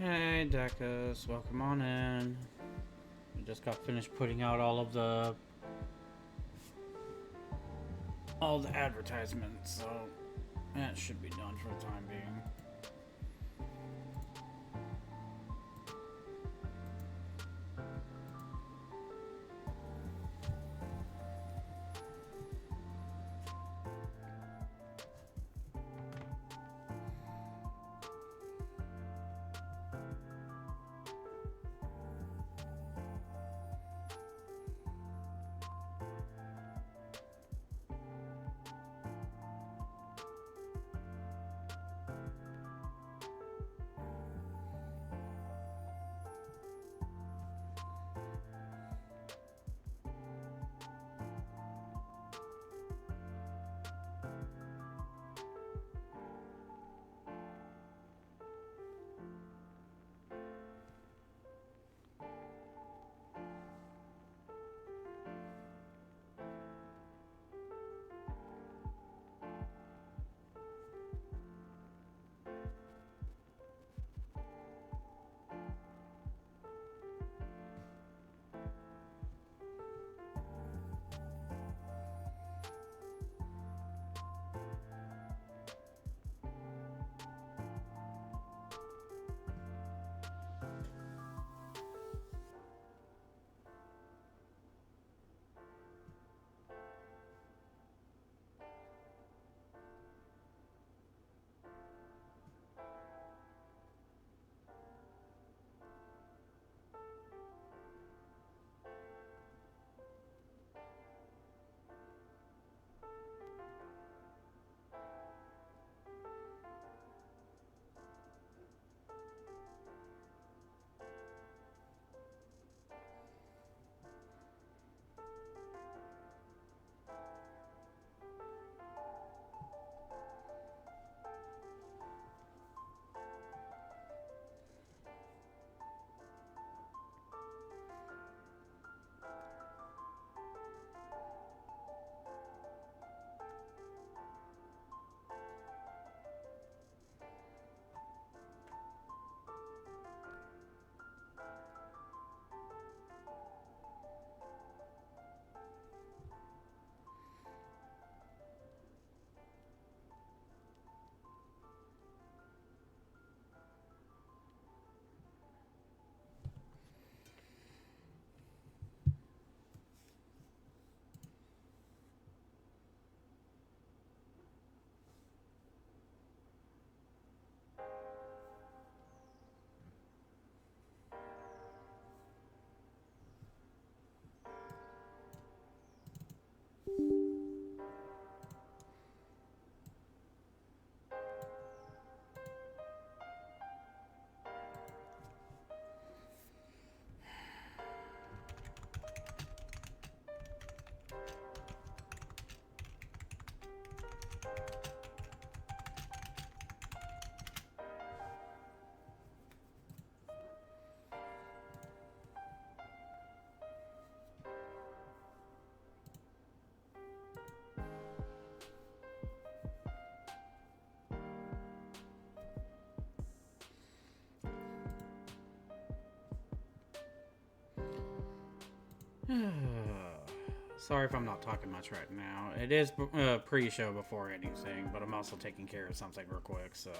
Hey Decus, welcome on in. I just got finished putting out all the advertisements, so that should be done for the time being. Sorry if I'm not talking much right now. It is pre-show before anything, but I'm also taking care of something real quick, so...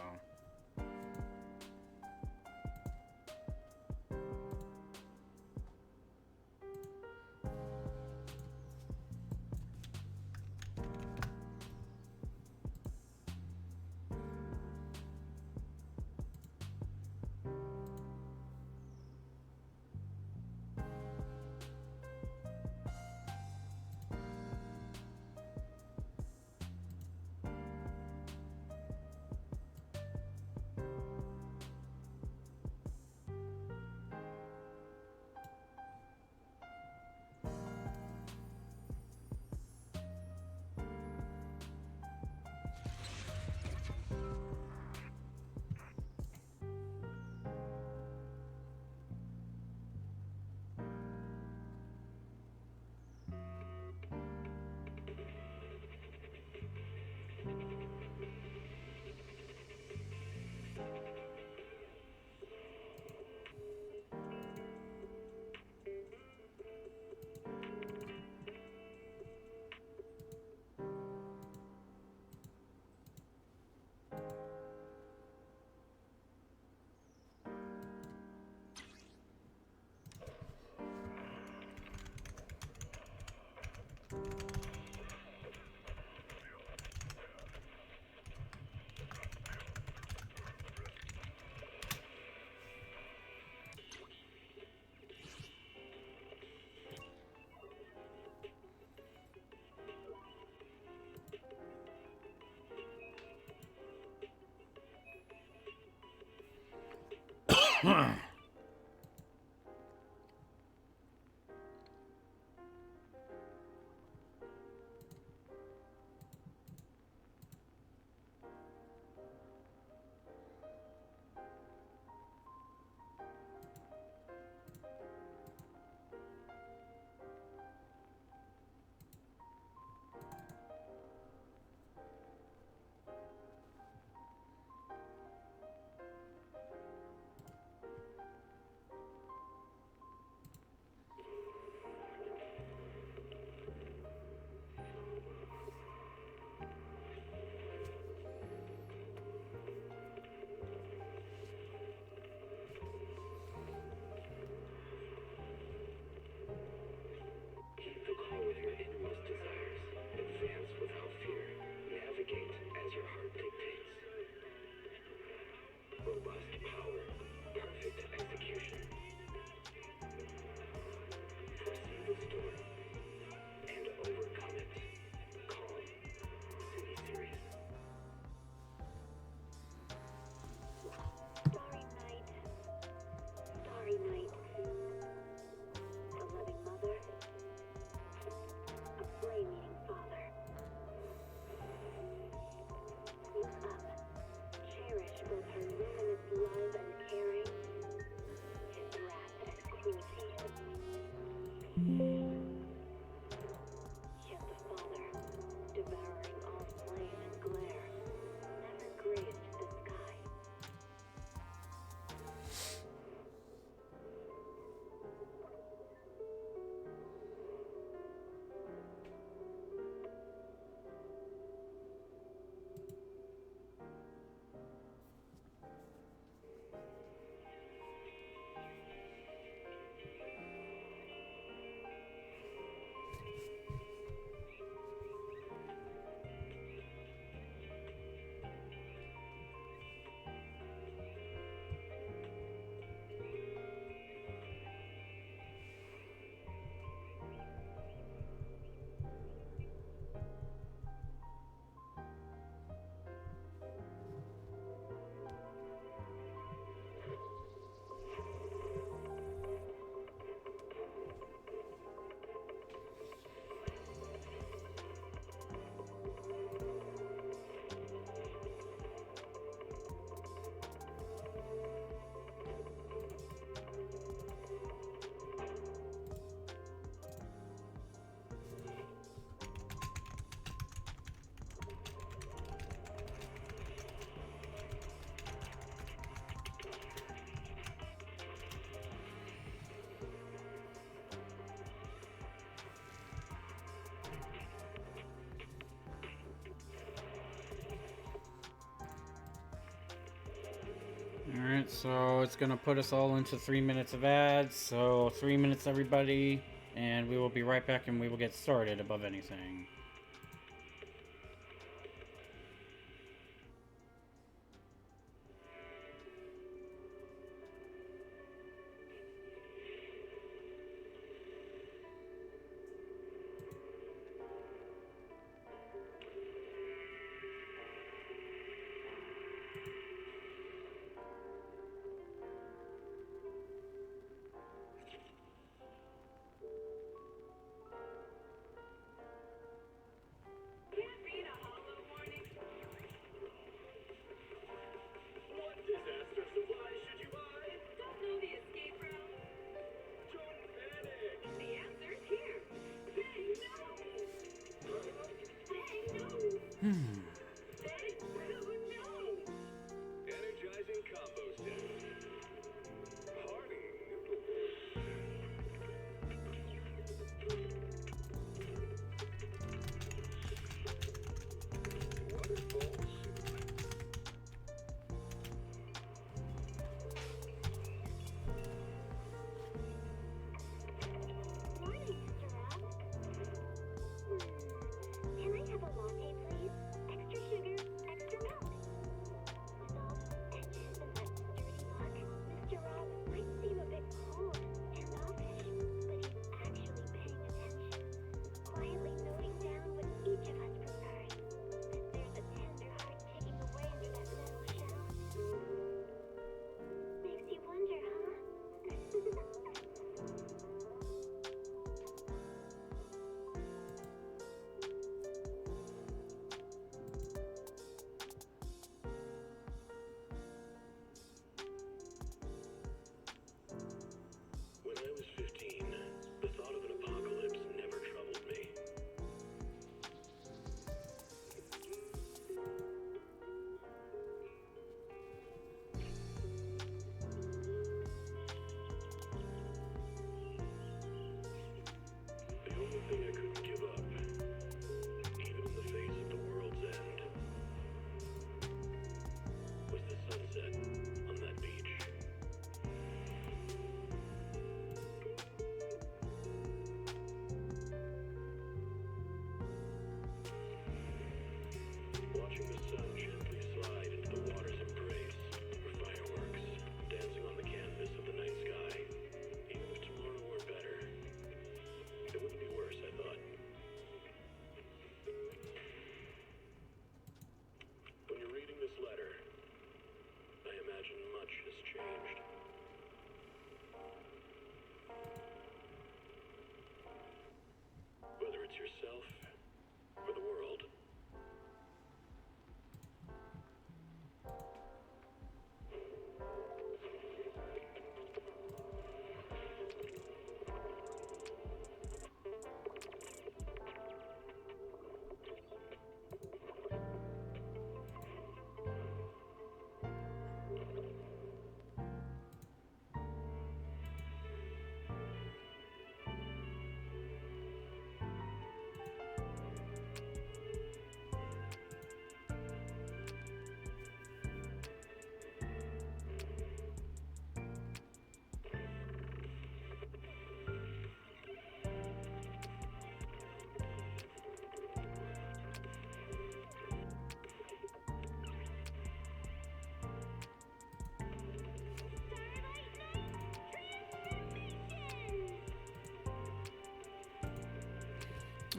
Alright, so it's gonna put us all into 3 minutes of ads. So 3 minutes, everybody, and we will be right back and we will get started above anything.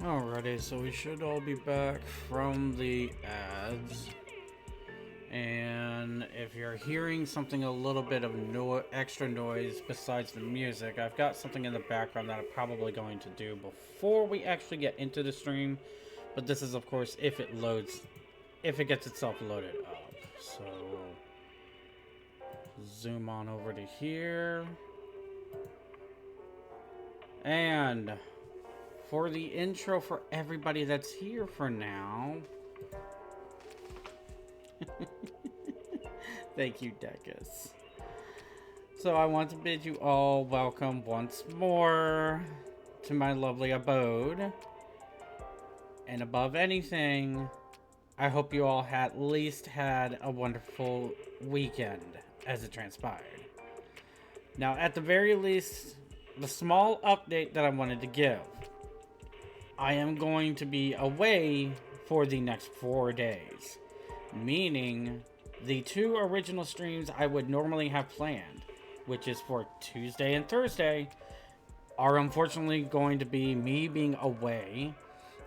Alrighty, so we should all be back from the ads. And if you're hearing something a little bit of extra noise besides the music, I've got something in the background that I'm probably going to do before we actually get into the stream. But this is, of course, if it loads, if it gets itself loaded up. So, zoom on over to here. And for the intro for everybody that's here for now. Thank you, Decus. So I want to bid you all welcome once more to my lovely abode. And above anything, I hope you all at least had a wonderful weekend as it transpired. Now, at the very least, the small update that I wanted to give. I am going to be away for the next 4 days. Meaning, the 2 original streams I would normally have planned, which is for Tuesday and Thursday, are unfortunately going to be me being away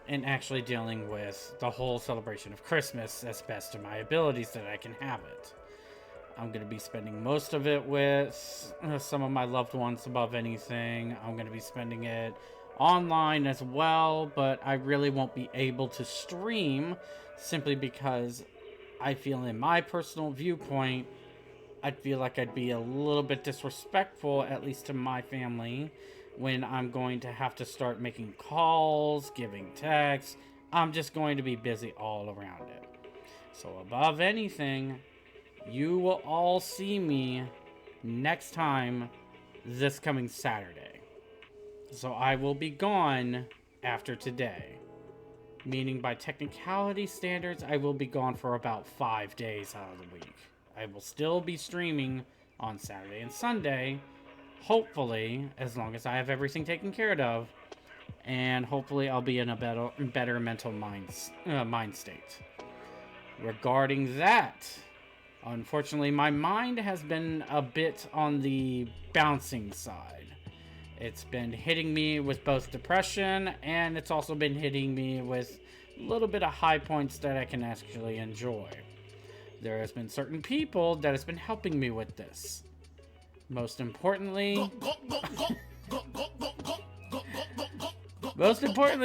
and actually dealing with the whole celebration of Christmas as best of my abilities that I can have it. I'm going to be spending most of it with some of my loved ones above anything. I'm going to be spending it online as well, but I really won't be able to stream simply because I feel, in my personal viewpoint, I'd feel like I'd be a little bit disrespectful, at least to my family, when I'm going to have to start making calls, giving texts. I'm just going to be busy all around it. So above anything, you will all see me next time this coming Saturday. So I will be gone after today. Meaning by technicality standards, I will be gone for about 5 days out of the week. I will still be streaming on Saturday and Sunday, hopefully, as long as I have everything taken care of, and hopefully I'll be in a better mental mind state. Regarding that, unfortunately, my mind has been a bit on the bouncing side. It's been hitting me with both depression, and it's also been hitting me with a little bit of high points that I can actually enjoy. There has been certain people that has been helping me with this. Most importantly,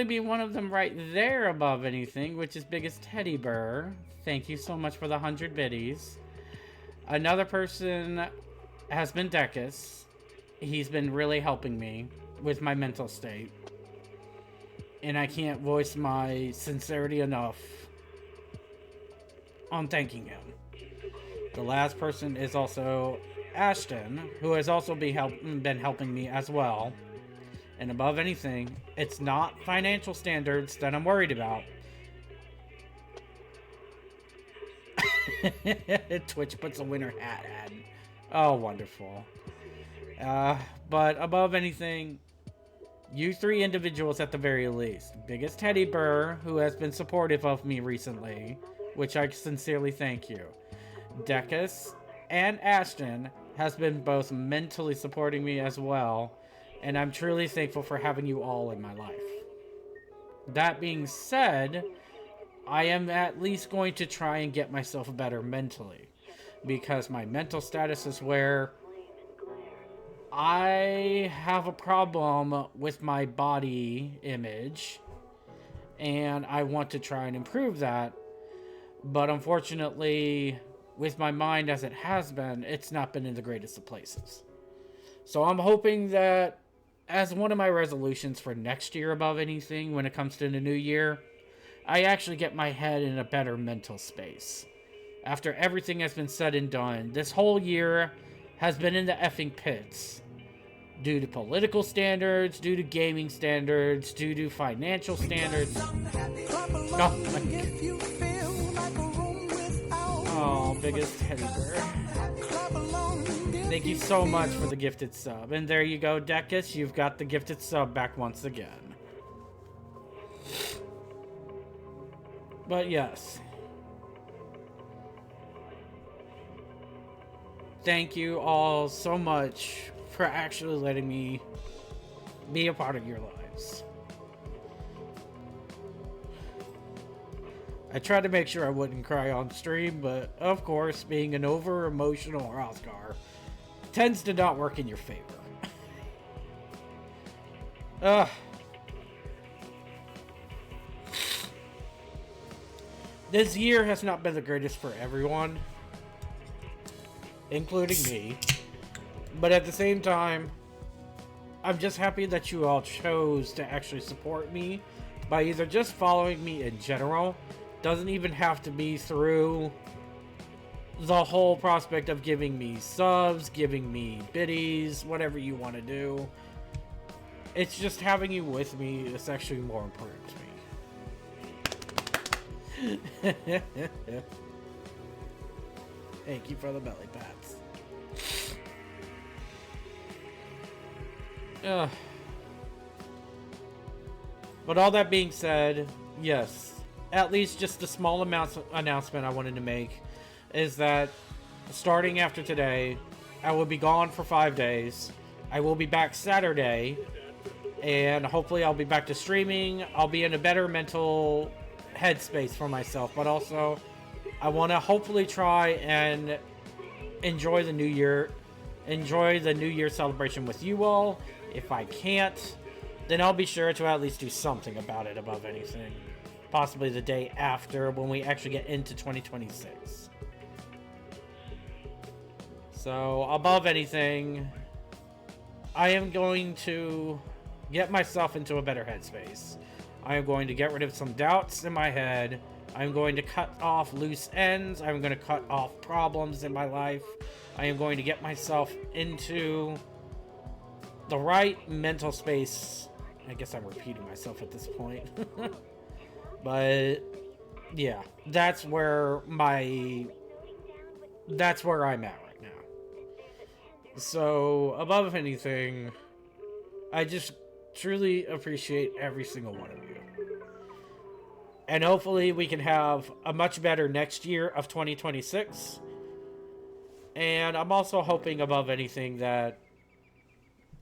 being one of them right there above anything, which is Biggest Teddy Bear. Thank you so much for the 100 biddies. Another person has been Decus. He's been really helping me with my mental state. And I can't voice my sincerity enough on thanking him. The last person is also Ashton, who has also been helping me as well. And above anything, it's not financial standards that I'm worried about. Twitch puts a winter hat on. Oh, wonderful. But above anything, you 3 individuals at the very least. Biggest Teddy Bear, who has been supportive of me recently, which I sincerely thank you. Decus and Ashton has been both mentally supporting me as well, and I'm truly thankful for having you all in my life. That being said, I am at least going to try and get myself better mentally, because my mental status is where I have a problem with my body image, and I want to try and improve that, but unfortunately, with my mind as it has been, it's not been in the greatest of places. So I'm hoping that, as one of my resolutions for next year above anything, when it comes to the new year, I actually get my head in a better mental space. After everything has been said and done, this whole year has been in the effing pits. Due to political standards, due to gaming standards, due to financial standards. Oh, Biggest Teddy Bear. Thank you so much for the gifted sub. And there you go, Decus. You've got the gifted sub back once again. But yes. Thank you all so much for actually letting me be a part of your lives. I tried to make sure I wouldn't cry on stream, but of course, being an over-emotional Oscar tends to not work in your favor. This year has not been the greatest for everyone, including me. But at the same time, I'm just happy that you all chose to actually support me by either just following me in general. Doesn't even have to be through the whole prospect of giving me subs, giving me biddies, whatever you want to do. It's just having you with me is actually more important to me. Thank you for the belly pats. But all that being said, yes, at least just a small announcement I wanted to make is that starting after today, I will be gone for 5 days. I will be back Saturday, and hopefully I'll be back to streaming. I'll be in a better mental headspace for myself, but also I want to hopefully try and enjoy the new year celebration with you all. If I can't, then I'll be sure to at least do something about it above anything. Possibly the day after when we actually get into 2026. So, above anything, I am going to get myself into a better headspace. I am going to get rid of some doubts in my head. I'm going to cut off loose ends. I'm going to cut off problems in my life. I am going to get myself into the right mental space. I guess I'm repeating myself at this point. But yeah, that's where I'm at right now. So, above anything, I just truly appreciate every single one of you. And hopefully we can have a much better next year of 2026. And I'm also hoping above anything that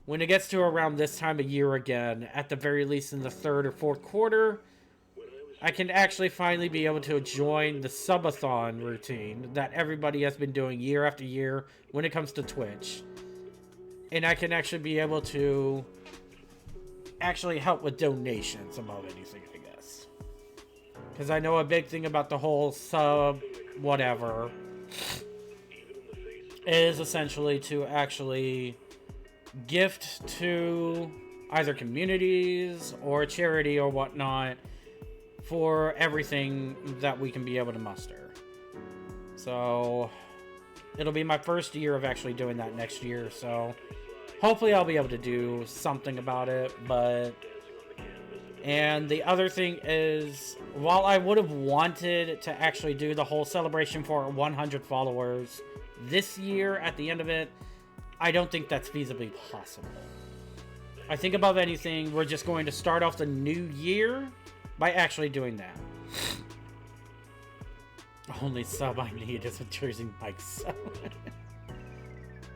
when it gets to around this time of year again, at the very least in the third or fourth quarter, I can actually finally be able to join the subathon routine that everybody has been doing year after year when it comes to Twitch. And I can actually be able to actually help with donations above anything, I guess. Because I know a big thing about the whole sub whatever is essentially to actually gift to either communities or charity or whatnot for everything that we can be able to muster. So it'll be my first year of actually doing that next year, so hopefully I'll be able to do something about it. And the other thing is, while I would have wanted to actually do the whole celebration for 100 followers this year at the end of it, I don't think that's feasibly possible. I think above anything, we're just going to start off the new year by actually doing that. Only sub I need is a Jersey Mike sub.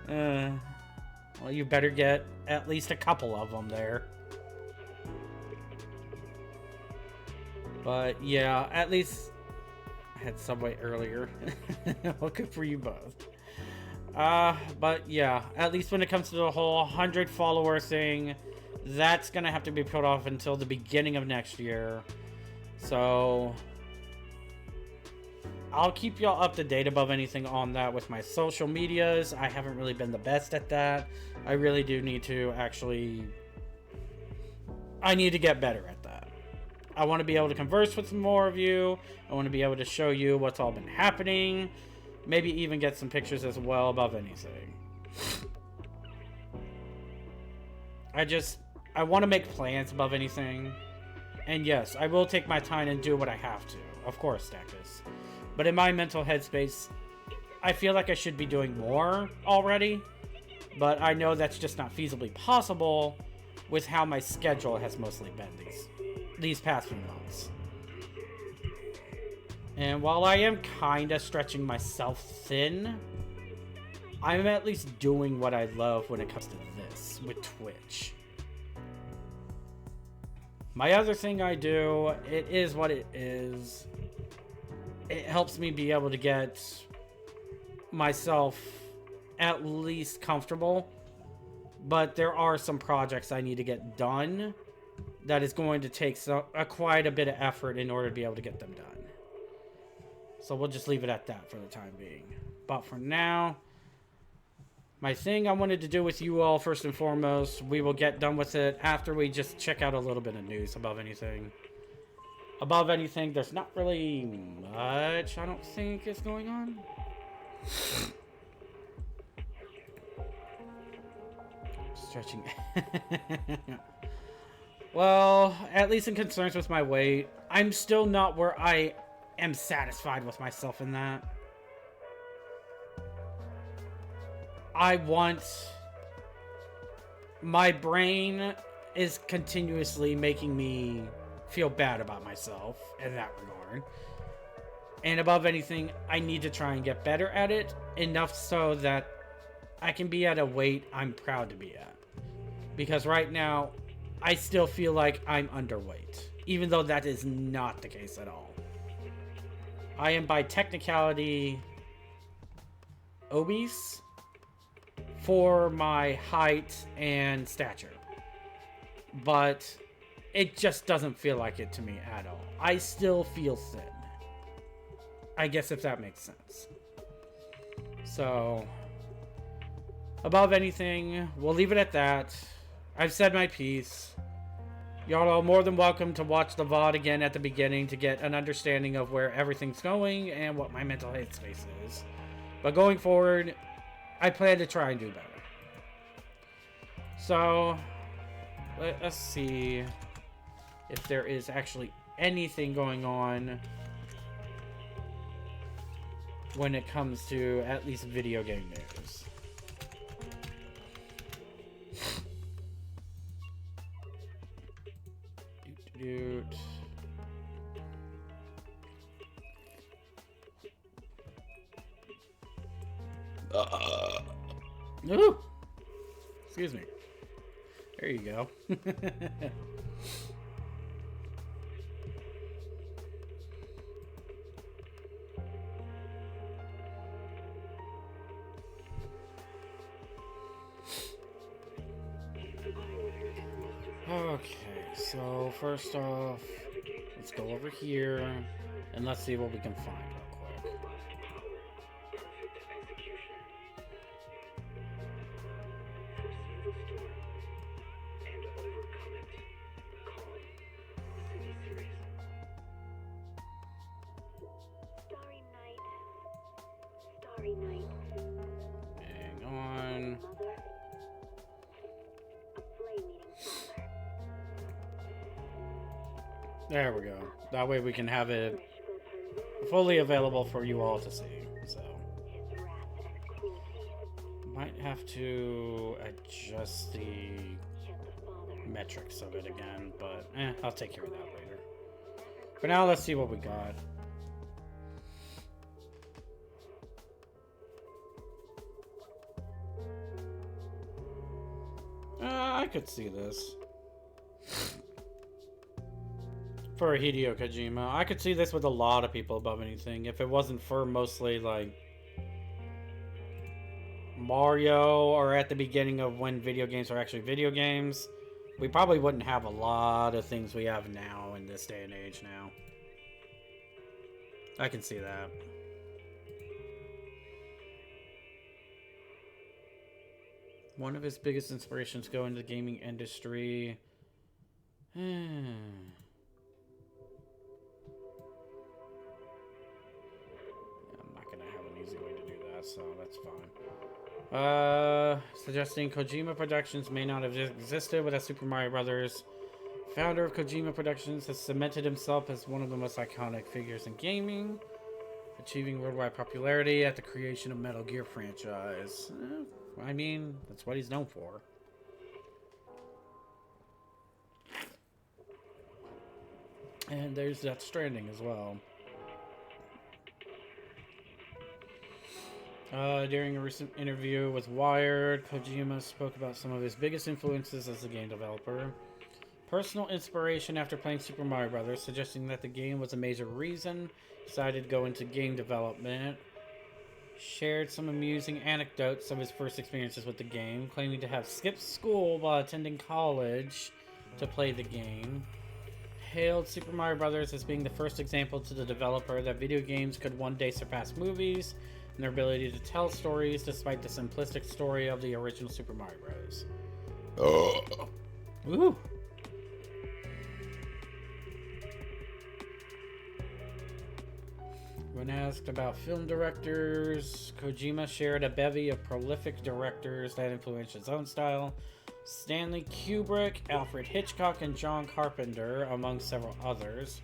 Well, you better get at least a couple of them there. But yeah, at least I had Subway earlier. Well, good for you both. But yeah, at least when it comes to the whole 100 follower thing, that's gonna have to be put off until the beginning of next year. So I'll keep y'all up to date above anything on that with my social medias. I haven't really been the best at that. I really do need to I need to get better at that. I want to be able to converse with more of you. I want to be able to show you what's all been happening. Maybe even get some pictures as well above anything. I want to make plans above anything. And yes, I will take my time and do what I have to. Of course, Stackus. But in my mental headspace, I feel like I should be doing more already. But I know that's just not feasibly possible with how my schedule has mostly been these past few months. And while I am kind of stretching myself thin, I'm at least doing what I love when it comes to this with Twitch. My other thing I do, it is what it is. it helps me be able to get myself at least comfortable. But there are some projects I need to get done that is going to take quite a bit of effort in order to be able to get them done. So we'll just leave it at that for the time being. But for now, my thing I wanted to do with you all, first and foremost, we will get done with it after we just check out a little bit of news above anything. Above anything, there's not really much, I don't think, is going on. Stretching. Well, at least in concerns with my weight, I'm still not where I am satisfied with myself in that. I want... My brain is continuously making me feel bad about myself in that regard. And above anything, I need to try and get better at it, enough so that I can be at a weight I'm proud to be at. Because right now, I still feel like I'm underweight, even though that is not the case at all. I am by technicality obese for my height and stature. But it just doesn't feel like it to me at all. I still feel thin. I guess if that makes sense. So, above anything, we'll leave it at that. I've said my piece. Y'all are more than welcome to watch the VOD again at the beginning to get an understanding of where everything's going and what my mental headspace is. But going forward, I plan to try and do better. So, let us see if there is actually anything going on when it comes to at least video game news. Ooh. Excuse me. There you go. Okay, so first off, let's go over here and let's see what we can find real quick. Hang on. There we go. That way we can have it fully available for you all to see. So, might have to adjust the metrics of it again, but I'll take care of that later. For now, let's see what we got. I could see this. For Hideo Kojima. I could see this with a lot of people above anything. If it wasn't for mostly, like, Mario, or at the beginning of when video games are actually video games, we probably wouldn't have a lot of things we have now in this day and age now. I can see that. One of his biggest inspirations go into the gaming industry. I'm not gonna have an easy way to do that, so that's fine. Suggesting Kojima Productions may not have existed without Super Mario Brothers. Founder of Kojima Productions has cemented himself as one of the most iconic figures in gaming, achieving worldwide popularity at the creation of Metal Gear franchise. I mean, that's what he's known for. And there's Death Stranding as well. During a recent interview with Wired, Kojima spoke about some of his biggest influences as a game developer. Personal inspiration after playing Super Mario Bros., suggesting that the game was a major reason. Decided to go into game development. Shared some amusing anecdotes of his first experiences with the game, claiming to have skipped school while attending college to play the game. Hailed Super Mario Bros. As being the first example to the developer that video games could one day surpass movies and their ability to tell stories despite the simplistic story of the original Super Mario Bros. Ooh. When asked about film directors, Kojima shared a bevy of prolific directors that influenced his own style. Stanley Kubrick, Alfred Hitchcock, and John Carpenter, among several others.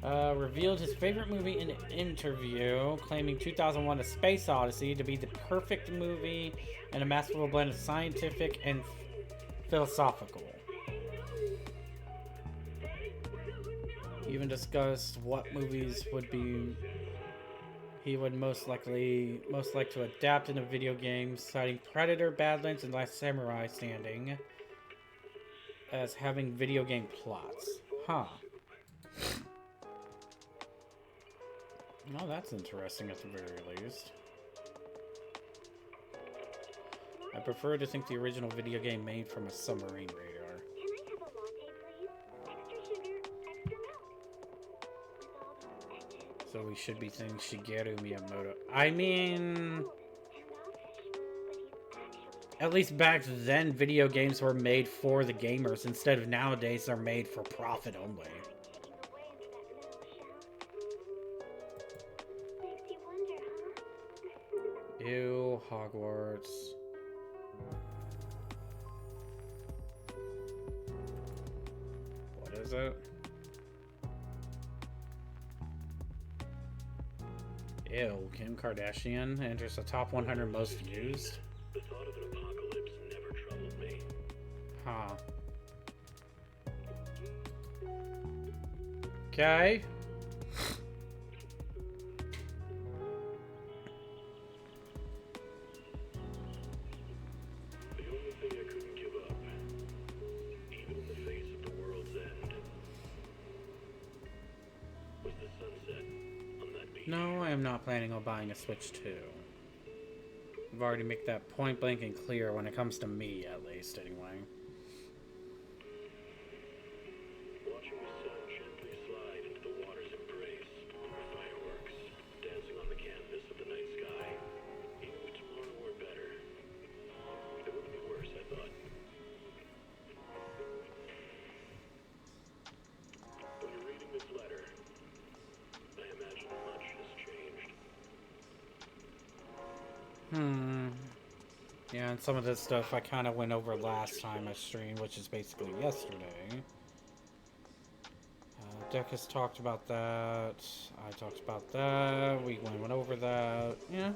Revealed his favorite movie in an interview, claiming 2001 A Space Odyssey to be the perfect movie and a masterful blend of scientific and philosophical. He even discussed what movies would be he would most like to adapt into video games, citing Predator, Badlands, and Last Samurai standing as having video game plots. Huh. Oh, that's interesting at the very least. I prefer to think the original video game made from a submarine radar. So we should be saying Shigeru Miyamoto. I mean, at least back then, video games were made for the gamers instead of nowadays they're made for profit only. Ew, Hogwarts. What is it? Ew, Kim Kardashian enters the top 100 most views. The thought of an apocalypse never troubled me. Huh. Okay. The only thing I couldn't give up, even in the face of the world's end, was the sunset on that beach. No, I am not planning on buying a Switch 2. I've already made that point blank and clear when it comes to me, at least, anyway. Watching the sun gently slide into the water's embrace, fireworks dancing on the canvas of the night sky. Even if tomorrow were better, it wouldn't be worse, I thought. When you're reading this letter, I imagine much has changed. Yeah, and some of this stuff I kind of went over last time I streamed, which is basically yesterday. Deck has talked about that. I talked about that. We went over that. Yeah.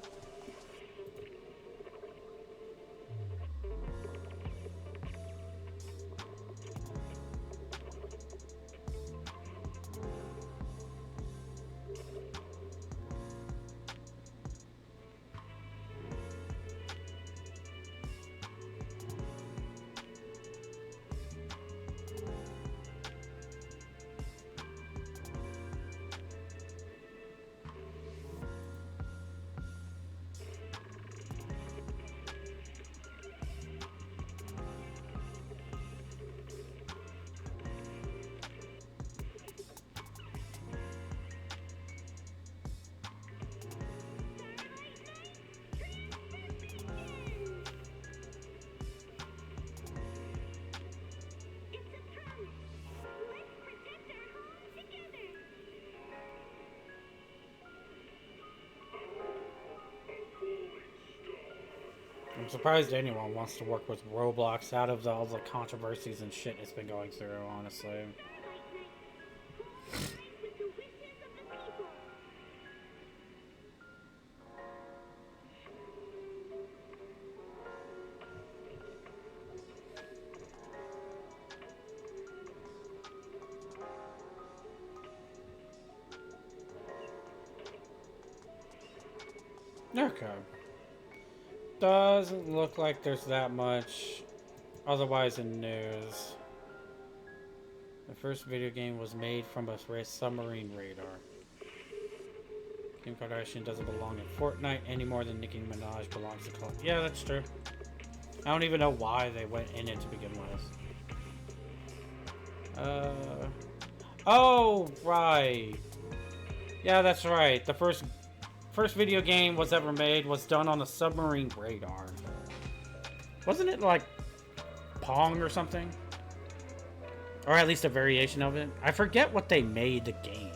I'm surprised anyone wants to work with Roblox out of all the controversies and shit it's been going through, honestly. Okay. Doesn't look like there's that much otherwise in news. The first video game was made from a submarine radar. Kim Kardashian doesn't belong in Fortnite any more than Nicki Minaj belongs to Call. Yeah, that's true. I don't even know why they went in it to begin with. Oh, right. Yeah, that's right. The first video game was ever made was done on a submarine radar. Wasn't it like Pong or something? Or at least a variation of it. I forget what they made the game.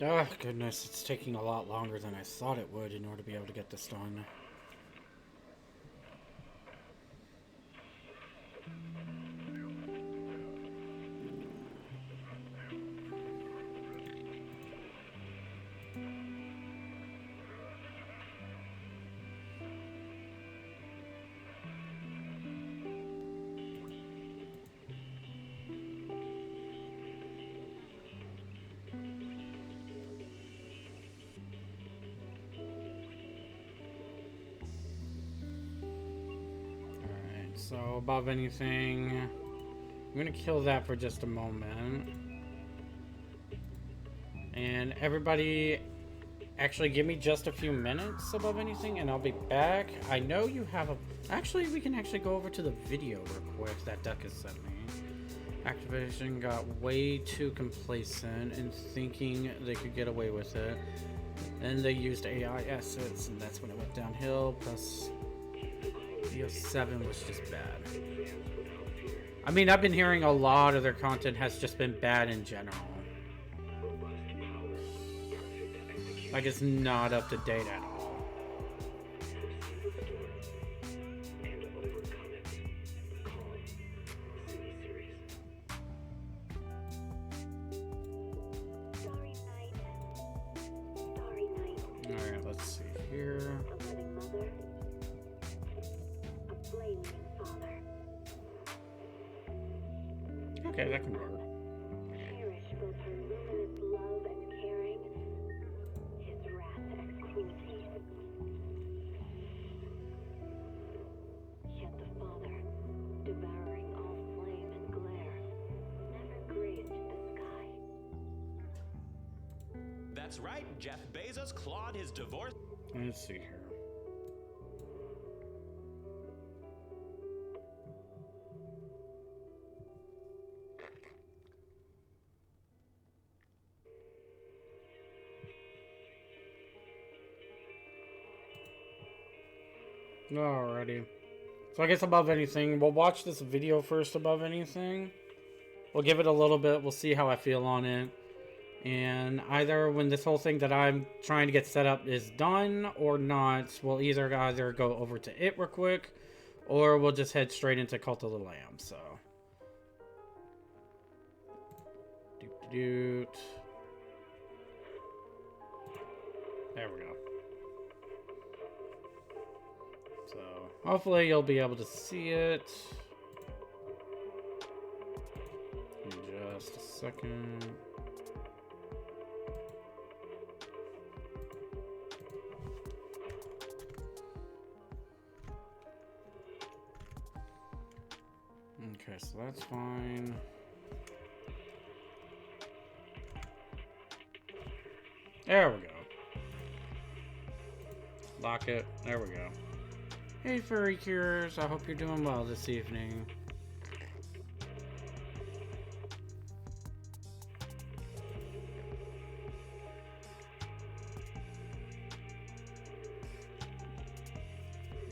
Oh, goodness, it's taking a lot longer than I thought it would in order to be able to get this done. So, above anything, I'm gonna kill that for just a moment. And everybody, actually give me just a few minutes above anything and I'll be back. I know you have a... Actually, we can actually go over to the video real quick that Duck has sent me. Activision got way too complacent in thinking they could get away with it. And they used AI assets and that's when it went downhill, plus... BO7 was just bad. I mean, I've been hearing a lot of their content has just been bad in general. Like, it's not up to date at all. Alright, let's see here. Okay, that can work. Cherish both her luminous love and caring, his wrath and cruelty. Yet the Father, devouring all flame and glare, never grazed the sky. That's right, Jeff Bezos clawed his divorce. Let's see here. Alrighty. So I guess above anything, we'll watch this video first above anything. We'll give it a little bit. We'll see how I feel on it. And either when this whole thing that I'm trying to get set up is done or not, we'll either go over to it real quick, or we'll just head straight into Cult of the Lamb. So. Doot. There we go. So, hopefully you'll be able to see it. In just a second. Okay, so that's fine. There we go. Lock it. There we go. Hey, furry curers. I hope you're doing well this evening.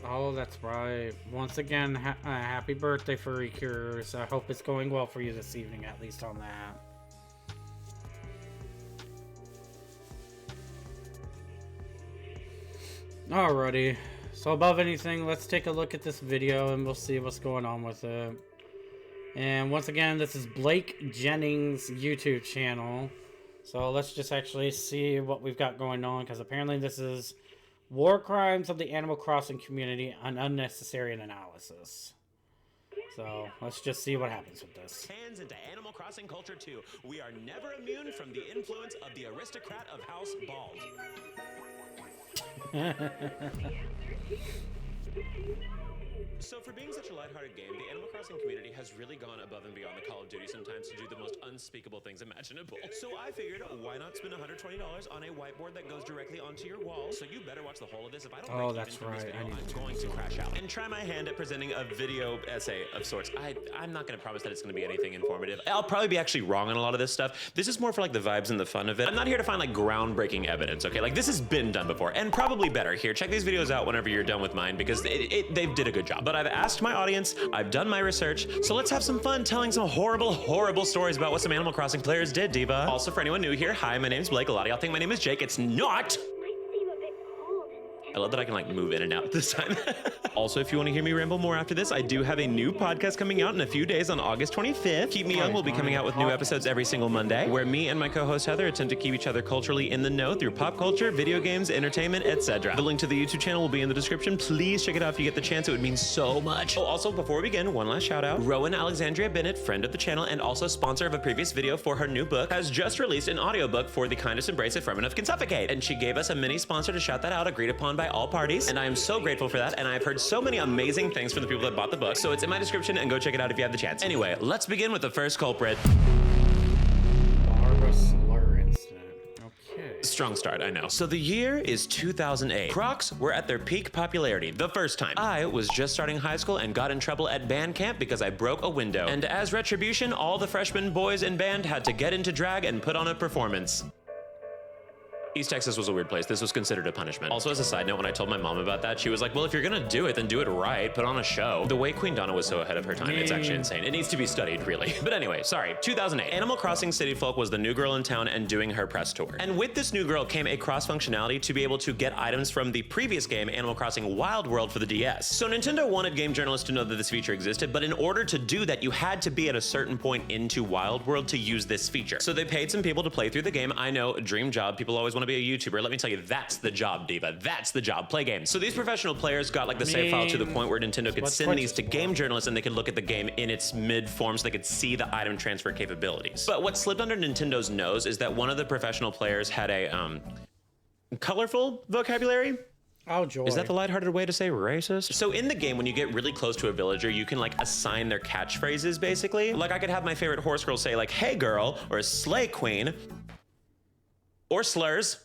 Oh, that's right. Once again, happy birthday, furry curers. I hope it's going well for you this evening, at least on that. Alrighty. So above anything, let's take a look at this video and we'll see what's going on with it. And once again, this is Blake Jennings' YouTube channel. So let's just actually see what we've got going on, because apparently this is War Crimes of the Animal Crossing Community, an unnecessary analysis. So let's just see what happens with this. Hands into Animal Crossing culture too. We are never immune from the influence of the aristocrat of House Bald. So for being such a lighthearted game, the Animal Crossing community has really gone above and beyond the Call of Duty sometimes to do the most unspeakable things imaginable. So I figured, why not spend $120 on a whiteboard that goes directly onto your wall? So you better watch the whole of this. If I don't break even from this video, I'm going to crash out. And try my hand at presenting a video essay of sorts. I'm not going to promise that it's going to be anything informative. I'll probably be actually wrong on a lot of this stuff. This is more for like the vibes and the fun of it. I'm not here to find like groundbreaking evidence, okay? Like this has been done before and probably better. Here, check these videos out whenever you're done with mine, because they did a good job. But I've asked my audience, I've done my research, so let's have some fun telling some horrible, horrible stories about what some Animal Crossing players did, Diva. Also, for anyone new here, hi, my name's Blake. A lot of y'all think my name is Jake. It's not! I love that I can like move in and out this time. Also, if you want to hear me ramble more after this, I do have a new podcast coming out in a few days on August 25th. Keep Me Young will be coming out with new episodes every single Monday, where me and my co-host Heather attempt to keep each other culturally in the know through pop culture, video games, entertainment, etc. The link to the YouTube channel will be in the description. Please check it out if you get the chance. It would mean so much. Oh, also, before we begin, one last shout out. Rowan Alexandria Bennett, friend of the channel and also sponsor of a previous video for her new book, has just released an audiobook for The Kindest Embrace If Firm Enough Can Suffocate. And she gave us a mini sponsor to shout that out, agreed upon by all parties. And I am so grateful for that, and I've heard so many amazing things from the people that bought the book, so it's in my description, and go check it out if you have the chance. Anyway, let's begin with the first culprit. Barbara slur incident. Okay. Strong start, I know. So the year is 2008. Crocs were at their peak popularity the first time. I was just starting high school and got in trouble at band camp because I broke a window. And as retribution, all the freshman boys in band had to get into drag and put on a performance. East Texas was a weird place. This was considered a punishment. Also, as a side note, when I told my mom about that, she was like, well, if you're gonna do it, then do it right. Put on a show. The way Queen Donna was so ahead of her time, it's actually insane. It needs to be studied, really. But anyway, sorry, 2008. Animal Crossing City Folk was the new girl in town and doing her press tour. And with this new girl came a cross functionality to be able to get items from the previous game, Animal Crossing Wild World for the DS. So Nintendo wanted game journalists to know that this feature existed, but in order to do that, you had to be at a certain point into Wild World to use this feature. So they paid some people to play through the game. I know, dream job. People always want to be a YouTuber. Let me tell you, that's the job, Diva. That's the job. Play games. So these professional players got like the save file to the point where Nintendo could send these to game journalists and they could look at the game in its mid form so they could see the item transfer capabilities. But what slipped under Nintendo's nose is that one of the professional players had a colorful vocabulary. Oh, joy. Is that the lighthearted way to say racist? So in the game, when you get really close to a villager, you can like assign their catchphrases, basically. Like I could have my favorite horse girl say like, hey girl, or slay queen, or slurs.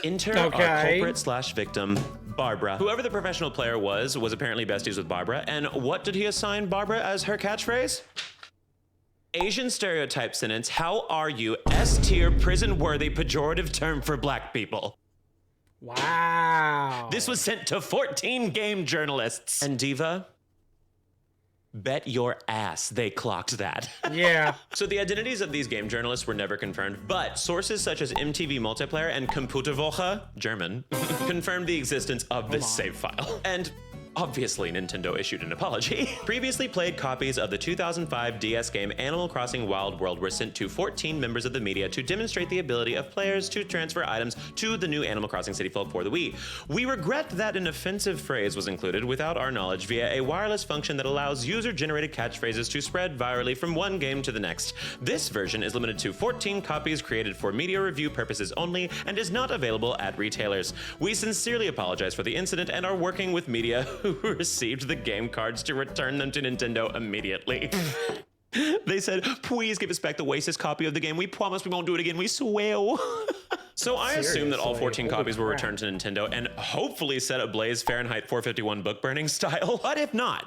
Enter our culprit / victim, Barbara. Whoever the professional player was apparently besties with Barbara. And what did he assign Barbara as her catchphrase? Asian stereotype sentence, how are you? S-tier, prison-worthy, pejorative term for black people. Wow. This was sent to 14 game journalists. And Diva, bet your ass they clocked that. Yeah. So the identities of these game journalists were never confirmed, but sources such as MTV Multiplayer and Computerwoche, German, confirmed the existence of this save file. And obviously, Nintendo issued an apology. Previously played copies of the 2005 DS game Animal Crossing Wild World were sent to 14 members of the media to demonstrate the ability of players to transfer items to the new Animal Crossing City Folk for the Wii. We regret that an offensive phrase was included without our knowledge via a wireless function that allows user-generated catchphrases to spread virally from one game to the next. This version is limited to 14 copies created for media review purposes only and is not available at retailers. We sincerely apologize for the incident and are working with media who received the game cards to return them to Nintendo immediately. They said, please give us back the racist copy of the game. We promise we won't do it again. We swear. So I assume that all 14 copies were returned to Nintendo and hopefully set ablaze Fahrenheit 451 book burning style. But if not,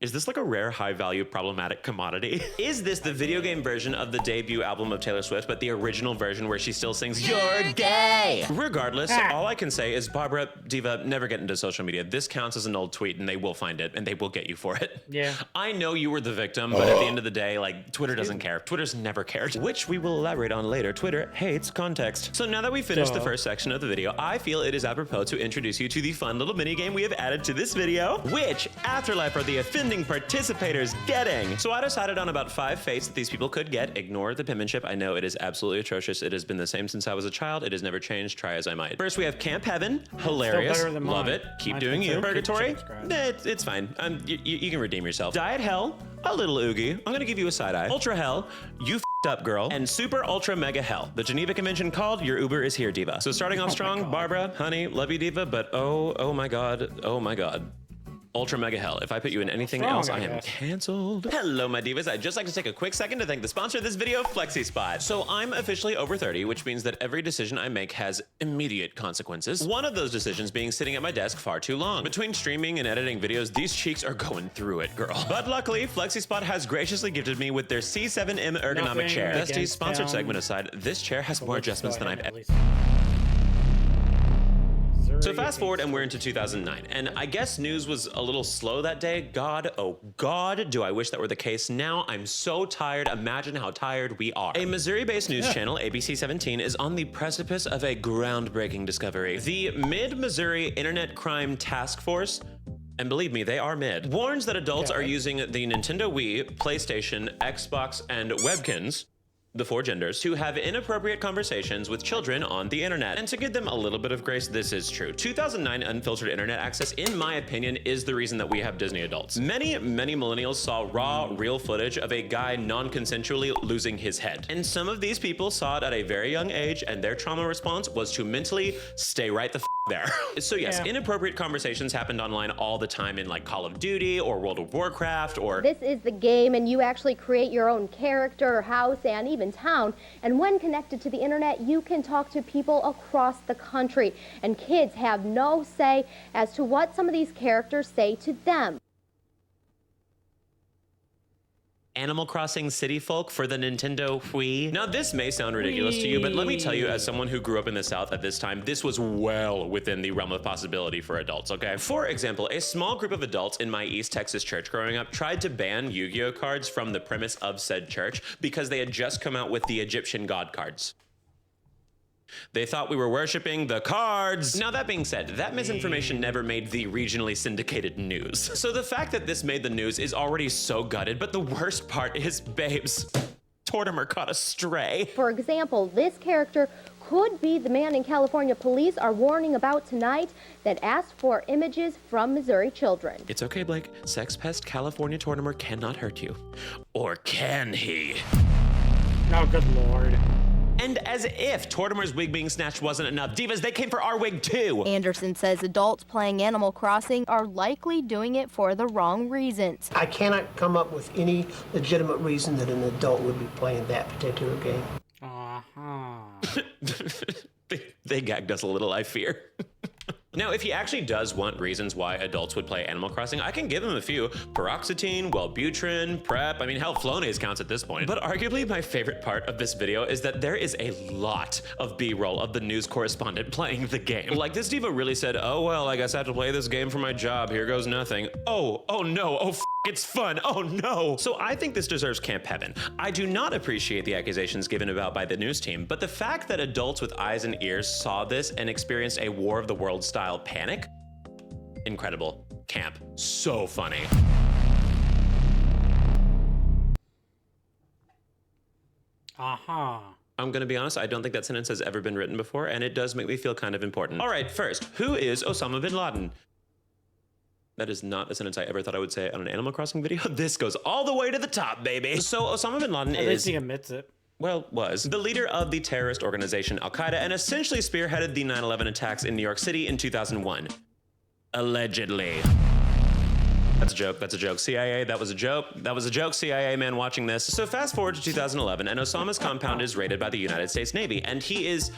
Is this like a rare, high-value, problematic commodity? Is this the video game version of the debut album of Taylor Swift, but the original version where she still sings, "You're gay"? Regardless, all I can say is, Barbara, Diva, never get into social media. This counts as an old tweet, and they will find it, and they will get you for it. Yeah. I know you were the victim, but at the end of the day, like, Twitter doesn't care. Twitter's never cared, which we will elaborate on later. Twitter hates context. So now that we've finished the first section of the video, I feel it is apropos to introduce you to the fun little mini game we have added to this video. Which afterlife are the offending participators getting? So I decided on about 5 fates that these people could get. Ignore the penmanship. I know it is absolutely atrocious. It has been the same since I was a child. It has never changed, try as I might. First, we have Camp Heaven. Hilarious. better than Love mine. it. Keep Mine's doing you. considered Purgatory. chicken scratch. It's fine. You can redeem yourself. Diet Hell. A little oogie. I'm gonna give you a side eye. Ultra Hell. You f***ed up, girl. And Super Ultra Mega Hell. The Geneva Convention called. Your Uber is here, Diva. So starting off strong, Barbara, honey, love you, Diva, but oh my god. Ultra Mega Hell. If I put you in anything else, I am canceled. Hello, my divas. I'd just like to take a quick second to thank the sponsor of this video, FlexiSpot. So I'm officially over 30, which means that every decision I make has immediate consequences. One of those decisions being sitting at my desk far too long. Between streaming and editing videos, these cheeks are going through it, girl. But luckily, FlexiSpot has graciously gifted me with their C7M ergonomic chair. Besties, sponsored segment aside, this chair has more adjustments than I've ever. So fast forward and we're into 2009, and I guess news was a little slow that day. God, oh God, do I wish that were the case. Now I'm so tired. Imagine how tired we are. A Missouri-based news channel, ABC 17, is on the precipice of a groundbreaking discovery. The Mid-Missouri Internet Crime Task Force, and believe me, they are mid, warns that adults are using the Nintendo Wii, PlayStation, Xbox, and Webkins, the 4 genders, to have inappropriate conversations with children on the internet. And to give them a little bit of grace, this is true. 2009 unfiltered internet access, in my opinion, is the reason that we have Disney adults. Many millennials saw raw, real footage of a guy non-consensually losing his head. And some of these people saw it at a very young age, and their trauma response was to mentally stay right the there. So yes, inappropriate conversations happened online all the time in like Call of Duty or World of Warcraft or... This is the game, and you actually create your own character, house, and even town. And when connected to the internet, you can talk to people across the country. And kids have no say as to what some of these characters say to them. Animal Crossing City Folk for the Nintendo Wii. Now this may sound ridiculous to you, but let me tell you, as someone who grew up in the South at this time, this was well within the realm of possibility for adults, okay? For example, a small group of adults in my East Texas church growing up tried to ban Yu-Gi-Oh cards from the premise of said church because they had just come out with the Egyptian god cards. They thought we were worshiping the cards. Now that being said, that misinformation never made the regionally syndicated news. So the fact that this made the news is already so gutted, but the worst part is, babes, Tortimer caught a stray. For example, this character could be the man in California police are warning about tonight that asked for images from Missouri children. It's okay, Blake. Sex pest California Tortimer cannot hurt you. Or can he? Oh, good Lord. And as if Tortimer's wig being snatched wasn't enough, divas, they came for our wig too. Anderson says adults playing Animal Crossing are likely doing it for the wrong reasons. I cannot come up with any legitimate reason that an adult would be playing that particular game. They gagged us a little, I fear. Now, if he actually does want reasons why adults would play Animal Crossing, I can give him a few. Paroxetine, Wellbutrin, PrEP, I mean, hell, Flonase counts at this point. But arguably my favorite part of this video is that there is a lot of B-roll of the news correspondent playing the game. Like, this diva really said, oh, well, I guess I have to play this game for my job. Here goes nothing. Oh no, oh, it's fun, oh no. So I think this deserves Camp Heaven. I do not appreciate the accusations given about by the news team, but the fact that adults with eyes and ears saw this and experienced a War of the Worlds style panic, incredible. Camp, so funny. I'm gonna be honest, I don't think that sentence has ever been written before, and it does make me feel kind of important. All right, first, who is Osama bin Laden? That is not a sentence I ever thought I would say on an Animal Crossing video. This goes all the way to the top, baby. So Osama bin Laden At least he admits it. well, was the leader of the terrorist organization Al-Qaeda and essentially spearheaded the 9/11 attacks in New York City in 2001. Allegedly. That's a joke, that's a joke. CIA, that was a joke. That was a joke, CIA man watching this. So fast forward to 2011, and Osama's compound is raided by the United States Navy, and he is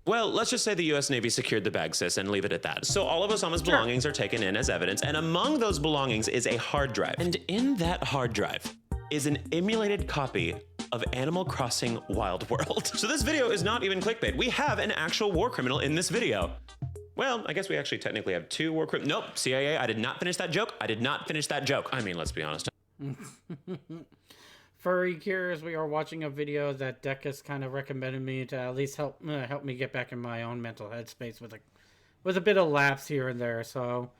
Well, let's just say the US Navy secured the bag, sis, and leave it at that. So all of Osama's belongings are taken in as evidence, and among those belongings is a hard drive. And in that hard drive is an emulated copy of Animal Crossing Wild World. So this video is not even clickbait. We have an actual war criminal in this video. Well, I guess we actually technically have 2 war criminals. Nope, CIA, I did not finish that joke. I did not finish that joke. I mean, let's be honest. Furry Cures, we are watching a video that Decus kind of recommended me to at least help me get back in my own mental headspace with a bit of laughs here and there. So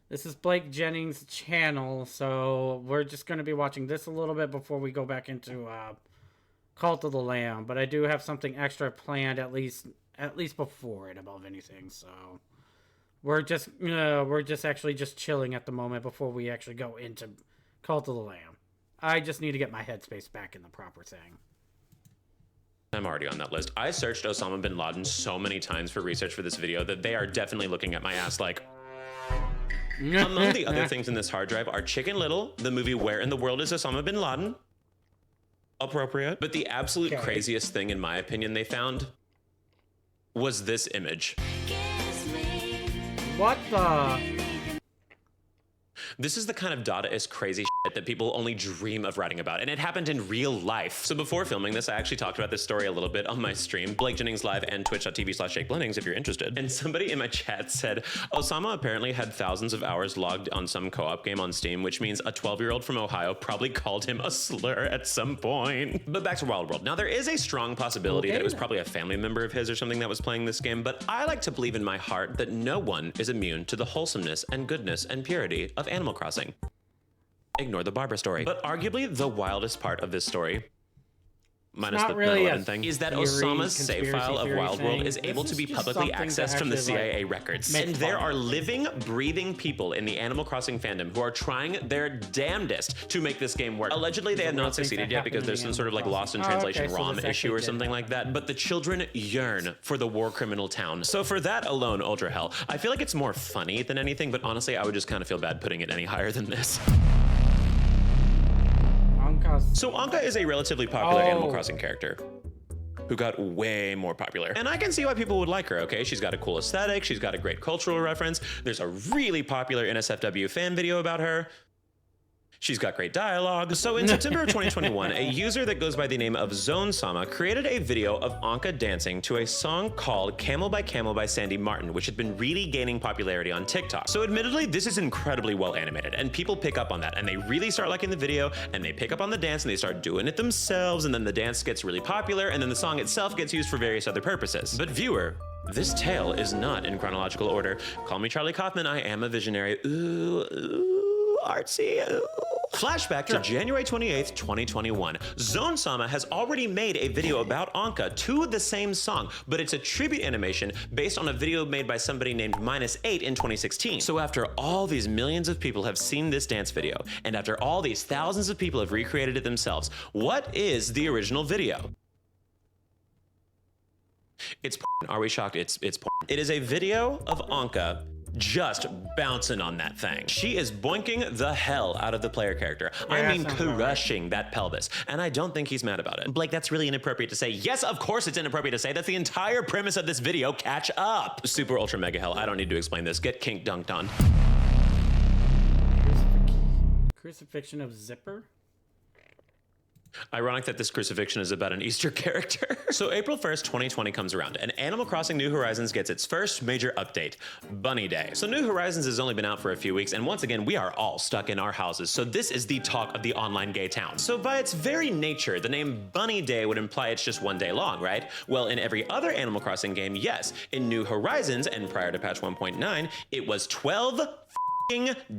this is Blake Jennings' channel, so we're just going to be watching this a little bit before we go back into Cult of the Lamb. But I do have something extra planned at least before it above anything. So we're just actually just chilling at the moment before we actually go into Cult of the Lamb. I just need to get my headspace back in the proper thing. I'm already on that list. I searched Osama bin Laden so many times for research for this video that they are definitely looking at my ass like... Among the other things in this hard drive are Chicken Little, the movie Where in the World is Osama bin Laden? Appropriate. But the absolute craziest thing, in my opinion, they found was this image. What the... This is the kind of Dadaist crazy shit that people only dream of writing about, and it happened in real life. So before filming this, I actually talked about this story a little bit on my stream, Blake Jennings Live and twitch.tv/ShakeBlendings if you're interested. And somebody in my chat said, Osama apparently had thousands of hours logged on some co-op game on Steam, which means a 12-year-old from Ohio probably called him a slur at some point. But back to Wild World. Now, there is a strong possibility that it was probably a family member of his or something that was playing this game, but I like to believe in my heart that no one is immune to the wholesomeness and goodness and purity of Animal Crossing. Ignore the Barbara story. But arguably the wildest part of this story, minus the really 9/11 thing, is that Osama's save file of Wild World is able to be publicly accessed from the CIA records. And there are living, breathing people in the Animal Crossing fandom who are trying their damnedest to make this game work. Allegedly, they have not succeeded yet because there's some sort of like lost in translation ROM issue or something like that, but the children yearn for the war criminal town. So for that alone, Ultra Hell, I feel like it's more funny than anything, but honestly, I would just kind of feel bad putting it any higher than this. So Anka is a relatively popular Animal Crossing character who got way more popular. And I can see why people would like her, okay? She's got a cool aesthetic, she's got a great cultural reference, there's a really popular NSFW fan video about her. She's got great dialogue. So in September of 2021, a user that goes by the name of Zone Sama created a video of Anka dancing to a song called Camel by Camel by Sandy Martin, which had been really gaining popularity on TikTok. So admittedly, this is incredibly well animated, and people pick up on that, and they really start liking the video, and they pick up on the dance, and they start doing it themselves, and then the dance gets really popular, and then the song itself gets used for various other purposes. But viewer, this tale is not in chronological order. Call me Charlie Kaufman, I am a visionary. Ooh, artsy, ooh. Flashback to January 28th, 2021. Zone Sama has already made a video about Anka to the same song, but it's a tribute animation based on a video made by somebody named -8 in 2016. So after all these millions of people have seen this dance video, and after all these thousands of people have recreated it themselves, what is the original video? It's porn. Are we shocked? It's porn. It is a video of Anka just bouncing on that thing. She is boinking the hell out of the player character. I mean, crushing that pelvis. And I don't think he's mad about it. Blake, that's really inappropriate to say. Yes, of course it's inappropriate to say. That's the entire premise of this video. Catch up. Super ultra mega hell. I don't need to explain this. Get kink dunked on. Crucifixion of Zipper? Ironic that this crucifixion is about an Easter character. So April 1st, 2020 comes around, and Animal Crossing New Horizons gets its first major update, Bunny Day. So New Horizons has only been out for a few weeks, and once again, we are all stuck in our houses, so this is the talk of the online gay town. So by its very nature, the name Bunny Day would imply it's just one day long, right? Well, in every other Animal Crossing game, yes. In New Horizons, and prior to patch 1.9, it was 12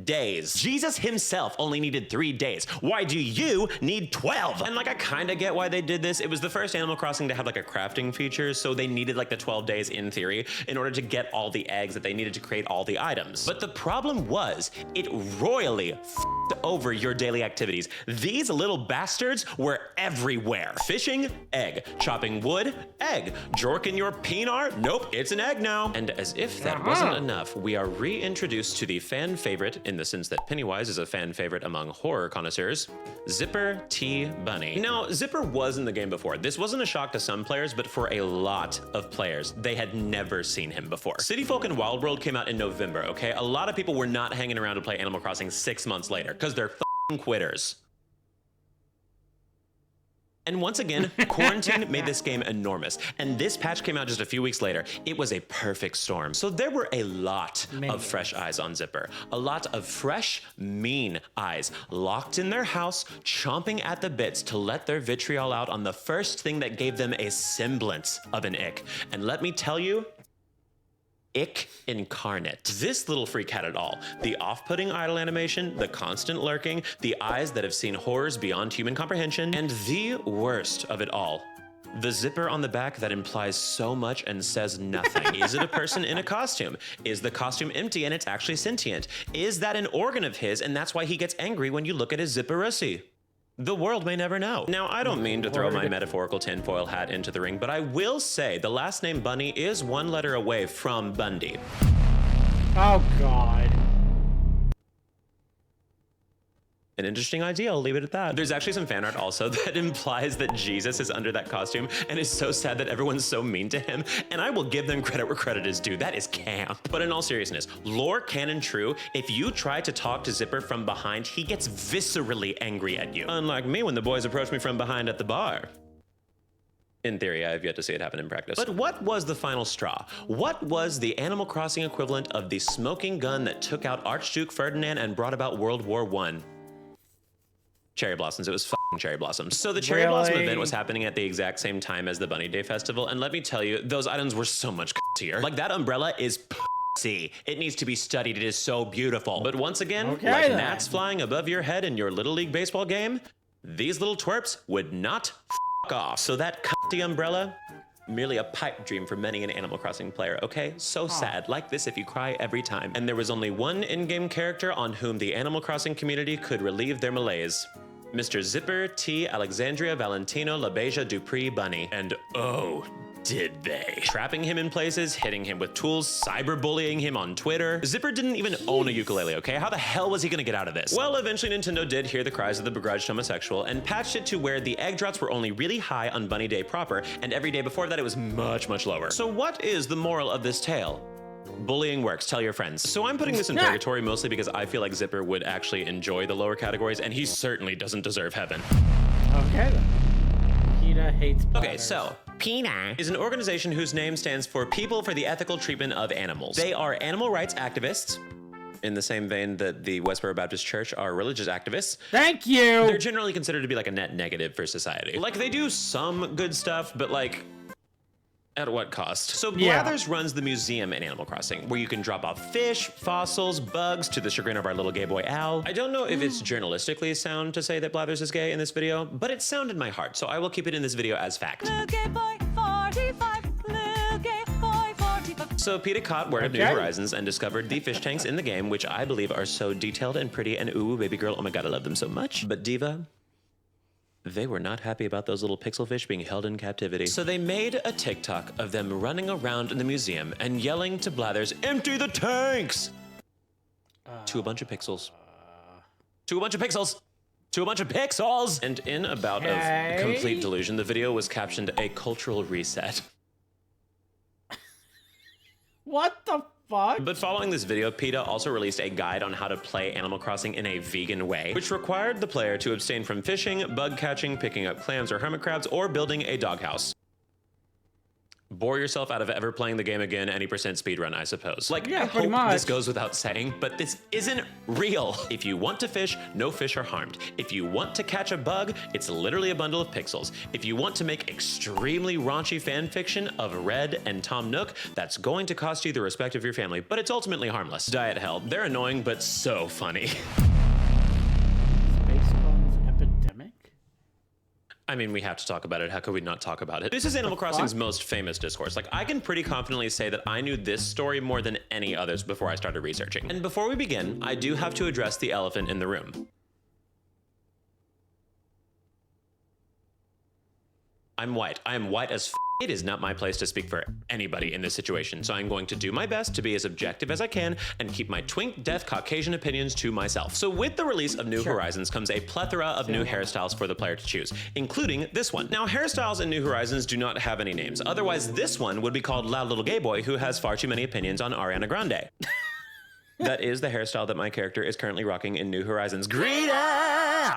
days. Jesus himself only needed 3 days. Why do you need 12? And like, I kind of get why they did this. It was the first Animal Crossing to have like a crafting feature, so they needed like the 12 days in theory in order to get all the eggs that they needed to create all the items. But the problem was, it royally f***ed over your daily activities. These little bastards were everywhere. Fishing, egg. Chopping wood, egg. Jorking your peanut, nope, it's an egg now. And as if that wasn't enough, we are reintroduced to the fan favorite, in the sense that Pennywise is a fan favorite among horror connoisseurs, Zipper T. Bunny. Now, Zipper was in the game before. This wasn't a shock to some players, but for a lot of players, they had never seen him before. City Folk and Wild World came out in November, okay? A lot of people were not hanging around to play Animal Crossing 6 months later, because they're f***ing quitters. And once again, quarantine made this game enormous. And this patch came out just a few weeks later. It was a perfect storm. So there were a lot of fresh eyes on Zipper. A lot of fresh, mean eyes locked in their house, chomping at the bits to let their vitriol out on the first thing that gave them a semblance of an ick. And let me tell you, ick incarnate. This little freak had it all. The off-putting idle animation, the constant lurking, the eyes that have seen horrors beyond human comprehension, and the worst of it all, the zipper on the back that implies so much and says nothing. Is it a person in a costume? Is the costume empty and it's actually sentient? Is that an organ of his and that's why he gets angry when you look at his zipperussy? The world may never know. Now, I don't mean to throw my metaphorical tinfoil hat into the ring, but I will say the last name Bunny is one letter away from Bundy. Oh, God. An interesting idea, I'll leave it at that. There's actually some fan art also that implies that Jesus is under that costume and is so sad that everyone's so mean to him, and I will give them credit where credit is due. That is camp. But in all seriousness, lore canon true, if you try to talk to Zipper from behind, he gets viscerally angry at you. Unlike me when the boys approach me from behind at the bar. In theory, I have yet to see it happen in practice. But what was the final straw? What was the Animal Crossing equivalent of the smoking gun that took out Archduke Ferdinand and brought about World War I? Cherry blossoms. It was f***ing cherry blossoms. So the cherry blossom event was happening at the exact same time as the Bunny Day Festival, and let me tell you, those items were so much tier. Like, that umbrella is pussy. It needs to be studied. It is so beautiful. But once again, like gnats flying above your head in your Little League baseball game, these little twerps would not f*** off. So that cunty umbrella, merely a pipe dream for many an Animal Crossing player, okay? So sad. Like this if you cry every time. And there was only one in-game character on whom the Animal Crossing community could relieve their malaise. Mr. Zipper T. Alexandria Valentino LaBeija Dupree Bunny. And oh, did they. Trapping him in places, hitting him with tools, cyberbullying him on Twitter. Zipper didn't even own a ukulele, okay? How the hell was he gonna get out of this? Well, eventually Nintendo did hear the cries of the begrudged homosexual and patched it to where the egg drops were only really high on Bunny Day proper, and every day before that it was much, much lower. So what is the moral of this tale? Bullying works, tell your friends. So I'm putting this in purgatory mostly because I feel like Zipper would actually enjoy the lower categories, and he certainly doesn't deserve heaven. Okay then. PETA hates bladders. Okay, so PETA is an organization whose name stands for People for the Ethical Treatment of Animals. They are animal rights activists, in the same vein that the Westboro Baptist Church are religious activists. Thank you! They're generally considered to be like a net negative for society. Like, they do some good stuff, but like, at what cost? So Blathers runs the museum in Animal Crossing, where you can drop off fish, fossils, bugs, to the chagrin of our little gay boy Al. I don't know if it's journalistically sound to say that Blathers is gay in this video, but it sounded my heart, so I will keep it in this video as fact. Little gay boy 45, little gay boy 45. So PETA caught Word of New Horizons and discovered the fish tanks in the game, which I believe are so detailed and pretty, and ooh, baby girl, oh my god, I love them so much. But Diva, they were not happy about those little pixel fish being held in captivity. So they made a TikTok of them running around in the museum and yelling to Blathers, "Empty the tanks!" To a bunch of pixels. To a bunch of pixels! To a bunch of pixels! And in a bout of complete delusion, the video was captioned "A Cultural Reset." What the fuck? But following this video, PETA also released a guide on how to play Animal Crossing in a vegan way, which required the player to abstain from fishing, bug catching, picking up clams or hermit crabs, or building a doghouse. Bore yourself out of ever playing the game again, any percent speedrun, I suppose. Like, I hope this goes without saying, but this isn't real. If you want to fish, no fish are harmed. If you want to catch a bug, it's literally a bundle of pixels. If you want to make extremely raunchy fan fiction of Red and Tom Nook, that's going to cost you the respect of your family, but it's ultimately harmless. Diet Hell, they're annoying, but so funny. I mean, we have to talk about it. How could we not talk about it? This is Animal Crossing's most famous discourse. Like, I can pretty confidently say that I knew this story more than any others before I started researching. And before we begin, I do have to address the elephant in the room. I'm white. I am white as f. It is not my place to speak for anybody in this situation, so I'm going to do my best to be as objective as I can and keep my twink, deaf, Caucasian opinions to myself. So with the release of New Horizons comes a plethora of new hairstyles for the player to choose, including this one. Now, hairstyles in New Horizons do not have any names. Otherwise, this one would be called Loud Little Gay Boy Who Has Far Too Many Opinions on Ariana Grande. That is the hairstyle that my character is currently rocking in New Horizons.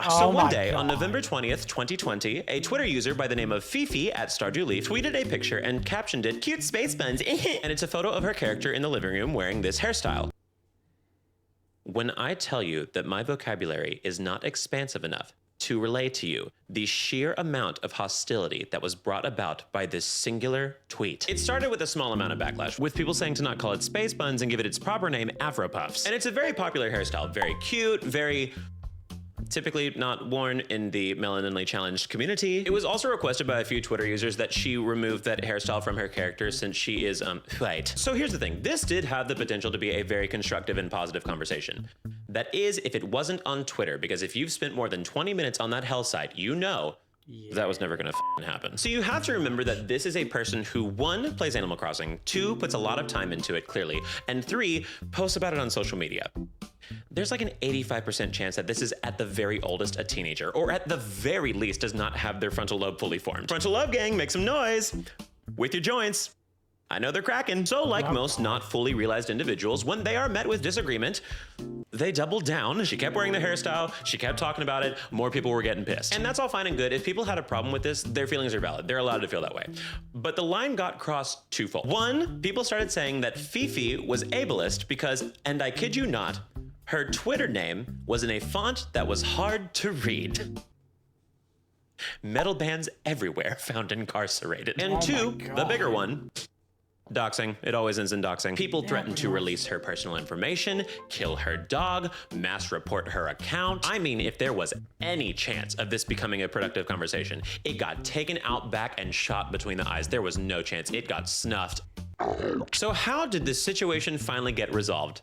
So one day, on November 20th, 2020, a Twitter user by the name of Fifi at Stardew Leaf tweeted a picture and captioned it, "Cute space buns," and it's a photo of her character in the living room wearing this hairstyle. When I tell you that my vocabulary is not expansive enough to relay to you the sheer amount of hostility that was brought about by this singular tweet. It started with a small amount of backlash, with people saying to not call it space buns and give it its proper name, Afro Puffs. And it's a very popular hairstyle, very cute, very typically not worn in the melaninly challenged community. It was also requested by a few Twitter users that she remove that hairstyle from her character since she is white. So here's the thing, this did have the potential to be a very constructive and positive conversation. That is, if it wasn't on Twitter, because if you've spent more than 20 minutes on that hell site, you know that was never gonna happen. So you have to remember that this is a person who, 1, plays Animal Crossing, 2, puts a lot of time into it, clearly, and 3, posts about it on social media. There's like an 85% chance that this is at the very oldest a teenager, or at the very least does not have their frontal lobe fully formed. Frontal lobe gang, make some noise with your joints. I know they're cracking. So like most not fully realized individuals, when they are met with disagreement, they doubled down. She kept wearing the hairstyle. She kept talking about it. More people were getting pissed. And that's all fine and good. If people had a problem with this, their feelings are valid. They're allowed to feel that way. But the line got crossed twofold. 1, people started saying that Fifi was ableist because, and I kid you not, her Twitter name was in a font that was hard to read. Metal bands everywhere found incarcerated. And 2, the bigger one, doxing. It always ends in doxing. People threatened to release her personal information, kill her dog, mass report her account. I mean, if there was any chance of this becoming a productive conversation, it got taken out back and shot between the eyes. There was no chance. It got snuffed. So how did this situation finally get resolved?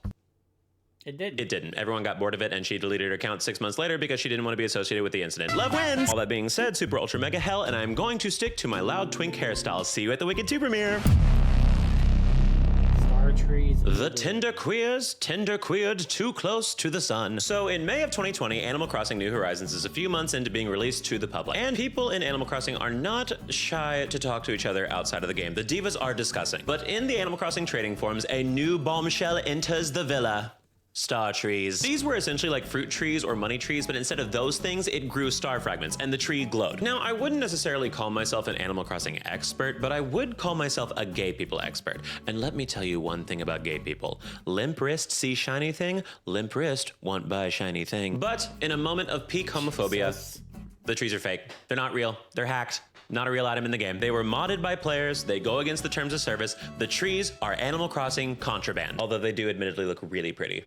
It didn't. It didn't. Everyone got bored of it and she deleted her account 6 months later because she didn't want to be associated with the incident. Love wins! All that being said, super ultra mega hell, and I'm going to stick to my loud twink hairstyle. See you at the Wicked 2 premiere. Star trees. The Tinder queers, Tinder queered too close to the sun. So in May of 2020, Animal Crossing New Horizons is a few months into being released to the public. And people in Animal Crossing are not shy to talk to each other outside of the game. The divas are discussing. But in the Animal Crossing trading forums, a new bombshell enters the villa. Star trees. These were essentially like fruit trees or money trees, but instead of those things, it grew star fragments and the tree glowed. Now, I wouldn't necessarily call myself an Animal Crossing expert, but I would call myself a gay people expert. And let me tell you one thing about gay people. Limp wrist see shiny thing, limp wrist won't buy shiny thing. But in a moment of peak homophobia, the trees are fake. They're not real. They're hacked. Not a real item in the game. They were modded by players. They go against the terms of service. The trees are Animal Crossing contraband, although they do admittedly look really pretty.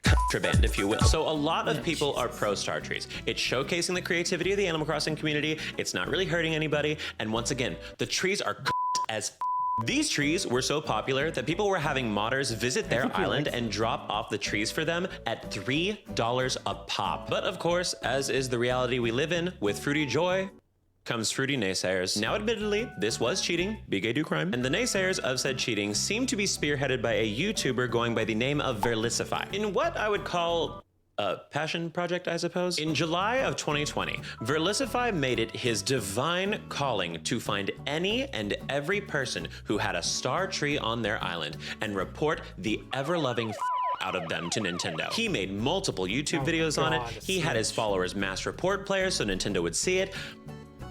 Contraband, if you will. So a lot of people are pro Star Trees. It's showcasing the creativity of the Animal Crossing community. It's not really hurting anybody. And once again, the trees are as these trees were so popular that people were having modders visit their island and drop off the trees for them at $3 a pop. But of course, as is the reality we live in, with fruity joy comes fruity naysayers. Now admittedly, this was cheating, be gay do crime, and the naysayers of said cheating seem to be spearheaded by a YouTuber going by the name of Verlicify, in what I would call a passion project, I suppose. In July of 2020, Verlicify made it his divine calling to find any and every person who had a star tree on their island and report the ever-loving out of them to Nintendo. He made multiple YouTube videos on it. He had his followers mass report players so Nintendo would see it.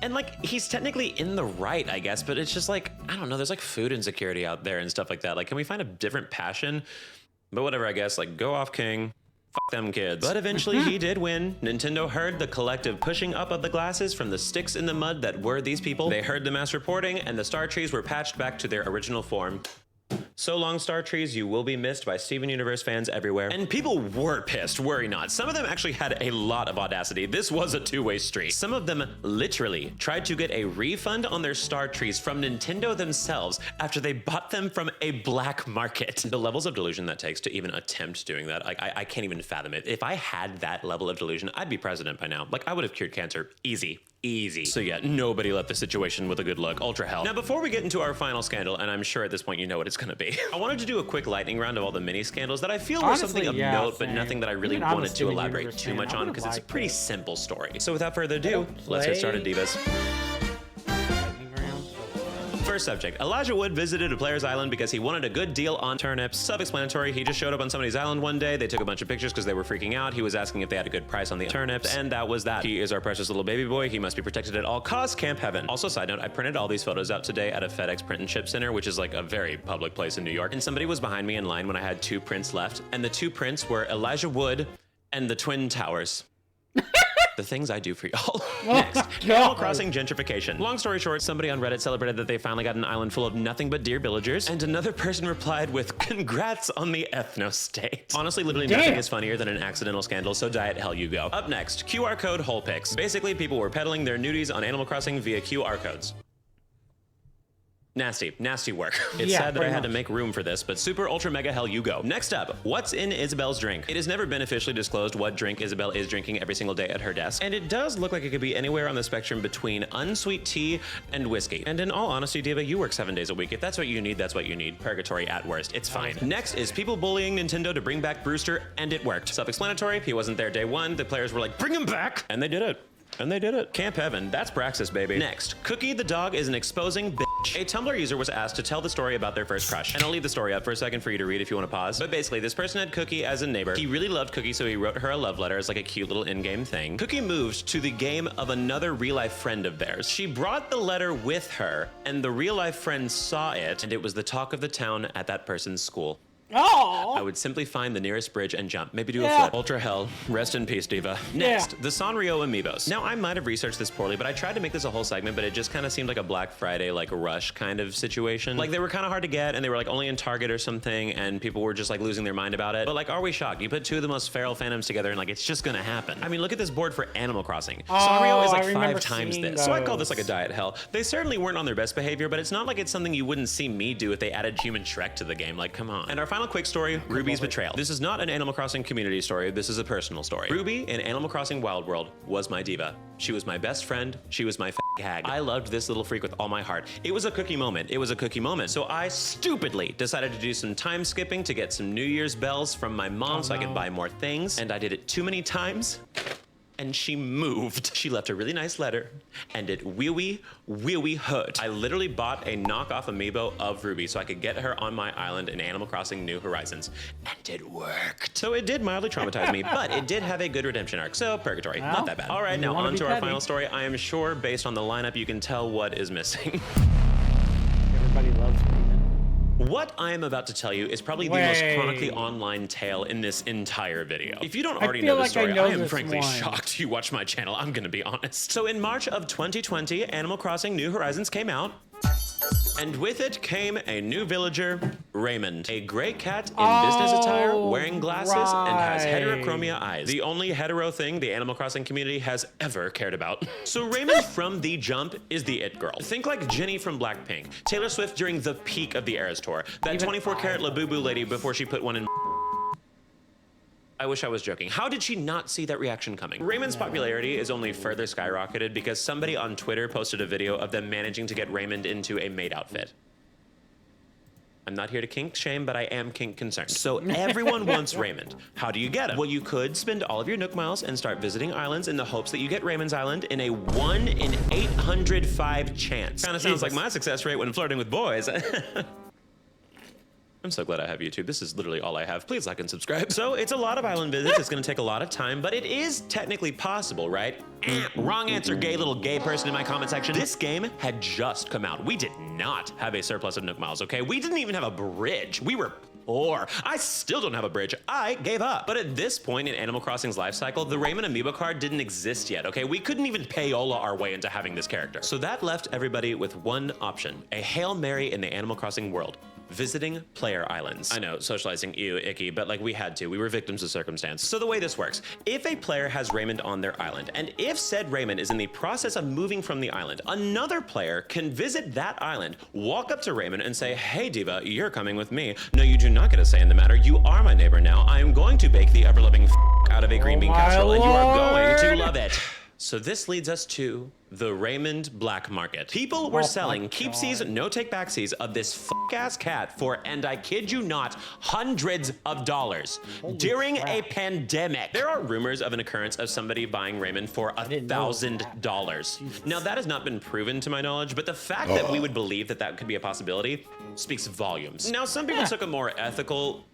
And like, he's technically in the right, I guess, but it's just like, I don't know, there's like food insecurity out there and stuff like that. Like, can we find a different passion? But whatever, I guess, like, go off, King. Fuck them kids. But eventually he did win. Nintendo heard the collective pushing up of the glasses from the sticks in the mud that were these people. They heard the mass reporting and the star trees were patched back to their original form. So long, Star Trees, you will be missed by Steven Universe fans everywhere. And people were pissed, worry not. Some of them actually had a lot of audacity. This was a two-way street. Some of them literally tried to get a refund on their Star Trees from Nintendo themselves after they bought them from a black market. The levels of delusion that takes to even attempt doing that, like, I can't even fathom it. If I had that level of delusion, I'd be president by now. Like, I would have cured cancer. Easy. Easy. So yeah, nobody left the situation with a good look. Ultra hell. Now, before we get into our final scandal, and I'm sure at this point you know what it's gonna be, I wanted to do a quick lightning round of all the mini scandals that I feel were something of note, but nothing that I really wanted to elaborate too much on because it's a pretty simple story. So without further ado, let's get started, divas. First subject, Elijah Wood visited a player's island because he wanted a good deal on turnips. Self-explanatory, he just showed up on somebody's island one day, they took a bunch of pictures because they were freaking out, he was asking if they had a good price on the turnips, and that was that. He is our precious little baby boy, he must be protected at all costs, Camp Heaven. Also, side note, I printed all these photos out today at a FedEx print and ship center, which is like a very public place in New York, and somebody was behind me in line when I had 2 prints left, and the 2 prints were Elijah Wood and the Twin Towers. The things I do for y'all. Next, Animal Crossing gentrification. Long story short, somebody on Reddit celebrated that they finally got an island full of nothing but deer villagers, and another person replied with, congrats on the ethno-state. Honestly, literally nothing is funnier than an accidental scandal, so diet hell you go. Up next, QR code hole pics. Basically, people were peddling their nudies on Animal Crossing via QR codes. Nasty work. It's sad that I had to make room for this, but super ultra mega hell you go. Next up, what's in Isabel's drink? It has never been officially disclosed what drink Isabel is drinking every single day at her desk, and it does look like it could be anywhere on the spectrum between unsweet tea and whiskey. And in all honesty, Diva, you work 7 days a week. If that's what you need, that's what you need. Purgatory at worst. It's fine. Next is people bullying Nintendo to bring back Brewster, and it worked. Self-explanatory, he wasn't there day 1. The players were like, bring him back! And they did it. And they did it. Camp Heaven, that's Praxis, baby. Next, Cookie the dog is an exposing bitch. A Tumblr user was asked to tell the story about their first crush. And I'll leave the story up for a second for you to read if you want to pause. But basically, this person had Cookie as a neighbor. He really loved Cookie, so he wrote her a love letter as like a cute little in-game thing. Cookie moved to the game of another real-life friend of theirs. She brought the letter with her, and the real-life friend saw it, and it was the talk of the town at that person's school. Oh! I would simply find the nearest bridge and jump. Maybe do a flip. Ultra hell. Rest in peace, Diva. Next, the Sanrio amiibos. Now, I might have researched this poorly, but I tried to make this a whole segment, but it just kind of seemed like a Black Friday, like a rush kind of situation. Like, they were kind of hard to get, and they were like only in Target or something, and people were just like losing their mind about it. But like, are we shocked? You put 2 of the most feral fandoms together, and like, it's just gonna happen. I mean, look at this board for Animal Crossing. Sanrio is like 5 times this. So I'd call this like a diet hell. They certainly weren't on their best behavior, but it's not like it's something you wouldn't see me do if they added Human Shrek to the game. Like, come on. And our final quick story, Ruby's betrayal. This is not an Animal Crossing community story, this is a personal story. Ruby in Animal Crossing Wild World was my diva. She was my best friend, she was my hag. I loved this little freak with all my heart. It was a cookie moment, it was a cookie moment. So I stupidly decided to do some time skipping to get some New Year's bells from my mom so I could buy more things, and I did it too many times. And she moved. She left a really nice letter, and it wee hurt. I literally bought a knockoff amiibo of Ruby so I could get her on my island in Animal Crossing New Horizons, and it worked. So it did mildly traumatize me, but it did have a good redemption arc, so purgatory, not that bad. All right, now on to our final story. I am sure based on the lineup, you can tell what is missing. Everybody loves Raymond. What I am about to tell you is probably the most chronically online tale in this entire video. If you don't already know the story, I am frankly shocked you watch my channel, I'm gonna be honest. So in March of 2020, Animal Crossing New Horizons came out, and with it came a new villager, Raymond. A gray cat in business attire, wearing glasses, and has heterochromia eyes. The only hetero thing the Animal Crossing community has ever cared about. So Raymond from the jump is the it girl. Think like Jenny from Blackpink, Taylor Swift during the peak of the Eras Tour, that 24-karat Labubu lady before she put one in. I wish I was joking. How did she not see that reaction coming? Raymond's popularity is only further skyrocketed because somebody on Twitter posted a video of them managing to get Raymond into a maid outfit. I'm not here to kink shame, but I am kink concerned. So everyone wants Raymond. How do you get him? Well, you could spend all of your Nook miles and start visiting islands in the hopes that you get Raymond's Island in a 1 in 805 chance. Kind of sounds like my success rate when flirting with boys. I'm so glad I have YouTube. This is literally all I have. Please like and subscribe. So it's a lot of island visits. It's gonna take a lot of time, but it is technically possible, right? Wrong answer, gay little gay person in my comment section. This game had just come out. We did not have a surplus of Nook miles, okay? We didn't even have a bridge. We were poor. I still don't have a bridge. I gave up. But at this point in Animal Crossing's life cycle, the Raymond amiibo card didn't exist yet, okay? We couldn't even payola our way into having this character. So that left everybody with one option, a Hail Mary in the Animal Crossing world. Visiting player islands. I know, socializing, ew, icky, but like we had to. We were victims of circumstance. So the way this works, if a player has Raymond on their island, and if said Raymond is in the process of moving from the island, another player can visit that island, walk up to Raymond and say, hey Diva, you're coming with me. No, you do not get a say in the matter. You are my neighbor now. I am going to bake the ever-loving out of a green bean casserole, and you are going to love it. So this leads us to the Raymond black market. People were selling keepsies, no take backsies of this f***ass cat for, and I kid you not, hundreds of dollars during a pandemic. There are rumors of an occurrence of somebody buying Raymond for $1,000. Now that has not been proven to my knowledge, but the fact that we would believe that that could be a possibility speaks volumes. Now some people took a more ethical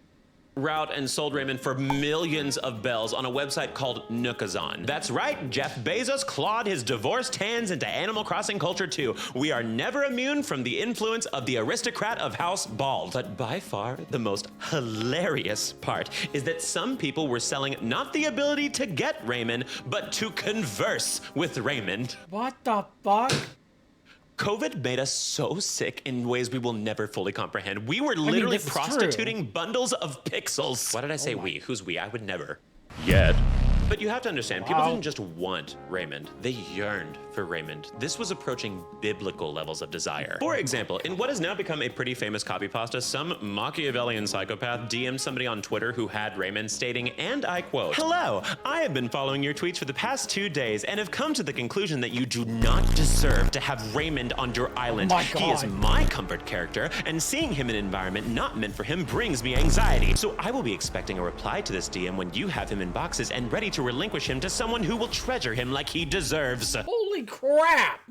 route and sold Raymond for millions of bells on a website called Nookazon. That's right, Jeff Bezos clawed his divorced hands into Animal Crossing culture too. We are never immune from the influence of the aristocrat of House Bald. But by far, the most hilarious part is that some people were selling not the ability to get Raymond, but to converse with Raymond. What the fuck? COVID made us so sick in ways we will never fully comprehend. We were literally prostituting bundles of pixels. Why did I say we? Who's we? I would never. Yet. But you have to understand, people didn't just want Raymond, they yearned for Raymond. This was approaching biblical levels of desire. For example, in what has now become a pretty famous copy pasta, some Machiavellian psychopath DM'd somebody on Twitter who had Raymond stating, and I quote, "Hello, I have been following your tweets for the past 2 days and have come to the conclusion that you do not deserve to have Raymond on your island. He is my comfort character, and seeing him in an environment not meant for him brings me anxiety. So I will be expecting a reply to this DM when you have him in boxes and ready to relinquish him to someone who will treasure him like he deserves." Holy crap!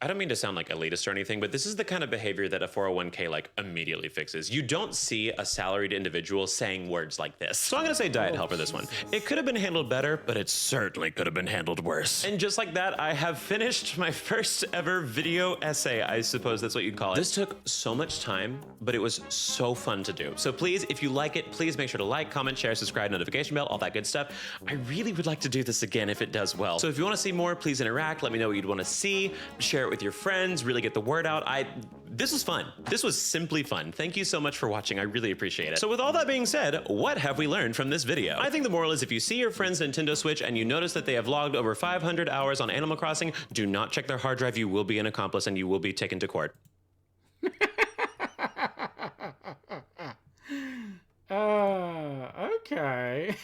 I don't mean to sound like elitist or anything, but this is the kind of behavior that a 401k like immediately fixes. You don't see a salaried individual saying words like this. So I'm gonna say diet help for this one. It could have been handled better, but it certainly could have been handled worse. And just like that, I have finished my first ever video essay, I suppose that's what you'd call it. This took so much time, but it was so fun to do. So please, if you like it, please make sure to like, comment, share, subscribe, notification bell, all that good stuff. I really would like to do this again if it does well. So if you wanna see more, please interact, let me know what you'd wanna see, share it with your friends, really get the word out. This was fun. This was simply fun. Thank you so much for watching. I really appreciate it. So with all that being said, what have we learned from this video? I think the moral is if you see your friend's Nintendo Switch and you notice that they have logged over 500 hours on Animal Crossing, do not check their hard drive. You will be an accomplice and you will be taken to court. Okay.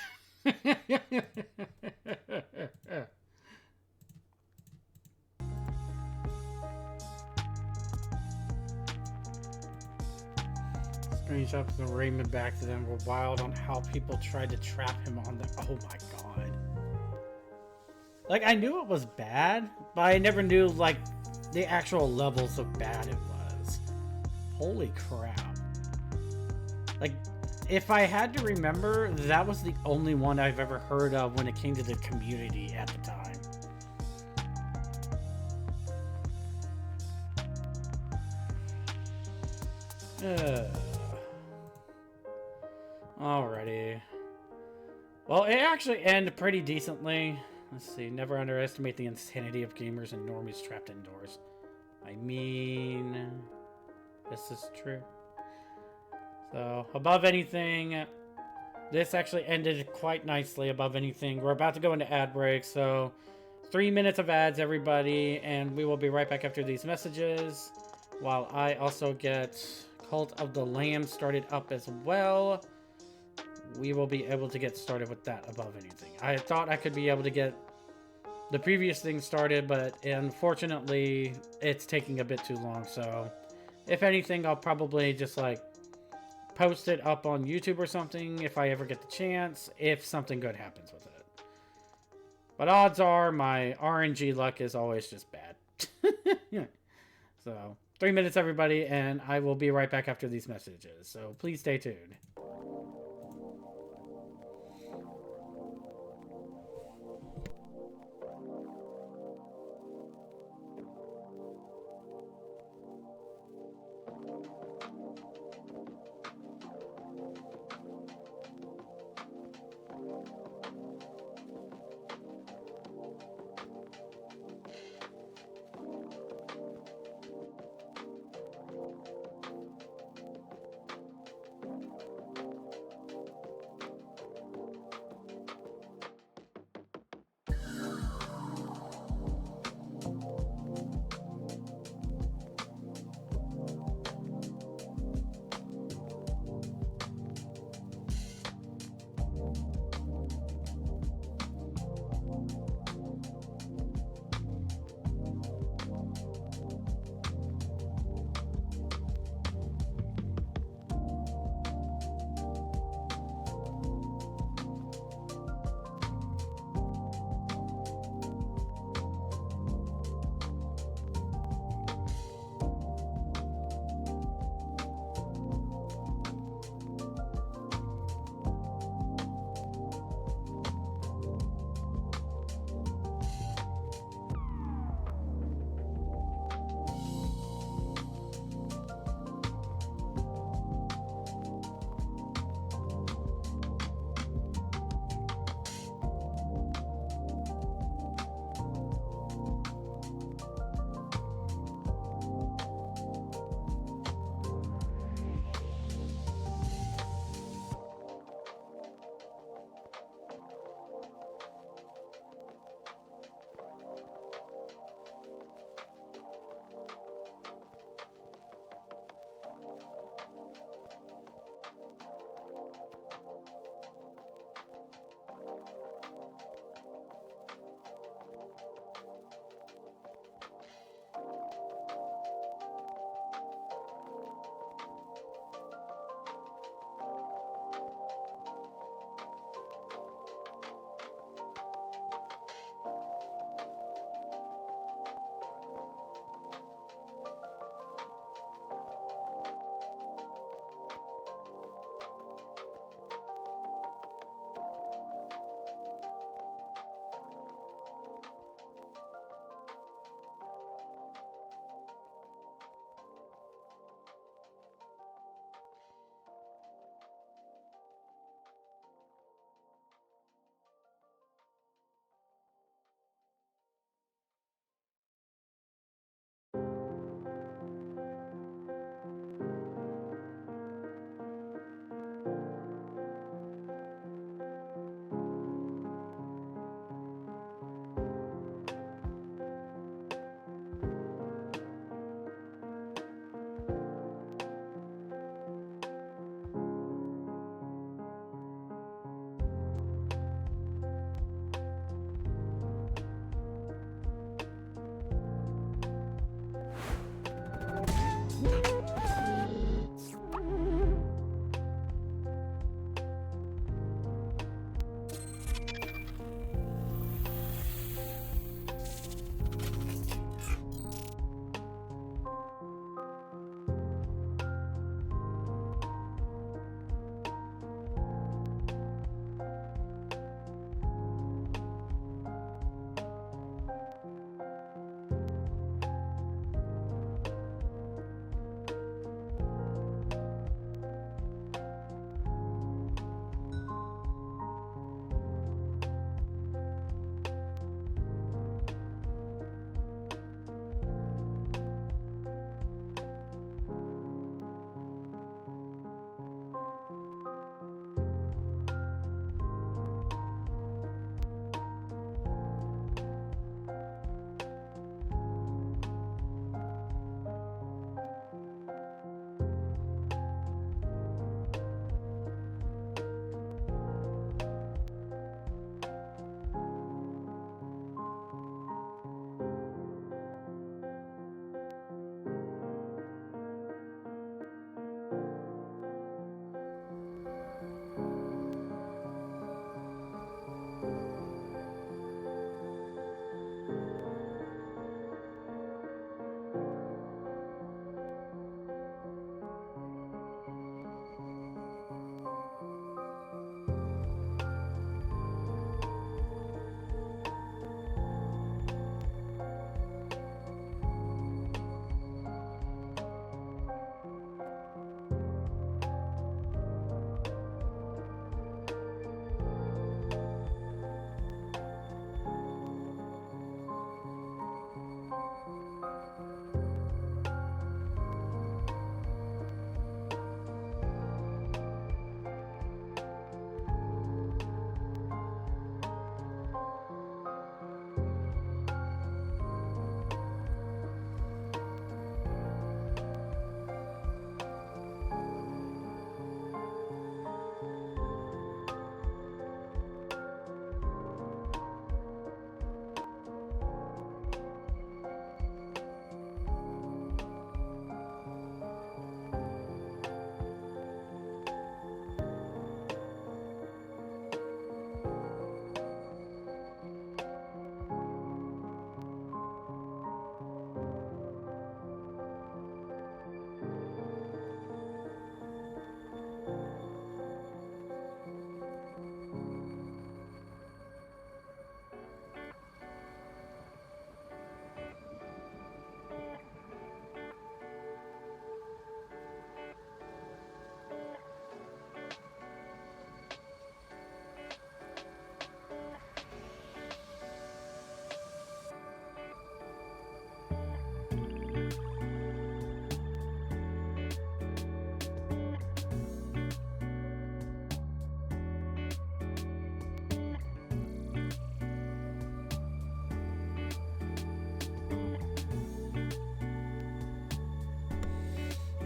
Screenshots of Raymond back to them were wild on how people tried to trap him on the. Oh my god. Like, I knew it was bad, but I never knew, like, the actual levels of bad it was. Holy crap. Like, if I had to remember, that was the only one I've ever heard of when it came to the community at the time. Alrighty. Well, it actually ended pretty decently. Let's see. Never underestimate the insanity of gamers and normies trapped indoors. I mean, this is true. So, above anything, this actually ended quite nicely. Above anything, we're about to go into ad break, so 3 minutes of ads, everybody, and we will be right back after these messages, while I also get Cult of the Lamb started up as well. We will be able to get started with that above anything. I thought I could be able to get the previous thing started, but unfortunately, it's taking a bit too long, so if anything, I'll probably just, like, post it up on YouTube or something if I ever get the chance, if something good happens with it. But odds are my RNG luck is always just bad. So, 3 minutes, everybody, and I will be right back after these messages. So, please stay tuned.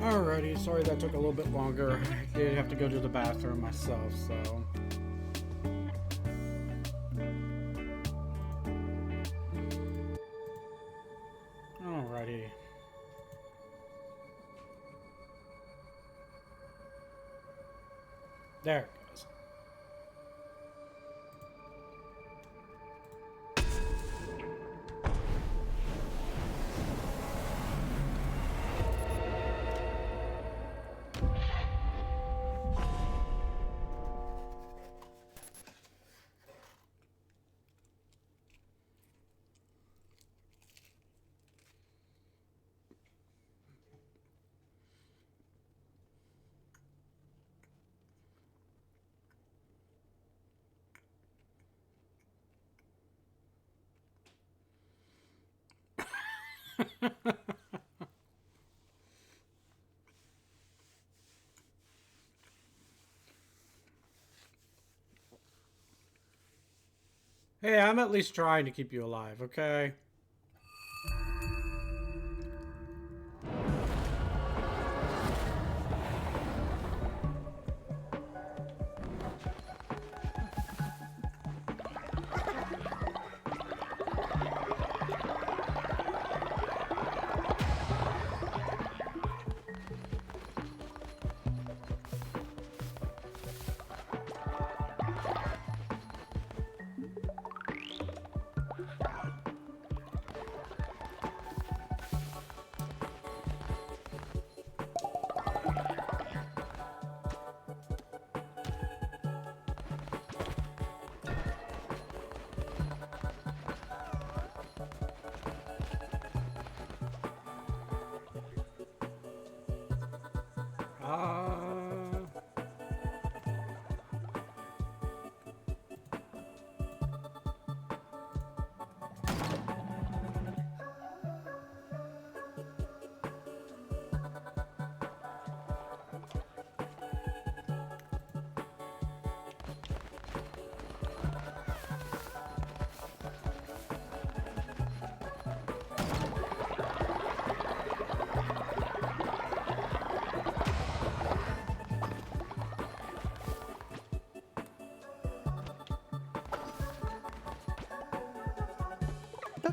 Alrighty, sorry that took a little bit longer. I did have to go to the bathroom myself, so. Alrighty. There it goes. Hey, I'm at least trying to keep you alive, okay?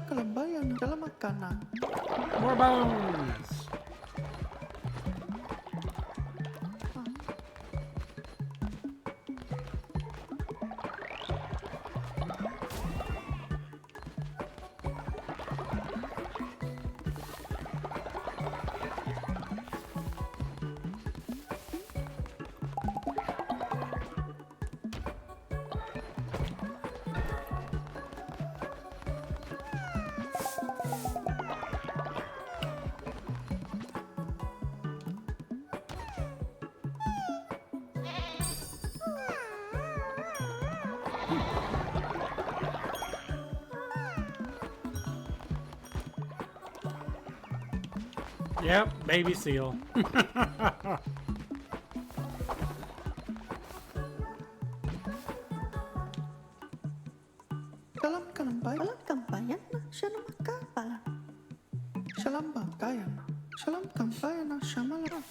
Kalabayan dalam makanan. More bones! Yep, baby seal. Dalam kampanye siya na makapalan. Salam bangkayan. Salam kampanye na siya malaran.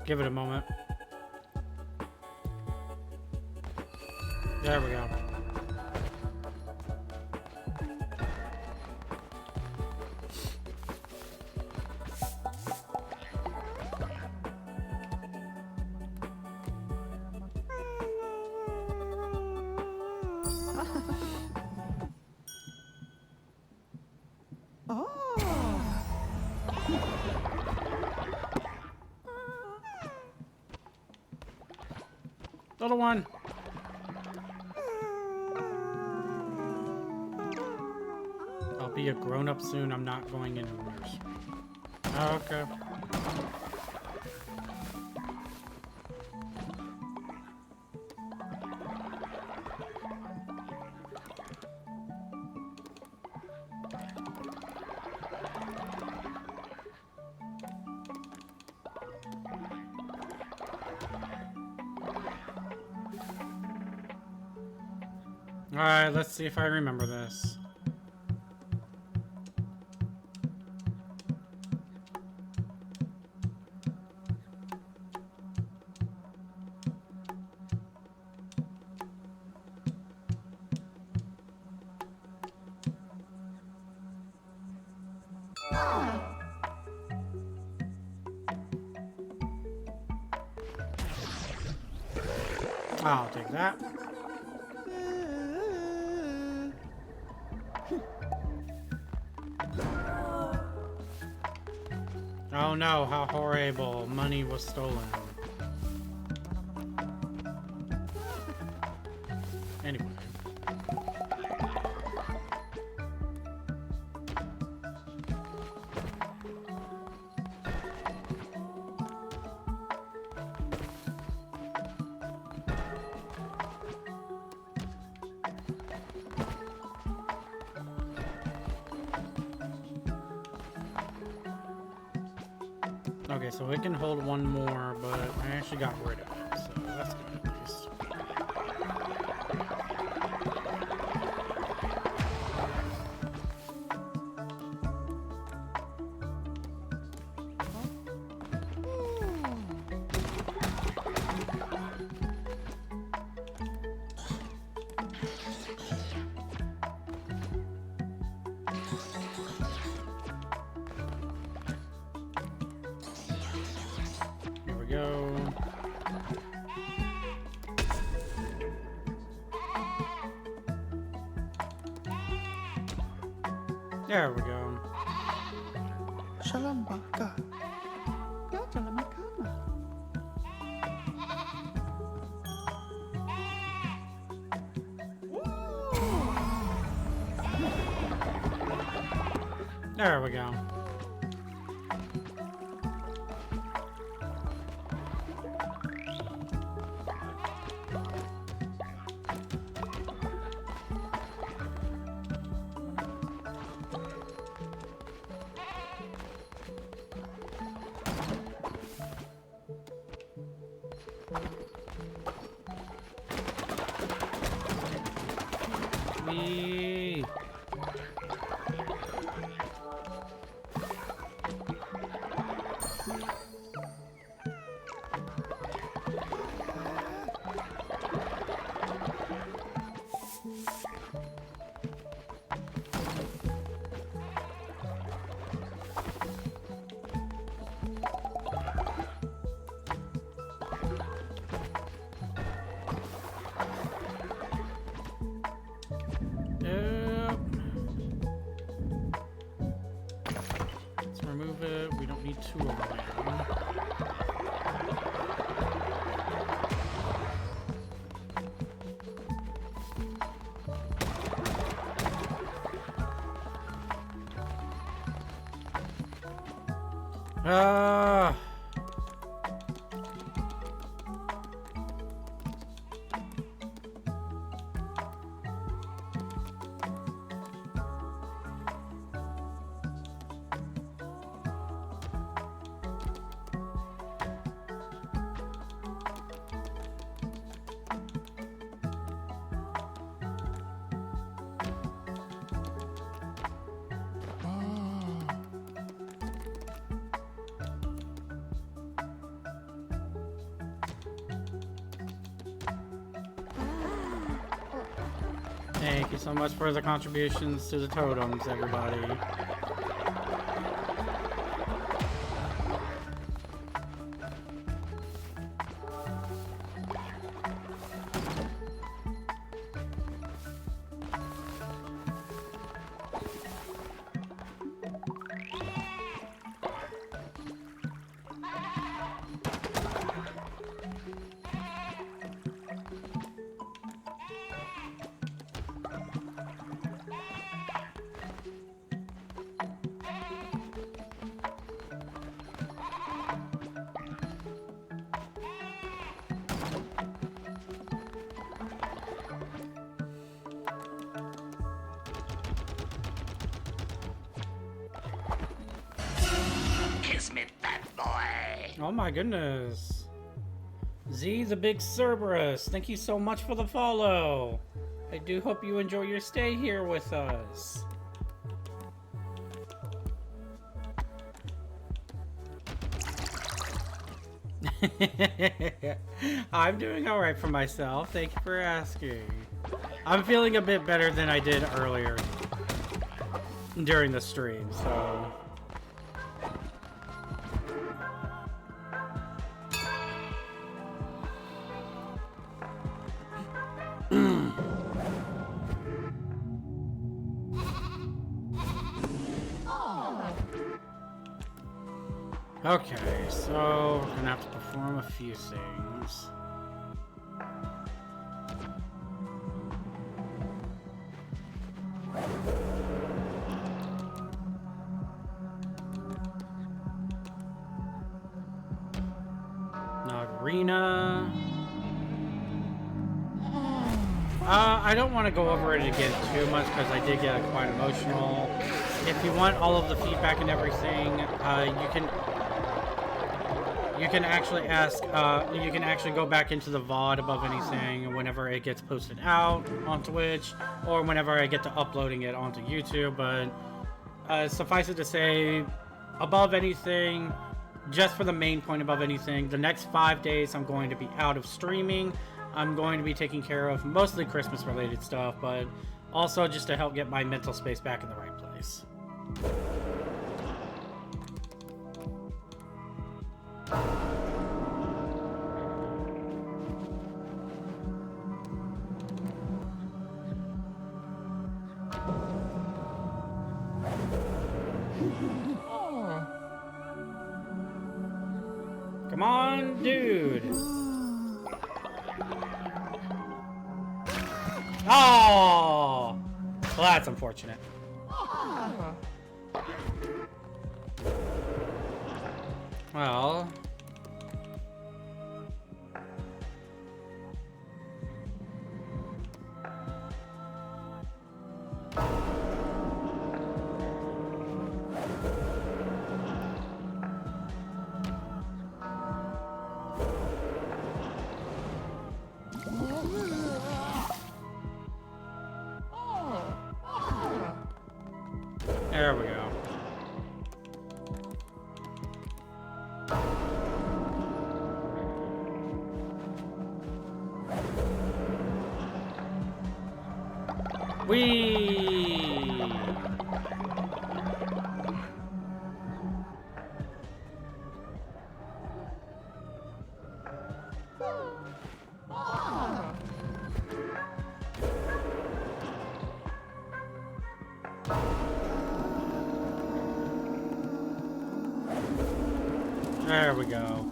Give it a moment. There we go. Little one. I'll be a grown-up soon. I'm not going into the nursery. Okay. Alright, let's see if I remember this. I'll take that. Oh no, how horrible. Money was stolen. Anyway. Okay, so it can hold one more, but I actually got rid of it, so that's good at least. Here we go. There we go. Shalom baka. Ya jalan makanan. There we go. Whee! Yep. Let's remove it. We don't need two of them now. Ah. Thank you so much for the contributions to the totems, everybody. Oh my goodness. Z the Big Cerberus, thank you so much for the follow. I do hope you enjoy your stay here with us. I'm doing alright for myself, thank you for asking. I'm feeling a bit better than I did earlier during the stream, so... Okay, so we're gonna have to perform a few things. Arena. I don't want to go over it again too much because I did get quite emotional. If you want all of the feedback and everything, you can actually ask. You can actually go back into the VOD above anything whenever it gets posted out on Twitch, or whenever I get to uploading it onto YouTube. But suffice it to say, above anything, just for the main point above anything, the next 5 days I'm going to be out of streaming. I'm going to be taking care of mostly Christmas related stuff, but also just to help get my mental space back in the right place. Come on, dude. Oh! Well, that's unfortunate. Well... There we go. Whee! There we go.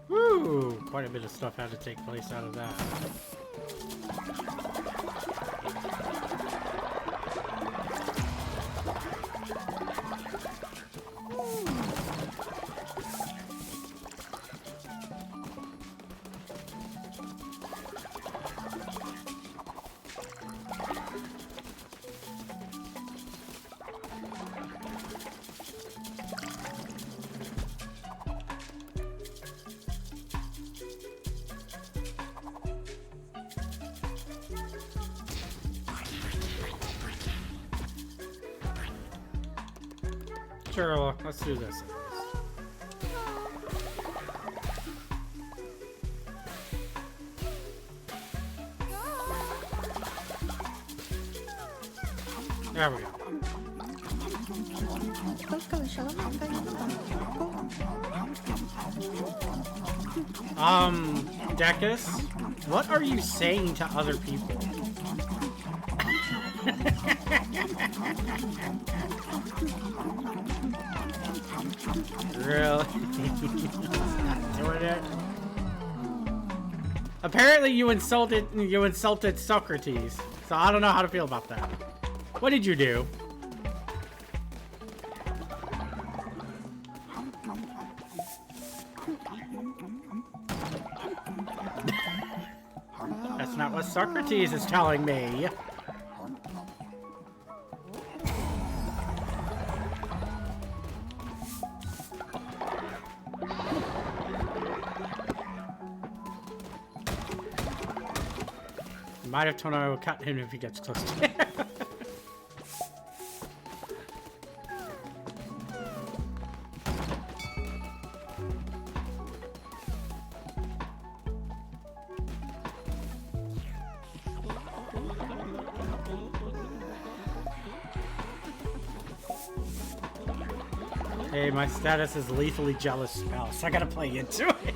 Woo! Quite a bit of stuff had to take place out of that. Sure, let's do this. There we go. Decus, what are you saying to other people? Really? Not doing it. Apparently you insulted Socrates, so I don't know how to feel about that. What did you do? That's not what Socrates is telling me. Might have told him I will cut him if he gets close to me. Hey, my status is lethally jealous spell, so I gotta play into it.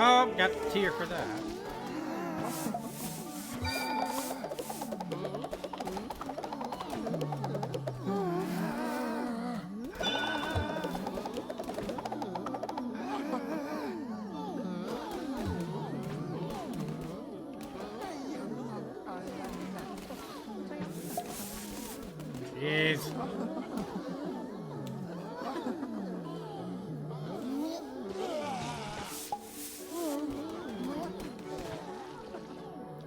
Oh, got the tier for that. Jeez.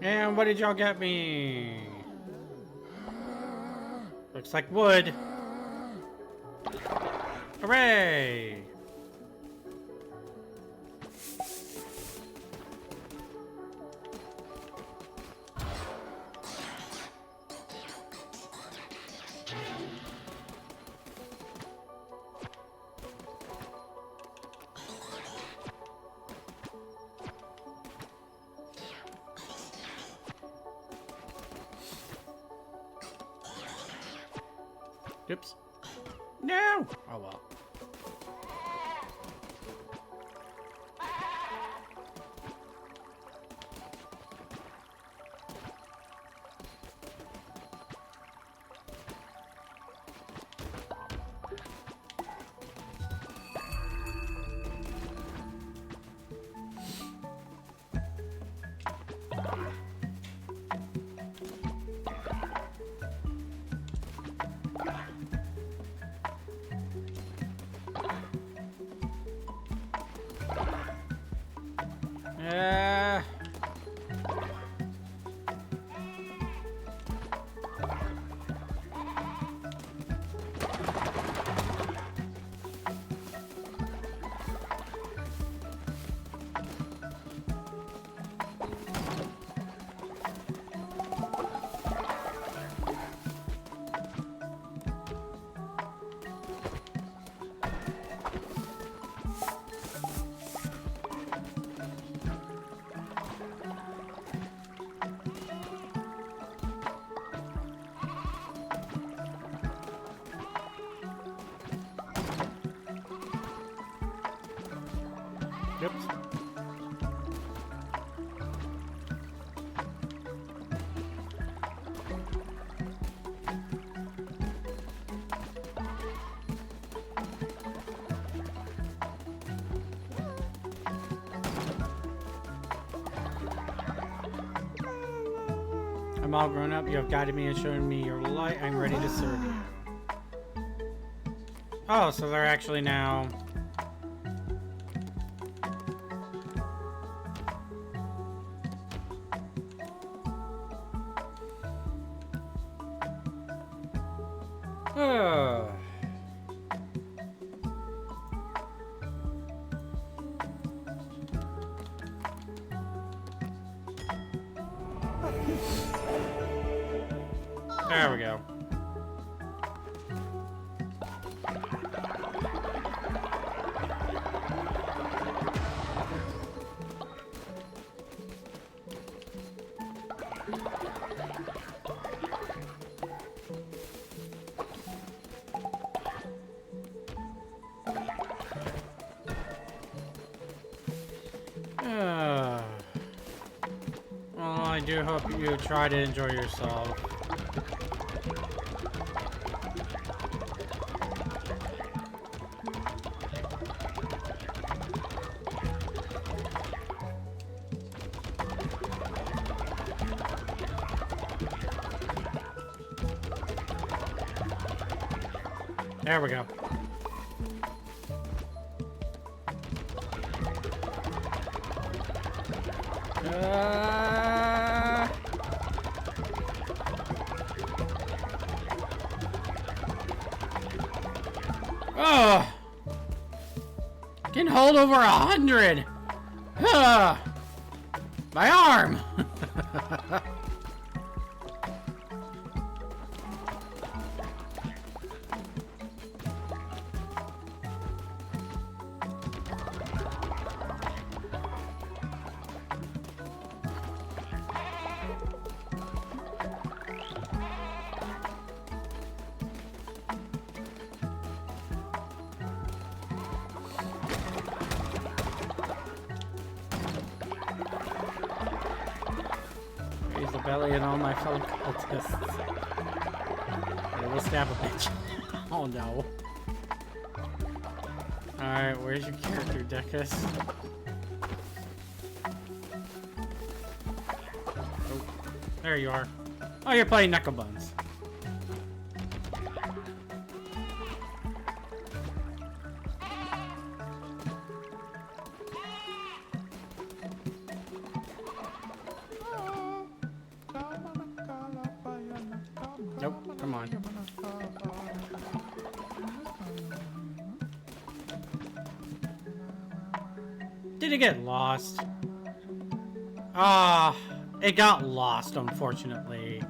And what did y'all get me? Looks like wood. Hooray! Oops. No! Oh well. Oops. I'm all grown up. You have guided me and shown me your light. I'm ready to serve you. Oh, so they're actually now... Oh. There we go. Well, I do hope you try to enjoy yourself. There we go. Oh! Can hold over 100! My arm! Raise the belly and all my fellow cultists. It will stab a bitch. Oh no. Alright, where's your character, Decus? Oh, there you are. Oh, you're playing Knuckle Buns. Nope, come on. Did it get lost? Ah, it got lost, unfortunately.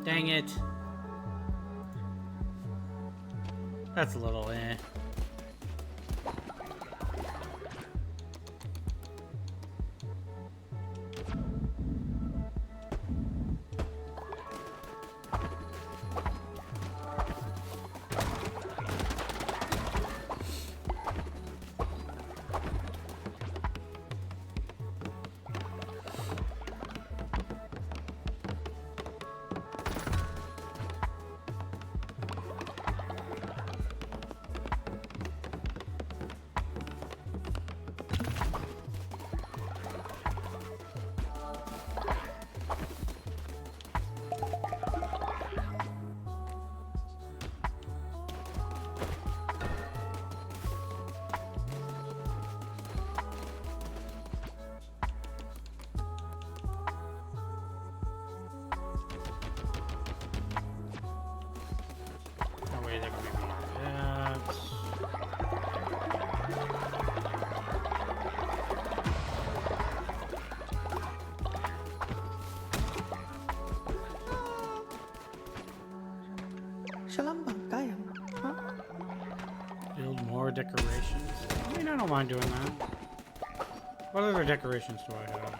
Dang it. That's a little eh. Oh wait, they're gonna be that. Shalom Bangkayan. Huh? Build more decorations. I mean, I don't mind doing that. What other decorations do I have?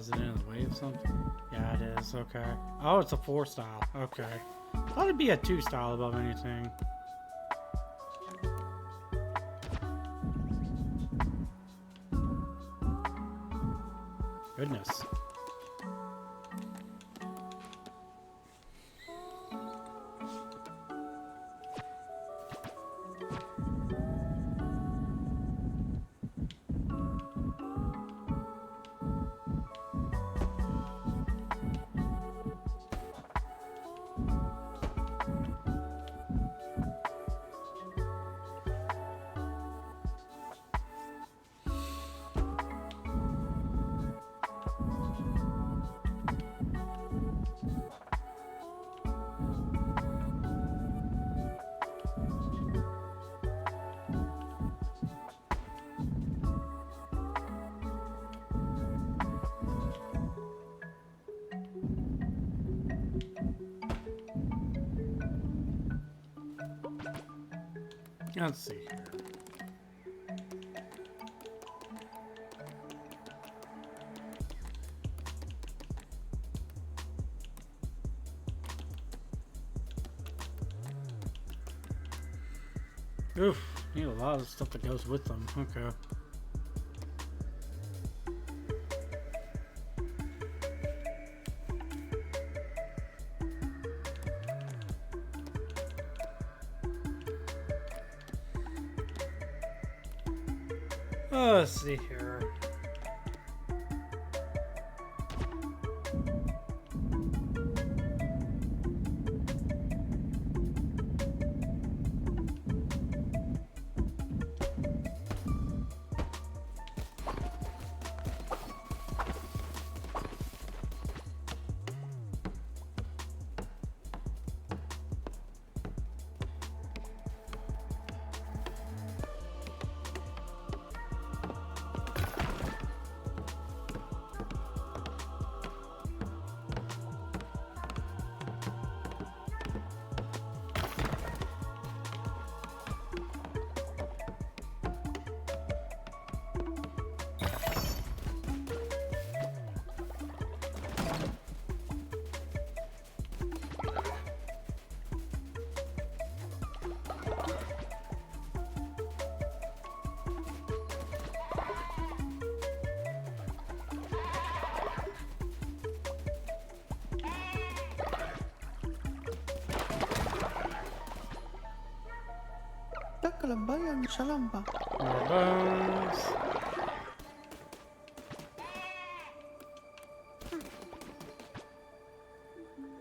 Is it in the way of something? Yeah, it is. Okay. Oh, it's a 4 style. Okay. Thought it'd be a 2 style above anything. Goodness. Let's see here. Oof, need a lot of stuff that goes with them. Okay. Let's see here. Takalambayan Shalamba. More bones.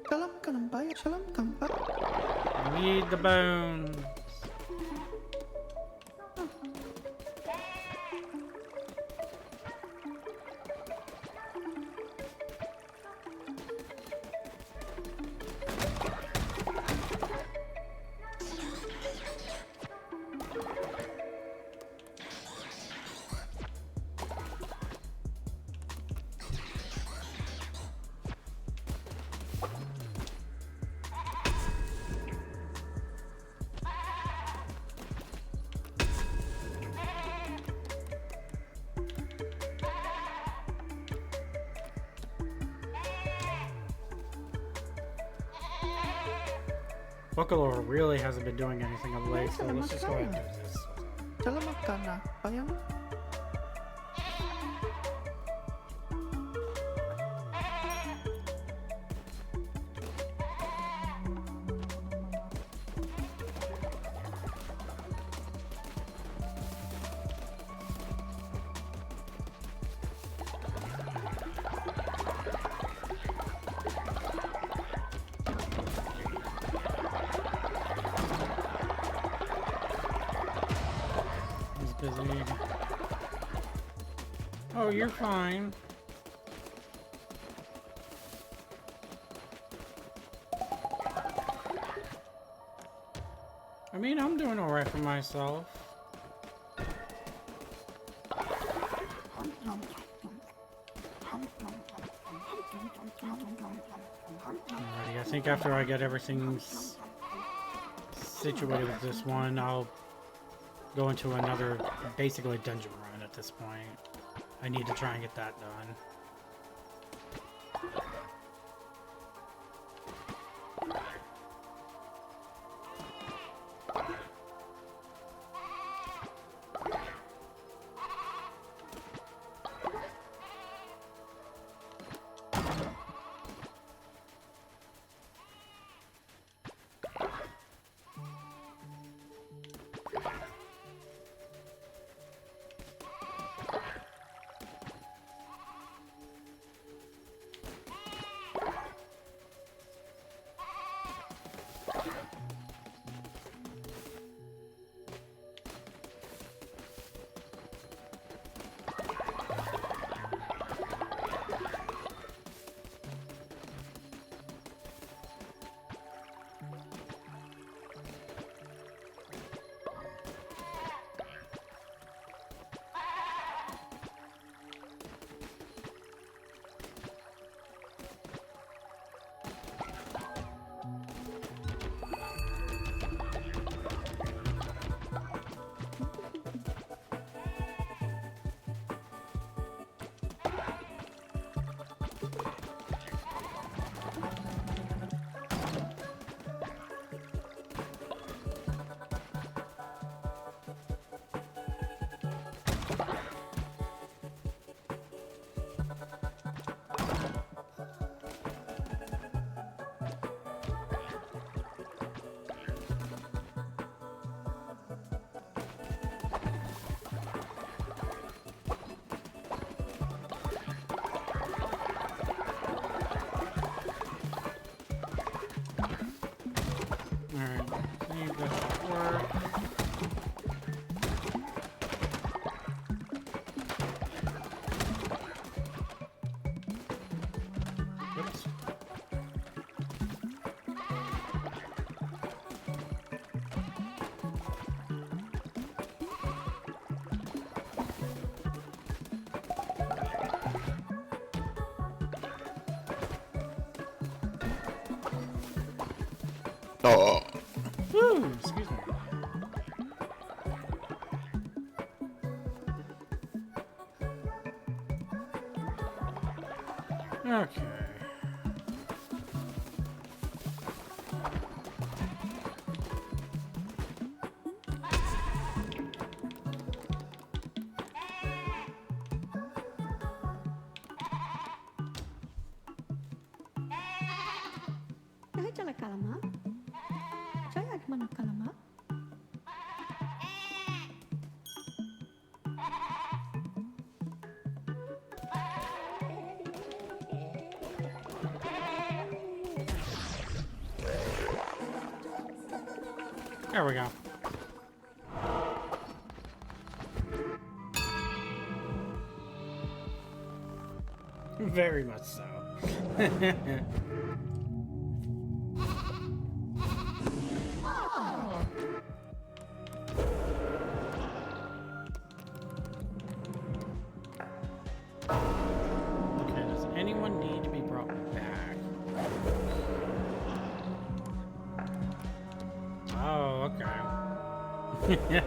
Shalam Kalambaya Shalam Kampa. Need the bones. Buckalore really hasn't been doing anything of late, so let's just go ahead and do this. Shalamakana. Bayan. He's busy. Oh, you're fine. I mean, I'm doing alright for myself. Alrighty, I think after I get everything situated with this one, I'll go into another, basically dungeon run at this point. I need to try and get that done. Oops. Oh. Woo! Excuse me. Okay. Saya jalan kalama. Saya di mana kalama? There we go. Very much so. Okay, does anyone need to be brought back? Oh, okay.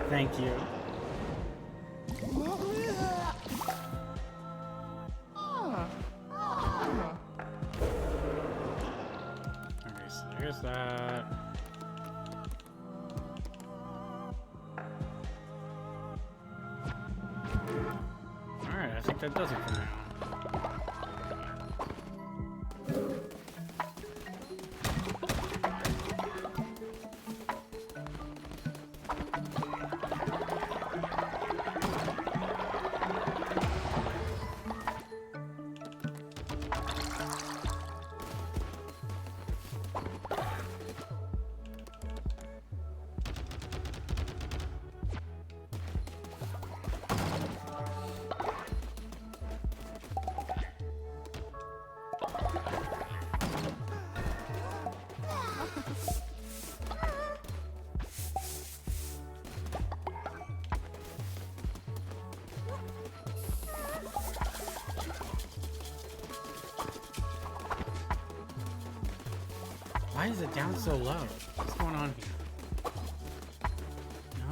Thank you. Okay, so there's that. Alright, I think that does it for now. Why is it down so low? What's going on here?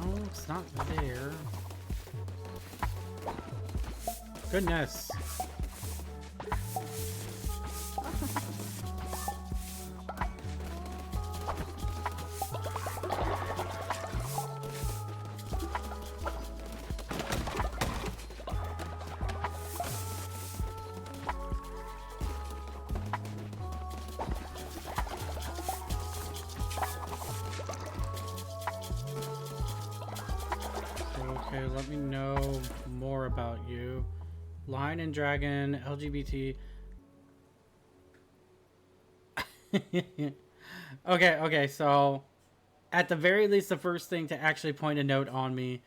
No, it's not there. Goodness. Okay, let me know more about you. Lion and Dragon, LGBT. Okay, so at the very least, the first thing to actually point a note on me.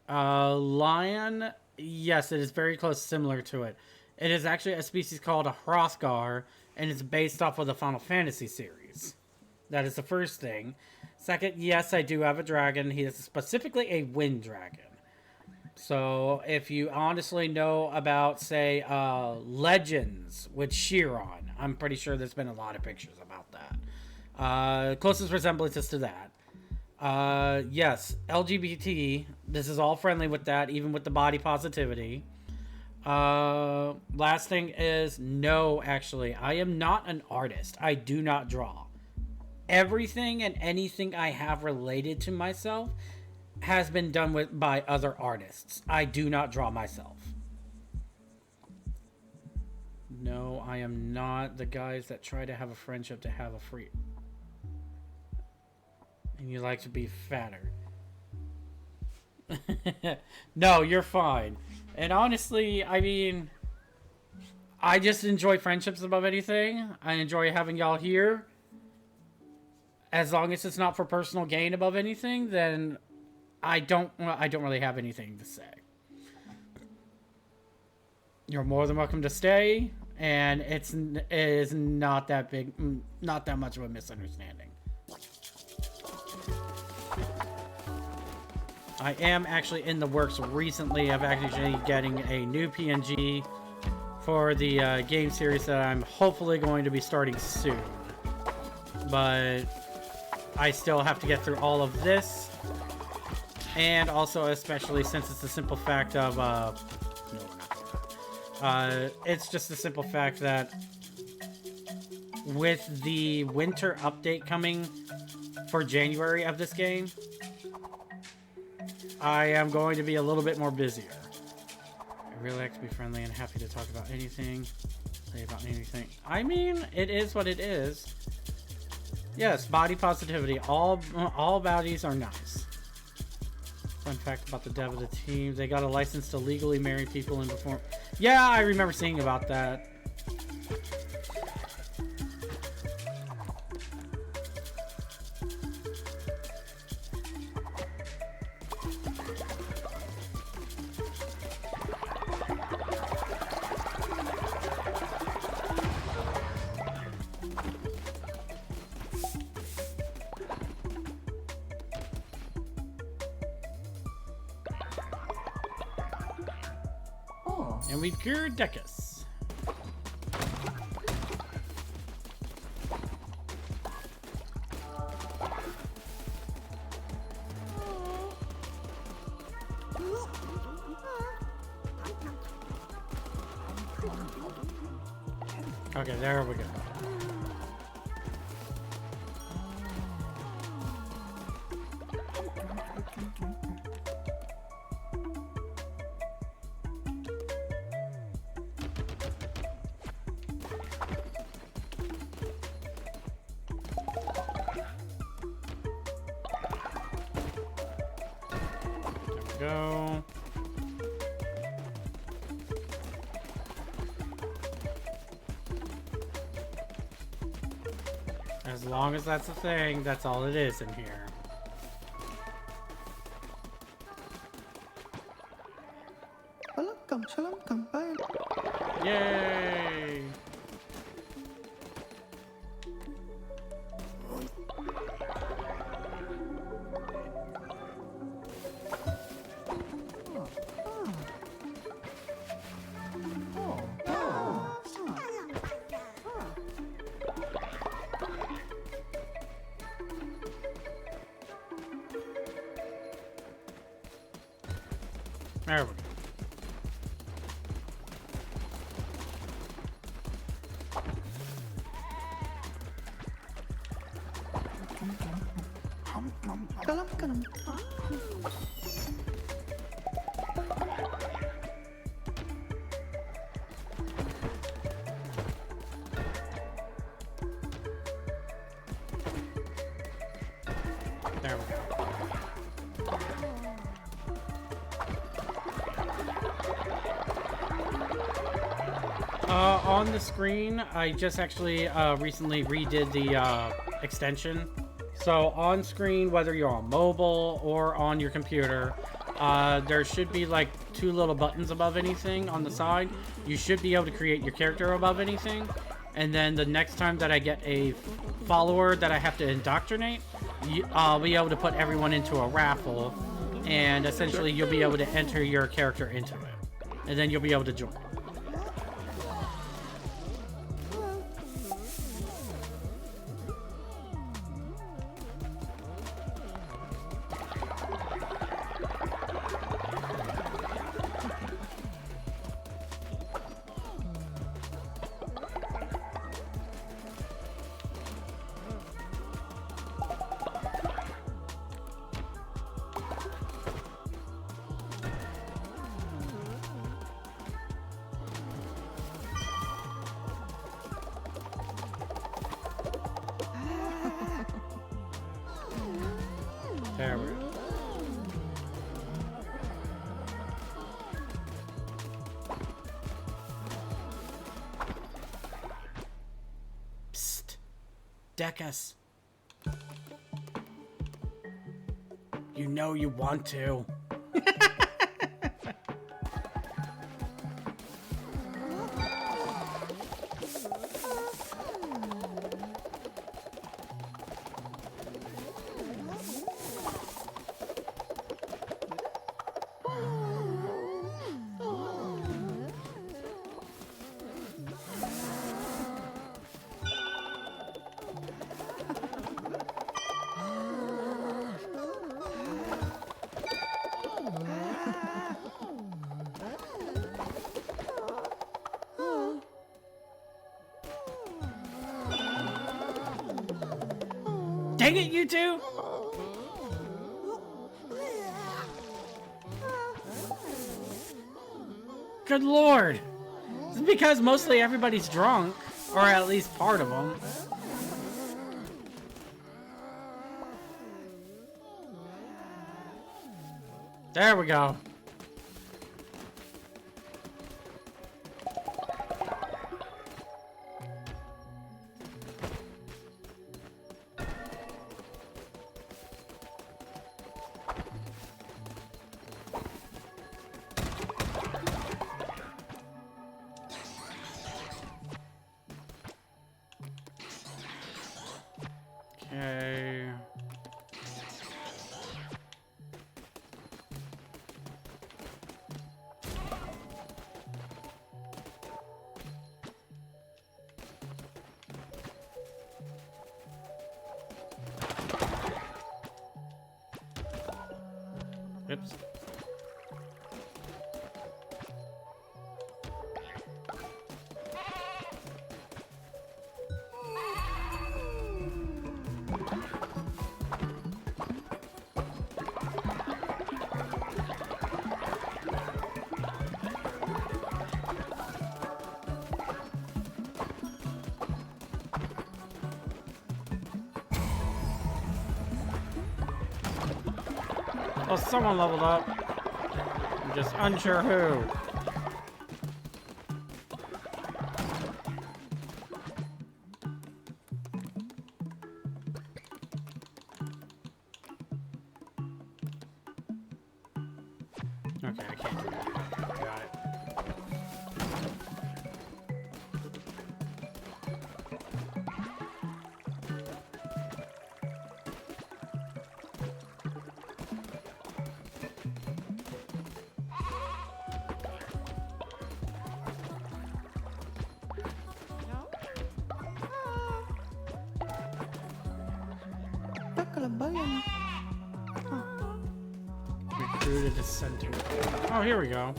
Lion, yes, it is very close, similar to it. It is actually a species called a Hrothgar, and it's based off of the Final Fantasy series. That is the first thing. Second, yes, I do have a dragon. He is specifically a wind dragon. So, if you honestly know about, say, Legends with Chiron, I'm pretty sure there's been a lot of pictures about that. Closest resemblances to that. Yes, LGBT, this is all friendly with that, even with the body positivity. Last thing is, no, actually, I am not an artist. I do not draw. Everything and anything I have related to myself has been done by other artists. I do not draw myself. No, I am not the guys that try to have a friendship to have a free... And you like to be fatter. No, you're fine. And honestly, I mean... I just enjoy friendships above anything. I enjoy having y'all here. As long as it's not for personal gain above anything, then... I don't really have anything to say. You're more than welcome to stay and it is not that big, not that much of a misunderstanding. I am actually in the works recently of actually getting a new PNG for the game series that I'm hopefully going to be starting soon. But I still have to get through all of this. And also, especially since it's the simple fact of, no, we're not doing that. It's just the simple fact that with the winter update coming for January of this game, I am going to be a little bit more busier. I really like to be friendly and happy to talk about anything. Say about anything. I mean, it is what it is. Yes, body positivity. All bodies are nice. Fun fact about the dev of the team: they got a license to legally marry people and perform. Yeah, I remember seeing about that. And we cured Decus. Okay, there we go. Go. As long as that's a thing, that's all it is in here. Welcome, shalom, kampay. Yay! There we go. Shalom, kalam. There we go. On the screen, I just actually recently redid the extension. So on screen, whether you're on mobile or on your computer, there should be like two little buttons above anything on the side. You should be able to create your character above anything. And then the next time that I get a follower that I have to indoctrinate, I'll be able to put everyone into a raffle. And essentially you'll be able to enter your character into it. And then you'll be able to join. There we go. Psst. Decus. You know you want to. Dang it, you two! Good lord! It's because mostly everybody's drunk, or at least part of them. There we go. Okay. Oops. Oh, someone leveled up. I'm just unsure who. Okay, I can't do that. Got it. Takalabayan. Recruited a center. Oh, here we go.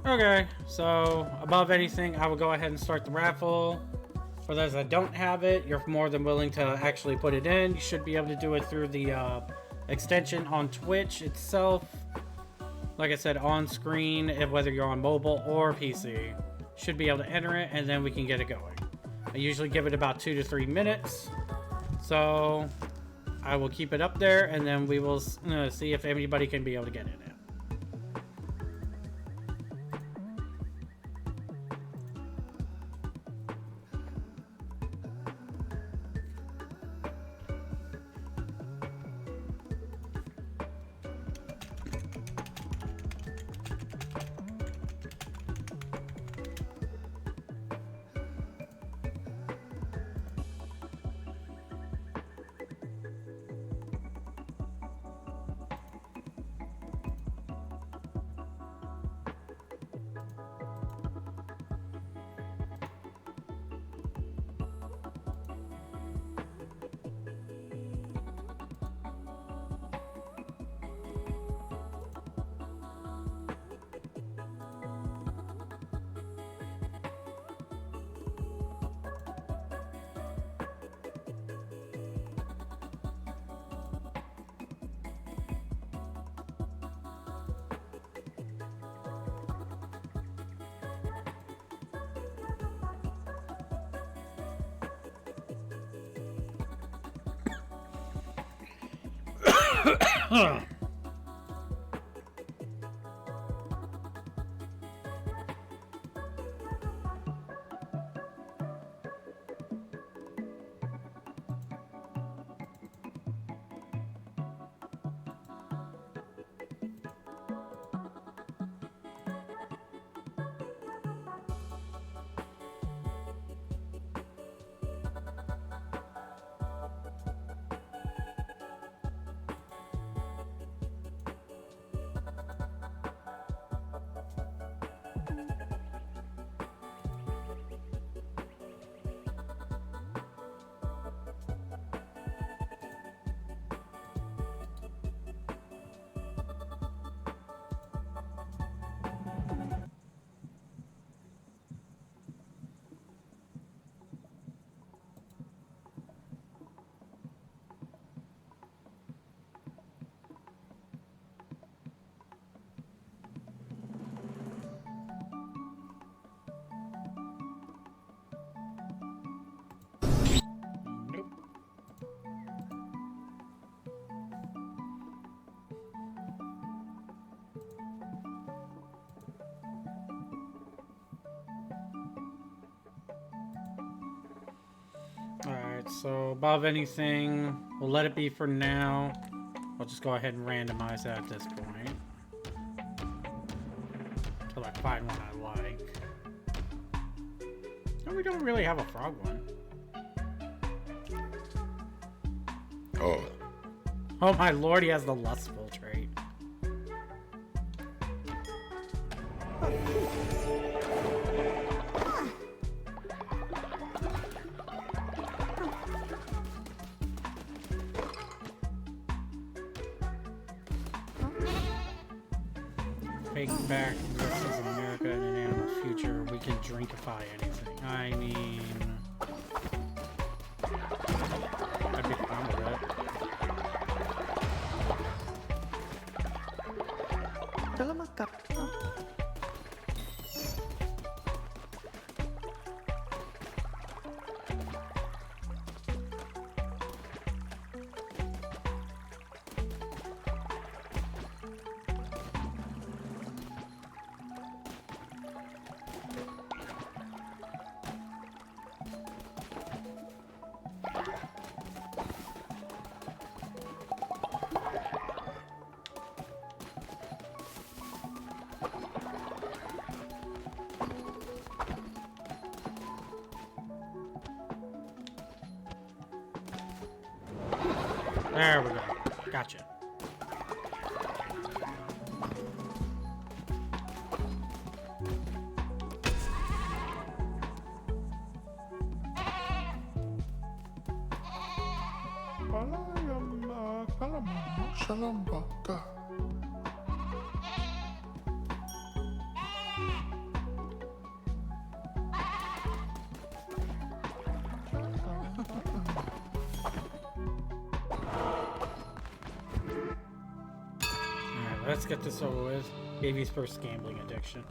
Okay, so above anything, I will go ahead and start the raffle. For those that don't have it, you're more than willing to actually put it in. You should be able to do it through the extension on Twitch itself. Like I said, on screen, whether you're on mobile or PC. Should be able to enter it, and then we can get it going. I usually give it about 2 to 3 minutes. So I will keep it up there, and then we will see if anybody can be able to get in it. Alright, so above anything, we'll let it be for now. I'll just go ahead and randomize that at this point. Until I find one I like. No, we don't really have a frog one. Oh. Oh my lord, he has the lustful trait. Fake back versus America in an animal future. We can drinkify anything. I mean, I'd be fine with it. Dalam akap. There we go. Gotcha. Shalom baka. Alright, let's get this over with. Baby's first gambling addiction.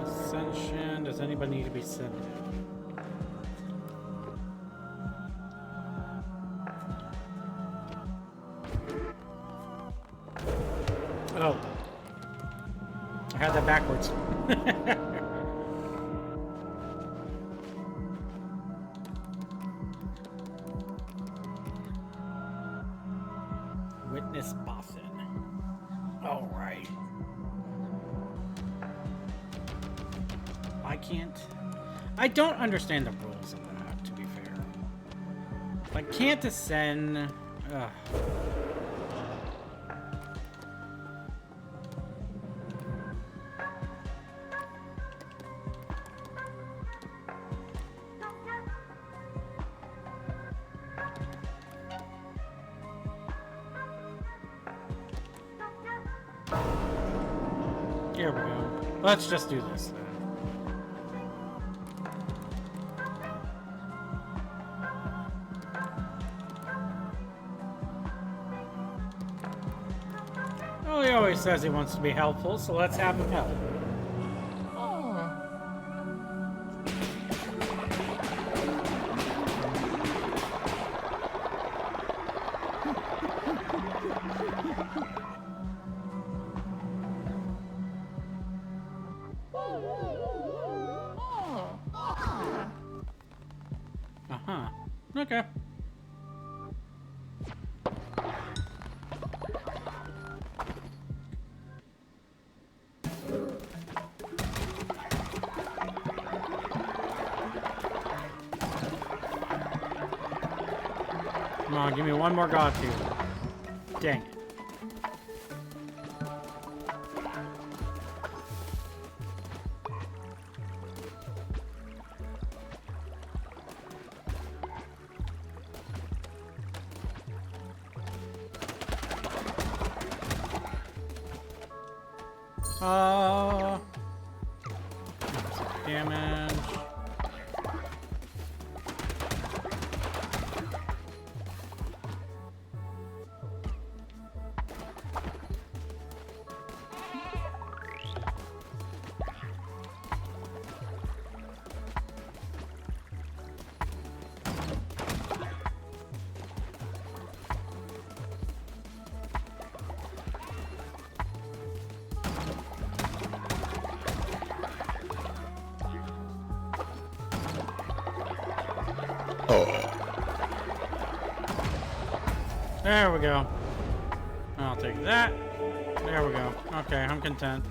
Ascension. Does anybody need to be sent? Oh. I had that backwards. Witness Boston. All right. I don't understand the rules of that, to be fair. I can't ascend. Ugh. Here we go. Let's just do this then. Well, he always says he wants to be helpful, so let's have him help. Uh-huh. Okay. Come on, give me one more god tier. Dang it. Damage. Oh. There we go. I'll take that. There we go. Okay, I'm content.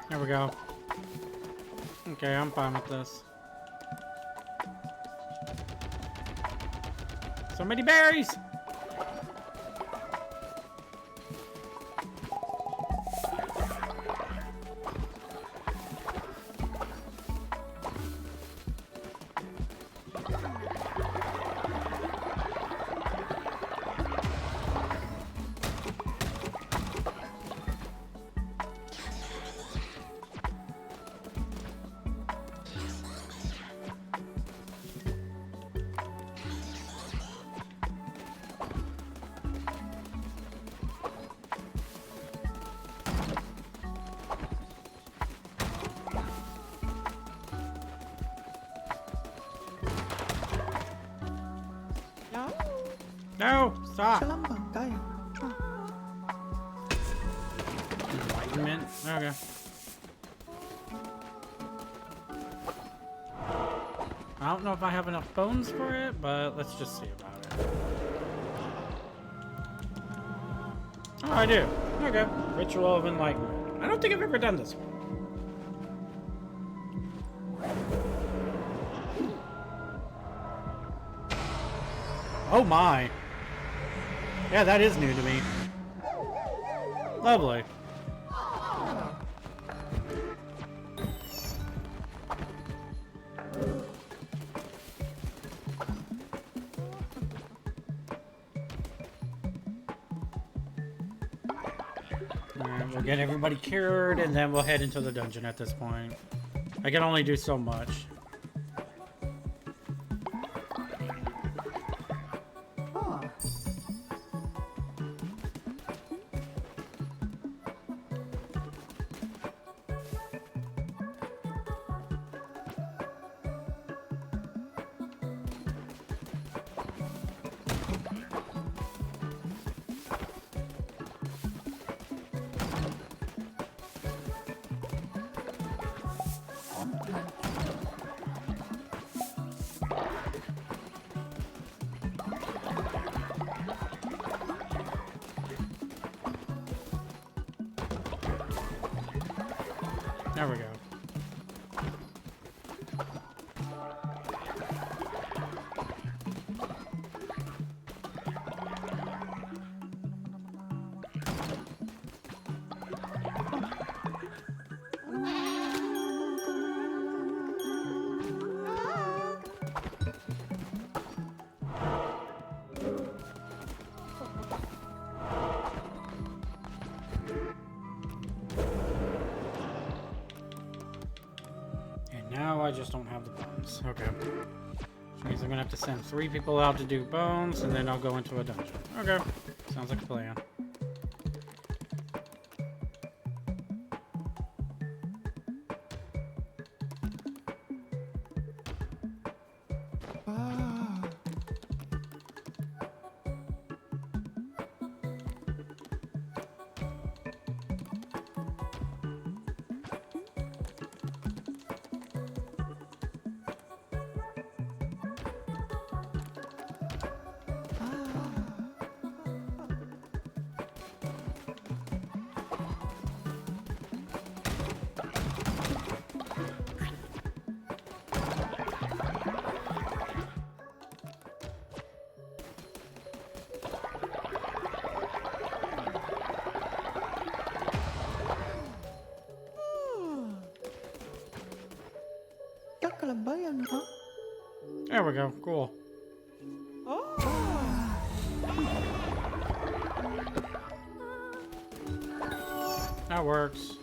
There we go. Okay, I'm fine with this. So many berries! No! Stop! Shalamba, kaya. Enlightenment? Okay. I don't know if I have enough bones for it, but let's just see about it. Oh, I do. Okay. Ritual of Enlightenment. I don't think I've ever done this one. Oh my. Yeah, that is new to me. Lovely. Alright, we'll get everybody cured and then we'll head into the dungeon at this point. I can only do so much. There we go. Now I just don't have the bones. Okay. Which means I'm gonna have to send 3 people out to do bones, and then I'll go into a dungeon. Okay. Sounds like a plan. Kalabayan, huh? There we go. Cool. That works.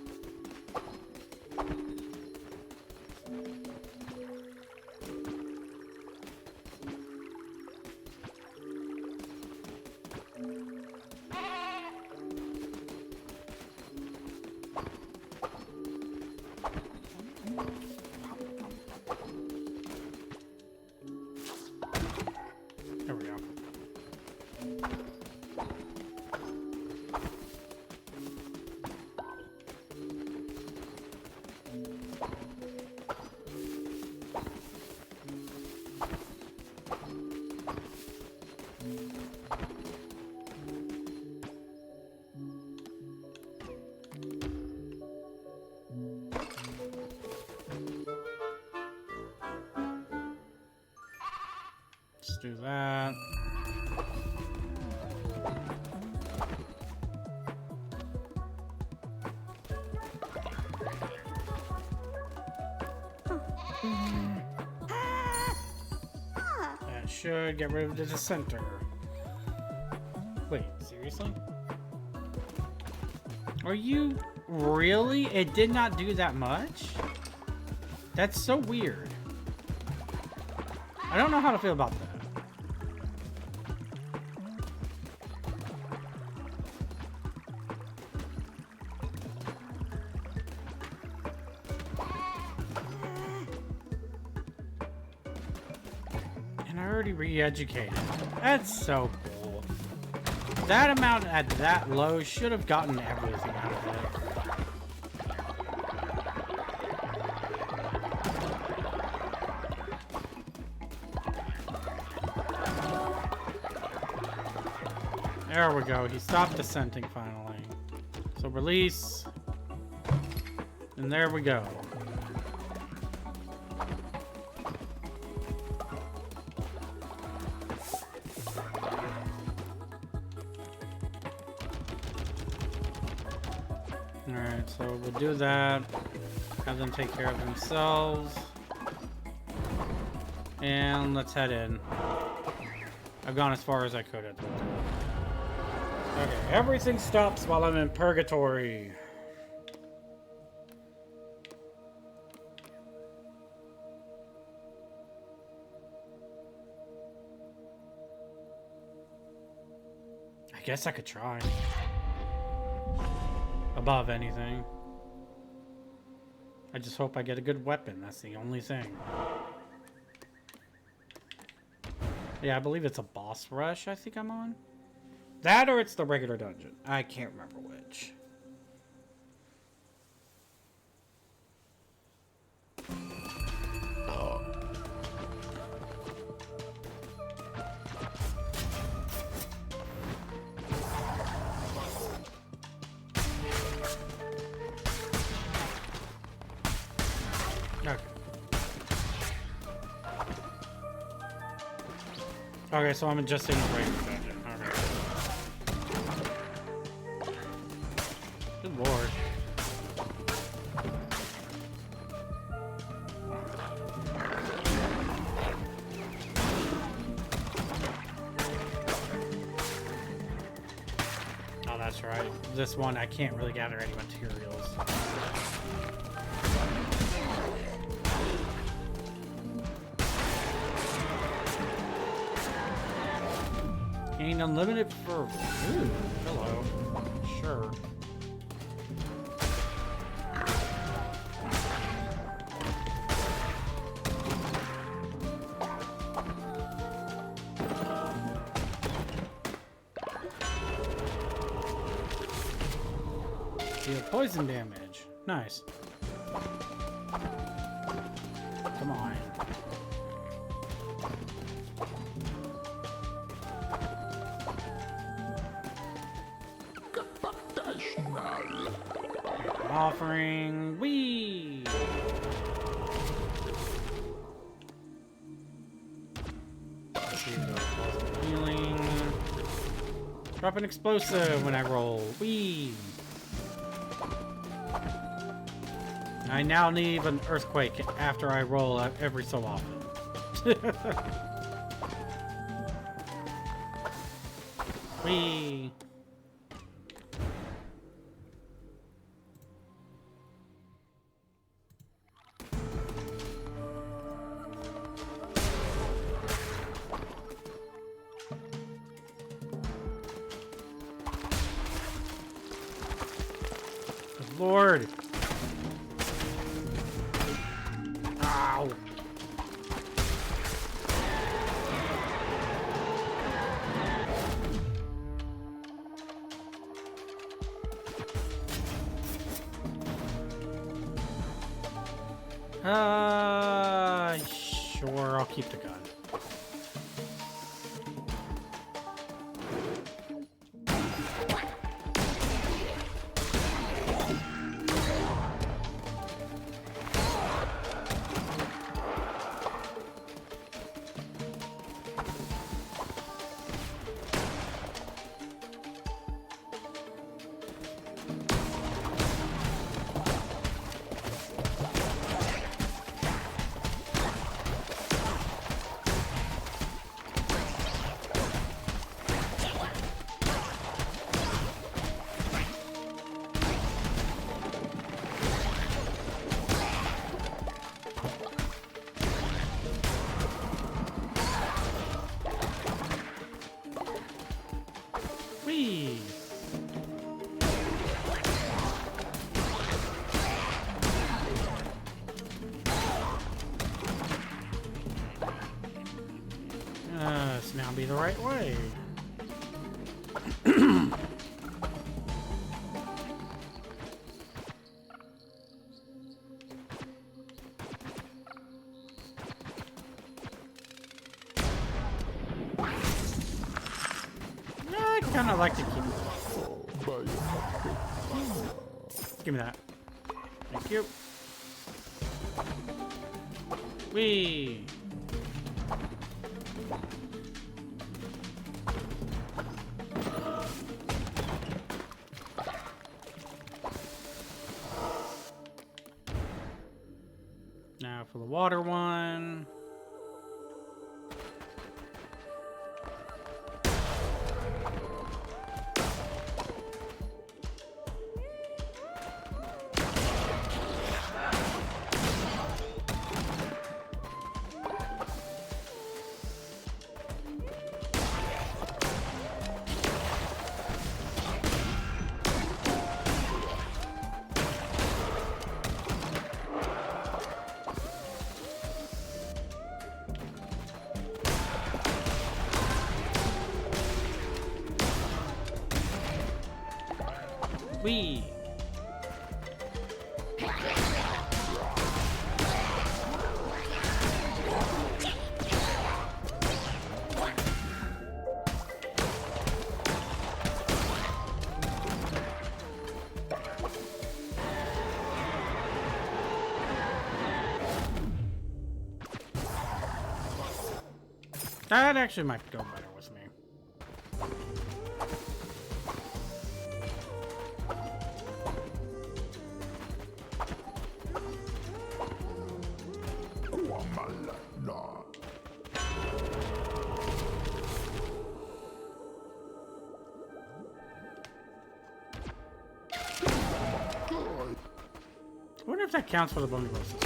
Let's do that. That should get rid of the dissenter. Wait, seriously? Are you really? It did not do that much? That's so weird. I don't know how to feel about that. And I already re-educated. That's so cool. That amount at that low should have gotten everything out of it. There we go. He stopped dissenting finally. So release. And there we go. Alright, so we'll do that. Have them take care of themselves. And let's head in. I've gone as far as I could at the moment. Okay, everything stops while I'm in purgatory. I guess I could try. Above anything. I just hope I get a good weapon. That's the only thing. Yeah, I believe it's a boss rush I think I'm on. That or it's the regular dungeon. I can't remember which. Okay, so I'm just in the regular dungeon. Okay. Good lord. Oh, that's right. This one, I can't really gather any materials. Gain unlimited fervor. Ooh, hello. Sure. Deal poison damage. Nice. Come on. Offering. Whee! Healing. Drop an explosive when I roll. Whee! I now need an earthquake after I roll every so often. Whee! Lord. Ow. Sure, I'll keep the gun. This now be the right way. I kind of like to keep that. Give me that. Thank you. Whee! Now for the water one. Whee! That actually might go better with me. I wonder if that counts for the bone system.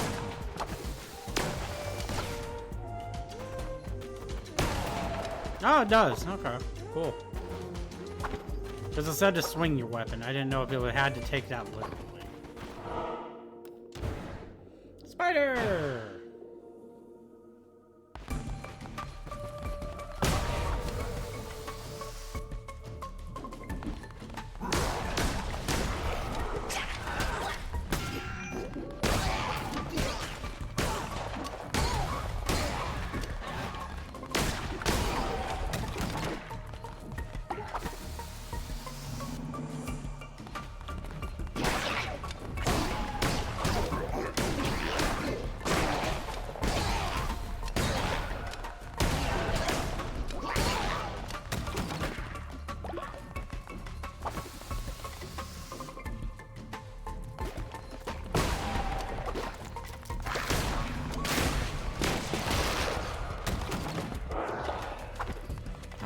Oh, it does. Okay, cool. Because it said to swing your weapon. I didn't know if it had to take that literally. Spider!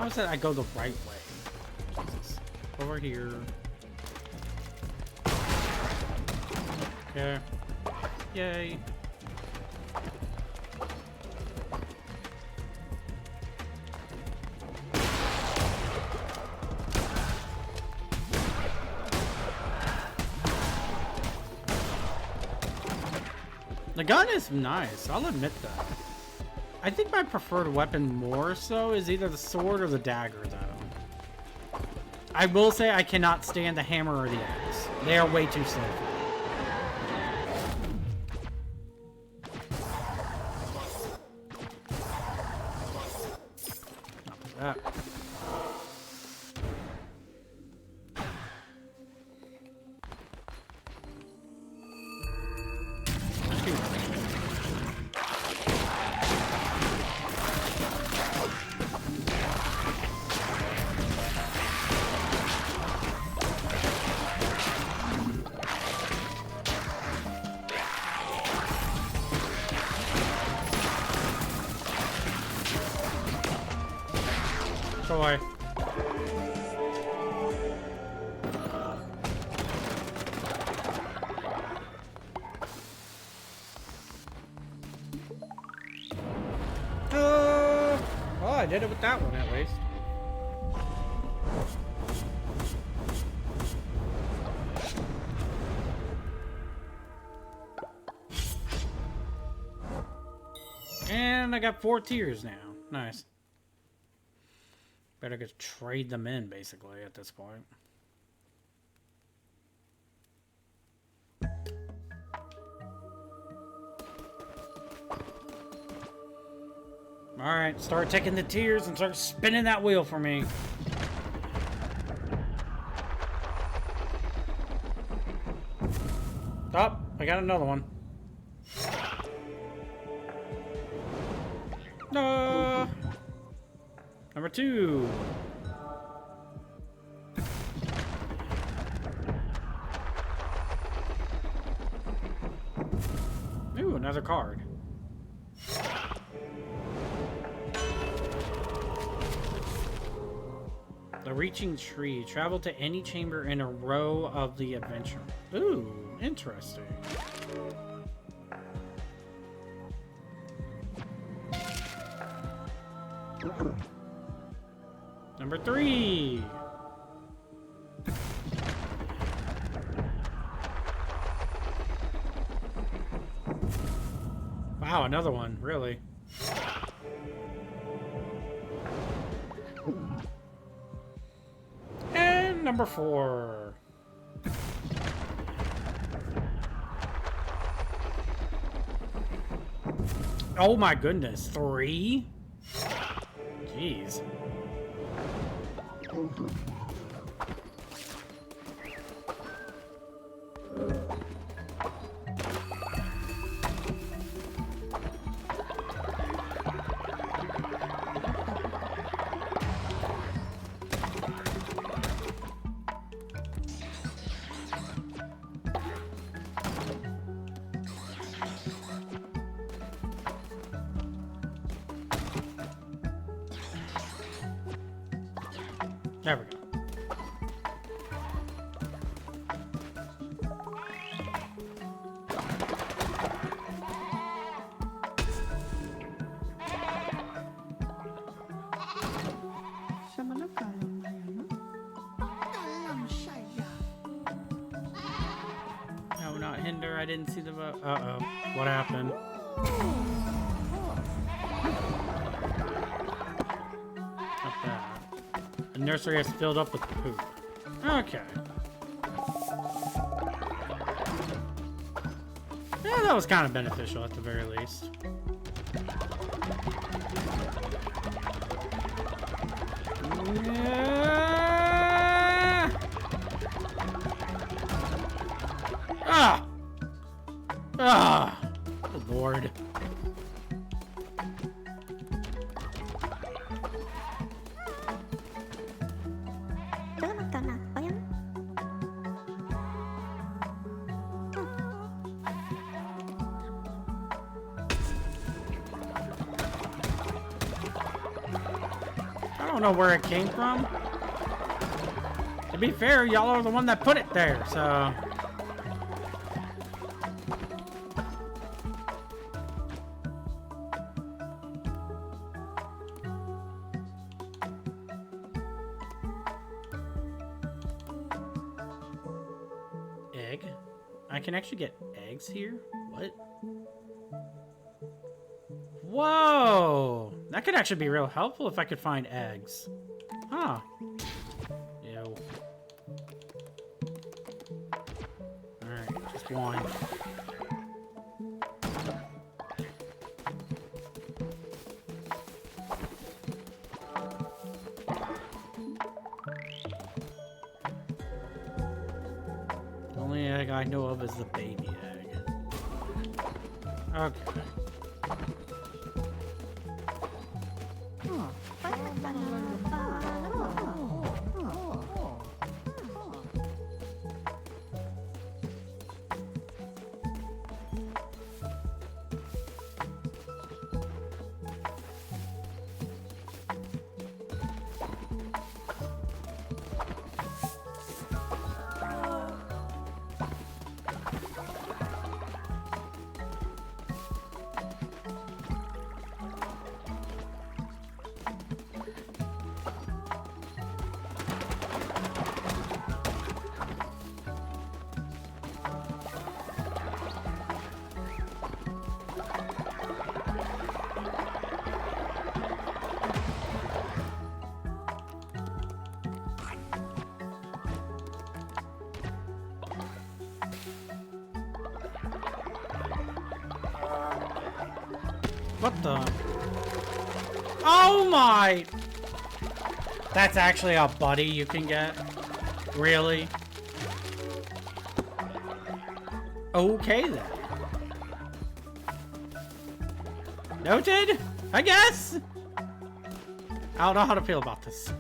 How is it I go the right way? Jesus. Over here. Okay. Yay. The gun is nice, I'll admit that. I think my preferred weapon more so is either the sword or the dagger, though. I will say I cannot stand the hammer or the axe. They are way too slow for me. Not that. Go away. Well, I did it with that one at least. And I got 4 tiers now. Nice. Better just trade them in, basically, at this point. Alright, start taking the tiers and start spinning that wheel for me. Oh, I got another one. No! Number 2. Ooh, another card. The Reaching Tree. Travel to any chamber in a row of the adventure. Ooh, interesting. Number 3. Wow, another one, really. And number 4. Oh my goodness, 3? Jeez. There we go. No, not hinder. I didn't see the vote. Uh-oh. What happened? Not bad. The nursery has filled up with poop. Okay. Yeah, that was kind of beneficial at the very least. Yeah. Ah! Ah! Good Lord. Jangan makan apa ya? I don't know where it came from. To be fair, y'all are the one that put it there, so... Egg? I can actually get eggs here? What? Whoa! That could actually be real helpful if I could find eggs. Huh. Ew. Alright, just one. The only egg I know of is the baby egg. Okay. What the? Oh my! That's actually a buddy you can get? Really? Okay then. Noted, I guess? I don't know how to feel about this.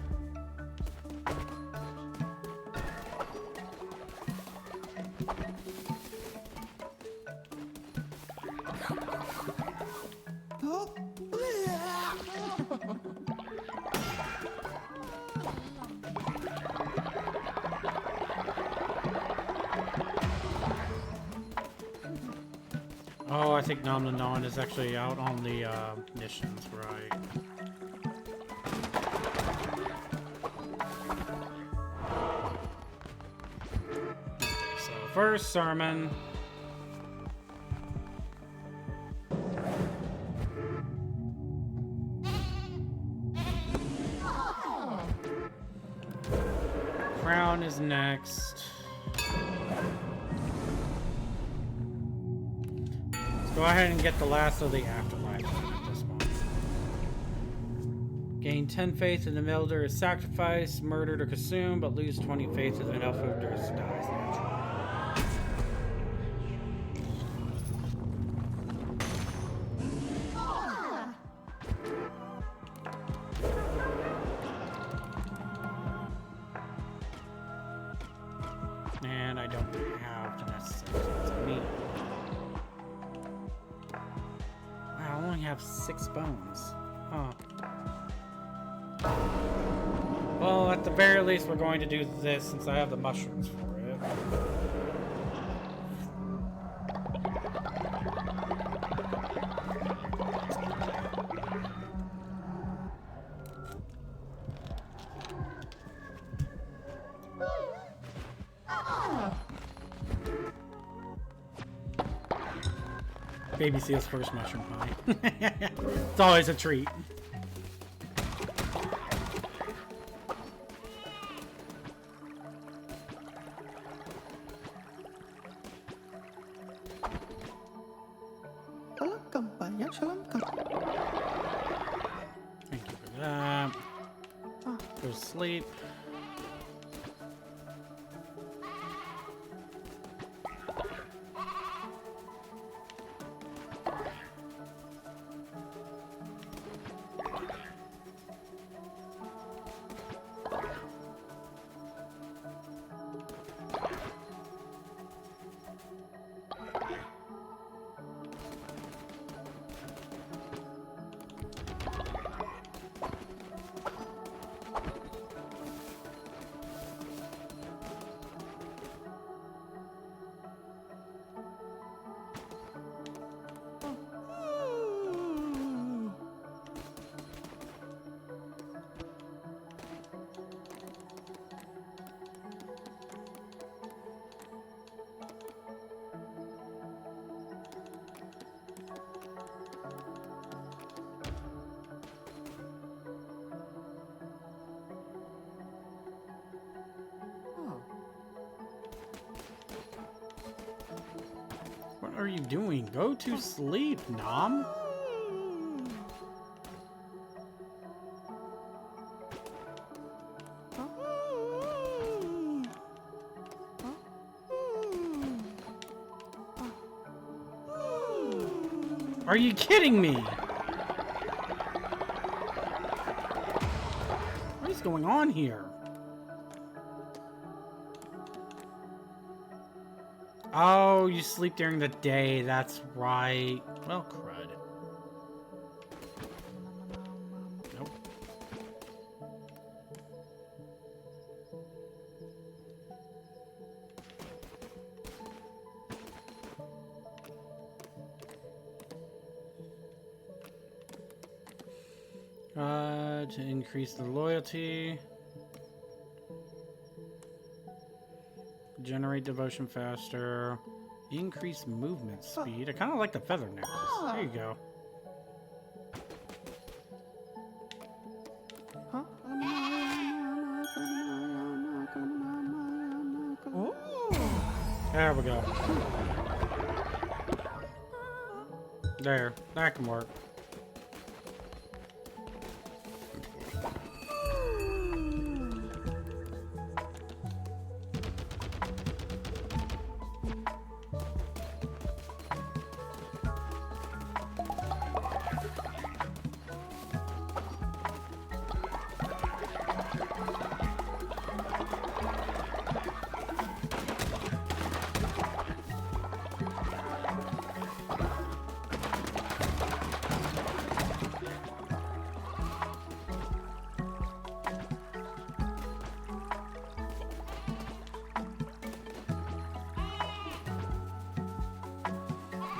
Oh, I think Nom Non is actually out on the missions, right? So, first sermon. Crown is next. Go ahead and get the last of the afterlife at this point. Gain 10 faith in the elder is sacrificed, murdered, or consumed, but lose 20 faith if an elder dies naturally. And I don't have the necessary things I need. I only have 6 bones. Huh. Well, at the very least, we're going to do this since I have the mushrooms for it. Baby Seal's first mushroom pie. It's always a treat. Thank you for that. Go to sleep. What are you doing? Go to sleep, Nom. Are you kidding me? What is going on here? Oh, you sleep during the day. That's right. Well, crud. Nope. To increase the loyalty. Generate devotion faster. Increase movement speed. I kind of like the feather necklace. There you go. There we go. There. That can work.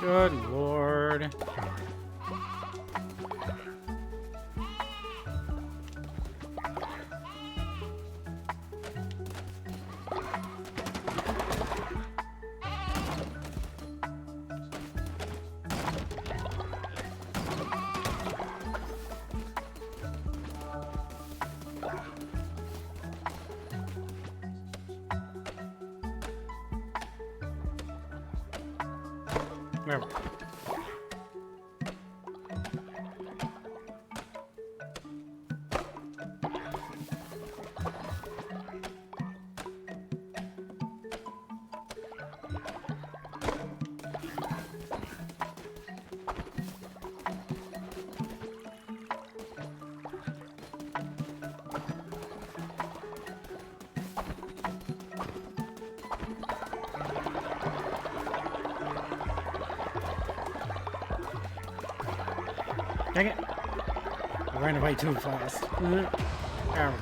Good lord. There we go. Dang it! I ran away too fast. There we go.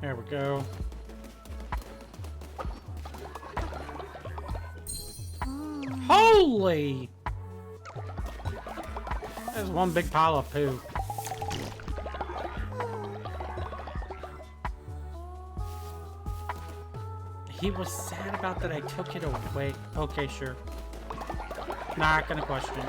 There we go. Holy! There's one big pile of poo. He was sad about that I took it away. Okay, sure. Not gonna question.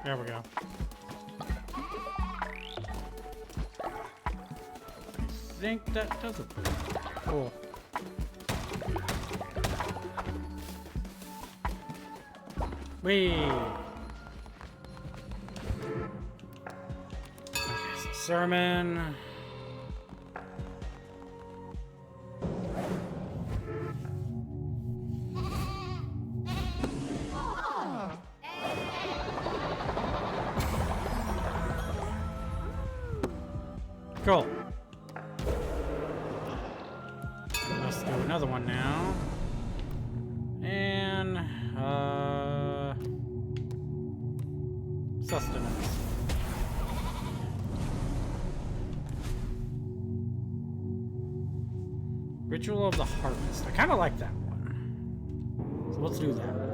There we go. I think that does it. Cool. Whee! Okay, so sermon. Cool. Let's do another one now. And, sustenance. Ritual of the Harvest. I kind of like that one. So let's do that.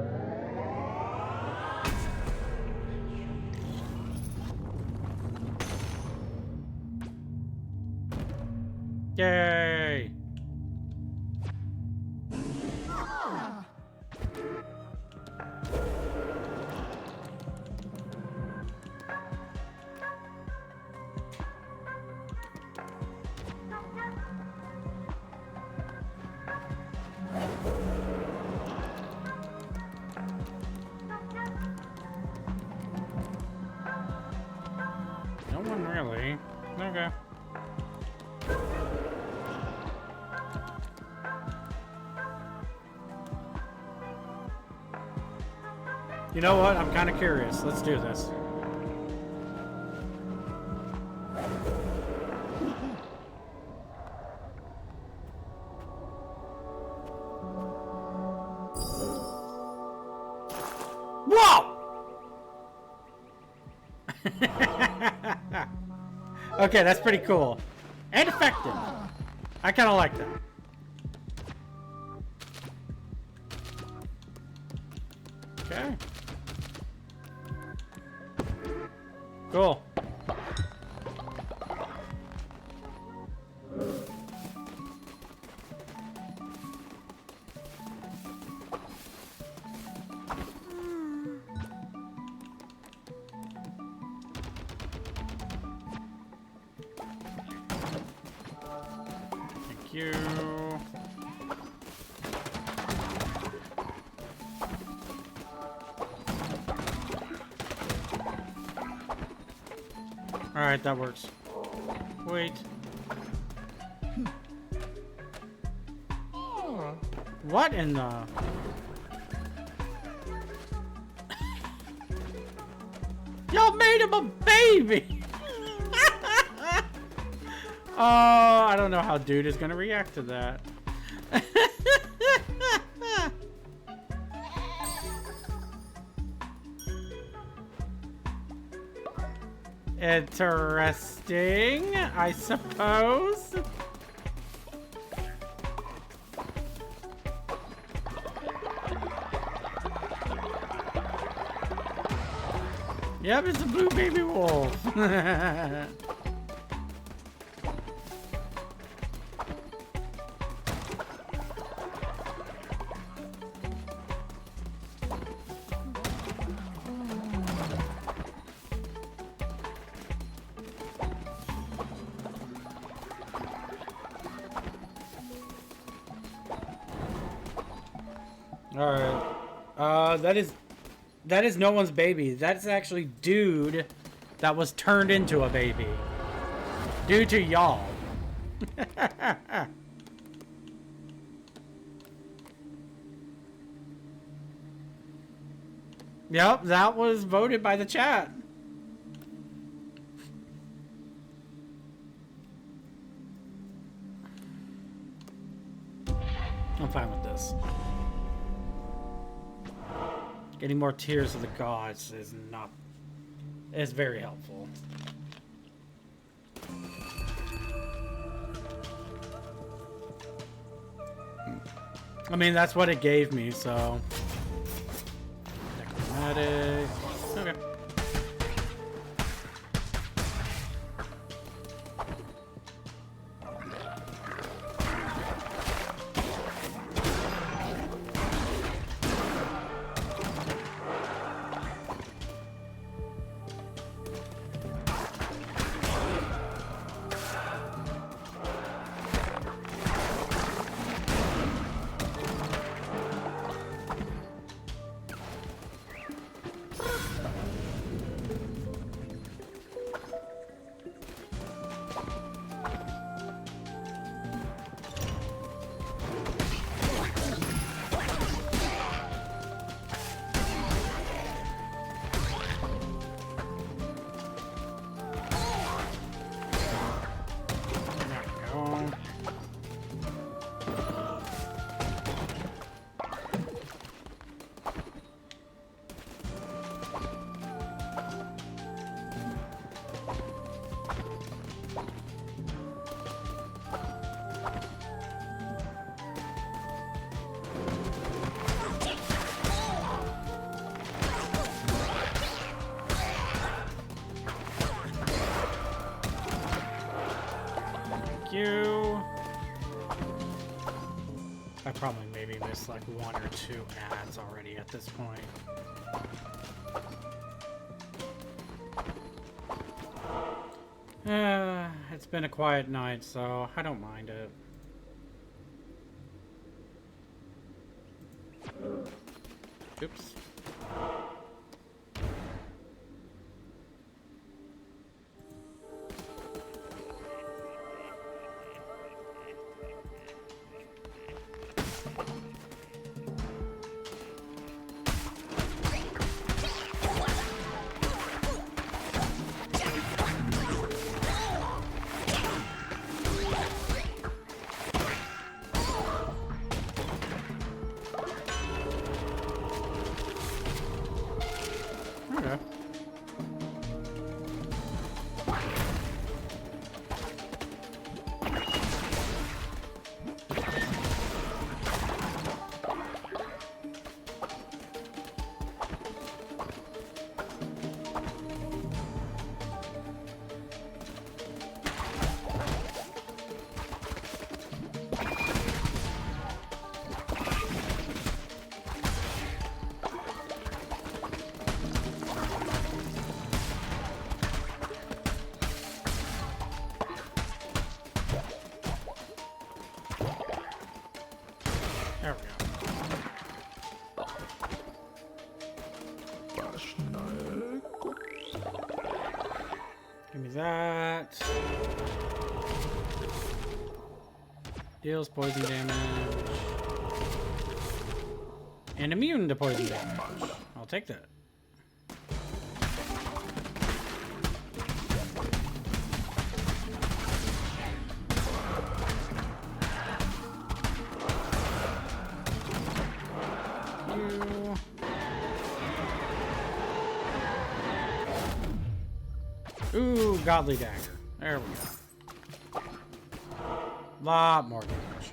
Yay! No one really. Okay. You know what? I'm kind of curious. Let's do this. Whoa! Okay, that's pretty cool. And effective. I kind of like that. Okay. Cool. Thank you. Alright, that works. Wait. What in the... Y'all made him a baby! Oh, I don't know how dude is gonna react to that. Interesting, I suppose. Yep, it's a blue baby wolf. Alright. That is no one's baby. That's actually dude that was turned into a baby. Due to y'all. Yep, that was voted by the chat. I'm fine with this. Getting more tears of the gods is not... is very helpful. I mean, that's what it gave me, so... Necromantic... Okay. You. I probably maybe missed like 1 or 2 ads already at this point. It's been a quiet night, so I don't mind it. Oops. Give me that. Deals poison damage. And immune to poison damage. I'll take that. Ooh, godly dagger. There we go. Lot more damage.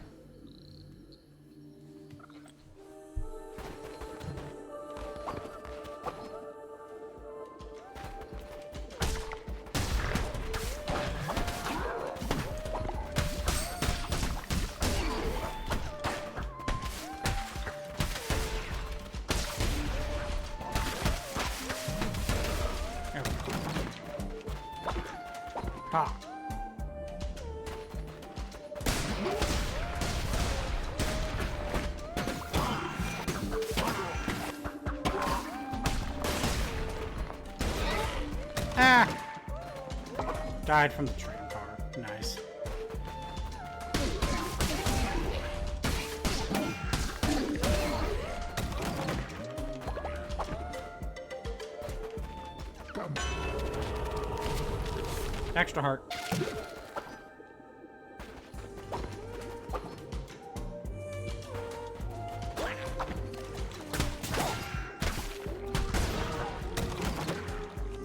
There we go. Ha. Ah! Died from the train car. Nice. Extra heart.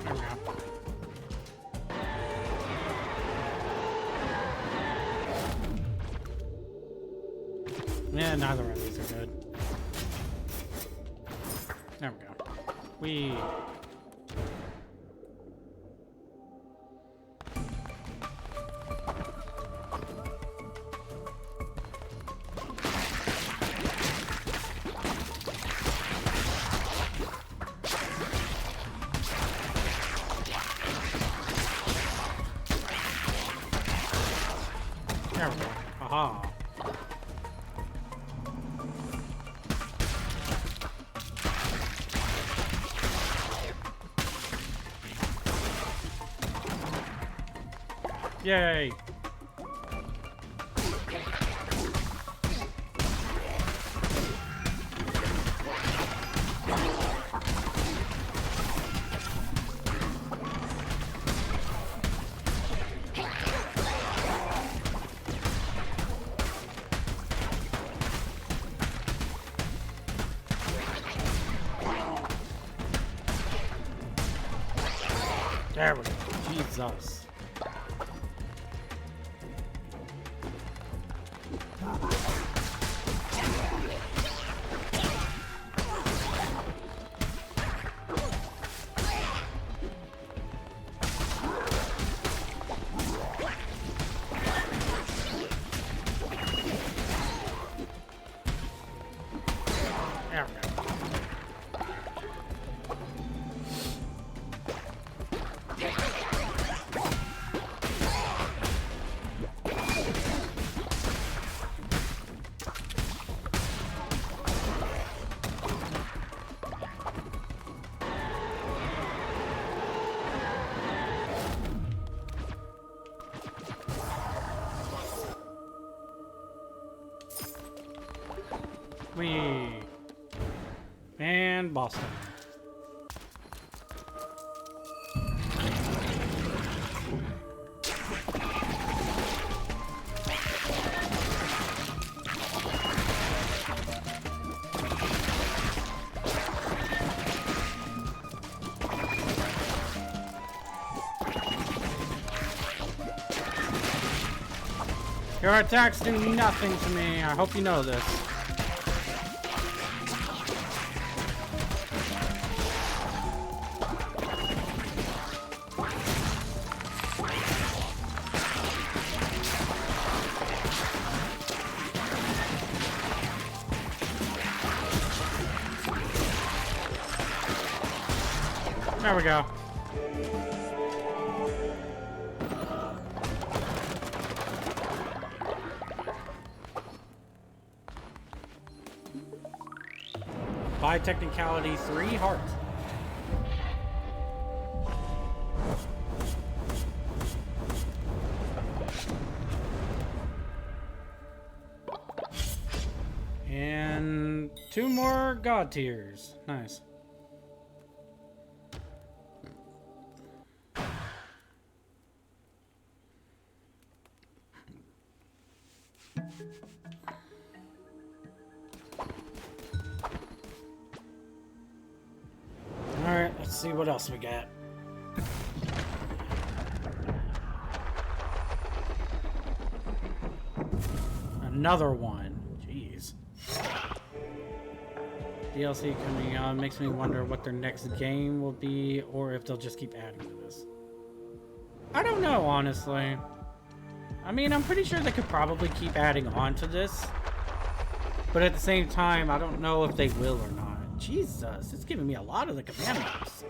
There we go. Yeah, neither of these are good. There we go. We. There we go. Aha. Yay! There we go. Jesus. There we go. Whee! And Boston. Your attacks do nothing to me. I hope you know this. There we go. By technicality, 3 hearts. 2 more god tiers. Nice. Alright, let's see what else we got. Another one. Jeez. DLC coming out makes me wonder what their next game will be, or if they'll just keep adding to this. I don't know, honestly. I mean, I'm pretty sure they could probably keep adding on to this. But at the same time, I don't know if they will or not. Jesus, it's giving me a lot of the commandments.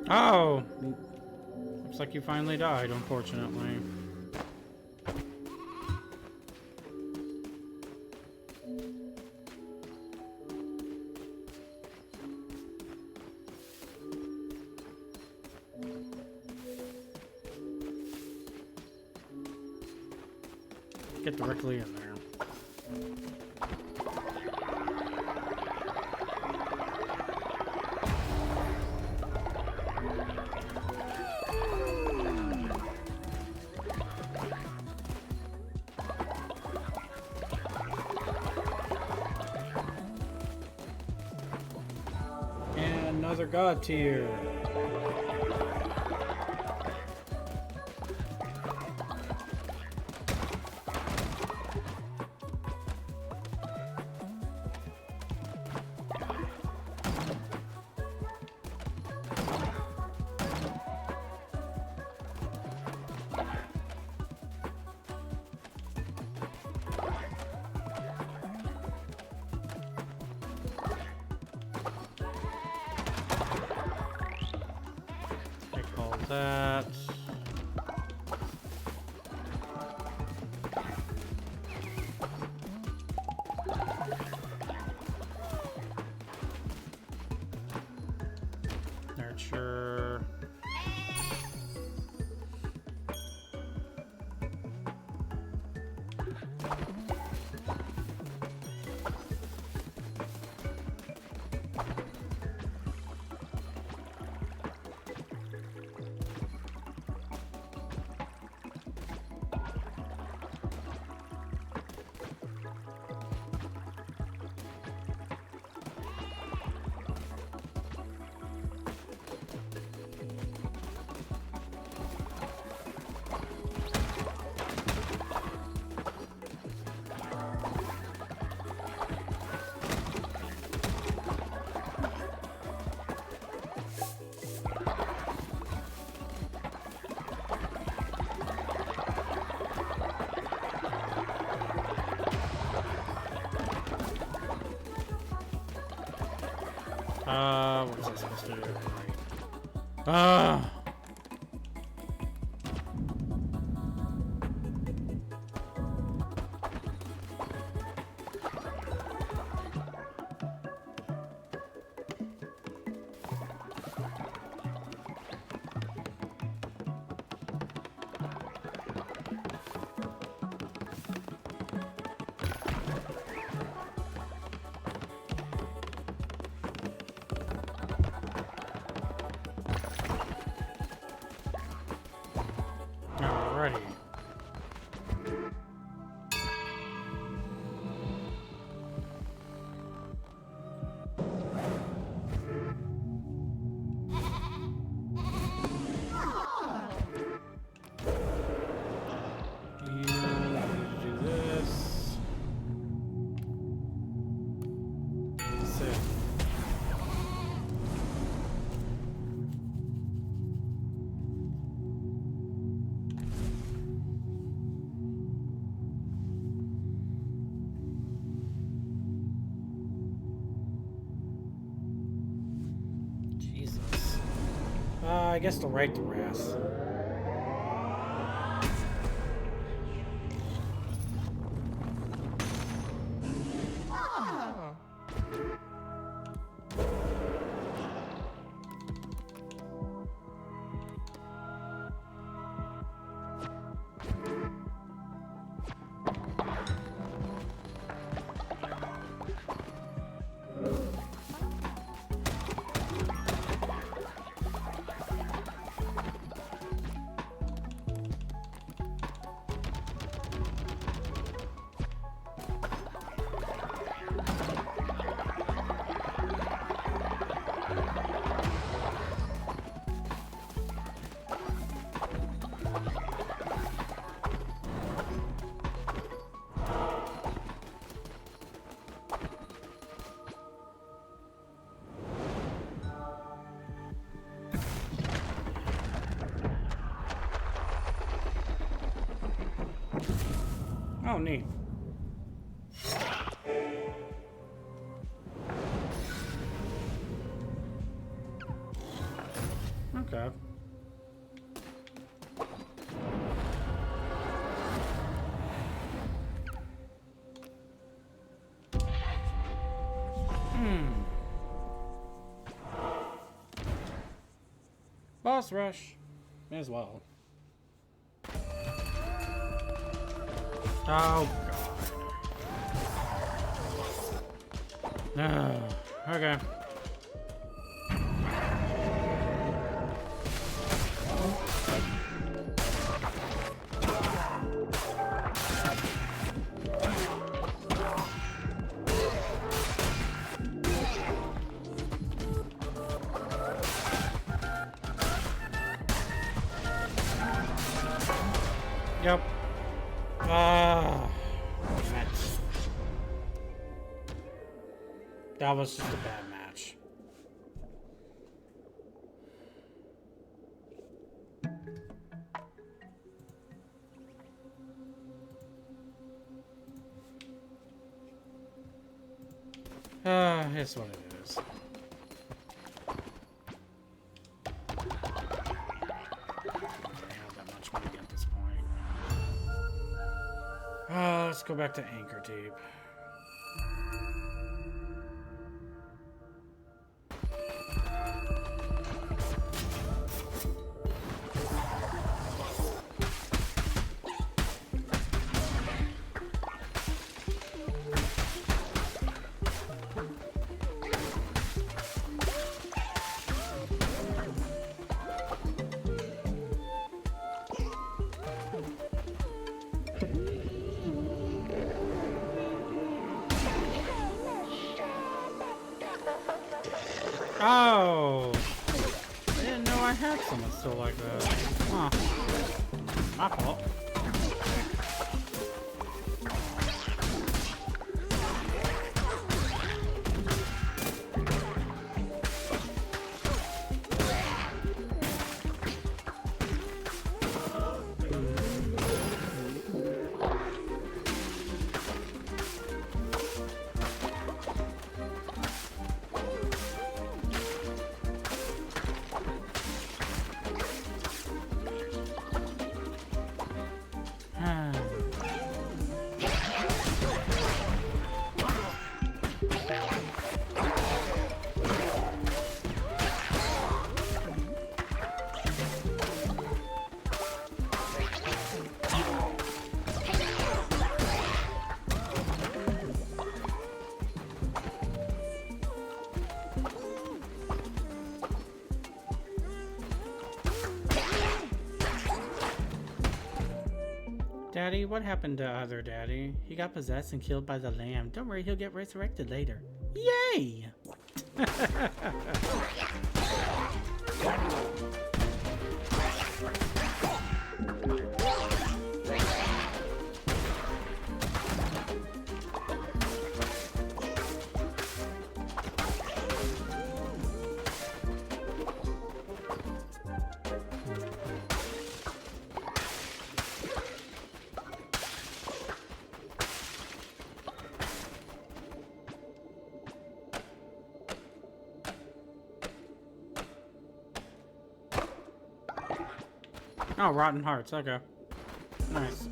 Oh! Looks like you finally died, unfortunately. Get directly in there. And another god tier. That. Nurture. What was I supposed to do? I guess the right to rest. Oh, neat. Okay. Boss rush. May as well. Oh, God. No. Okay. Yep. Ah. That was just a bad match. It's what it is. Let's go back to Anchor Tape. Oh! I didn't know I had someone still like that. Huh. My fault. Daddy, what happened to other Daddy? He got possessed and killed by the lamb. Don't worry, he'll get resurrected later. Yay! Oh, Rotten Hearts. Okay. Nice.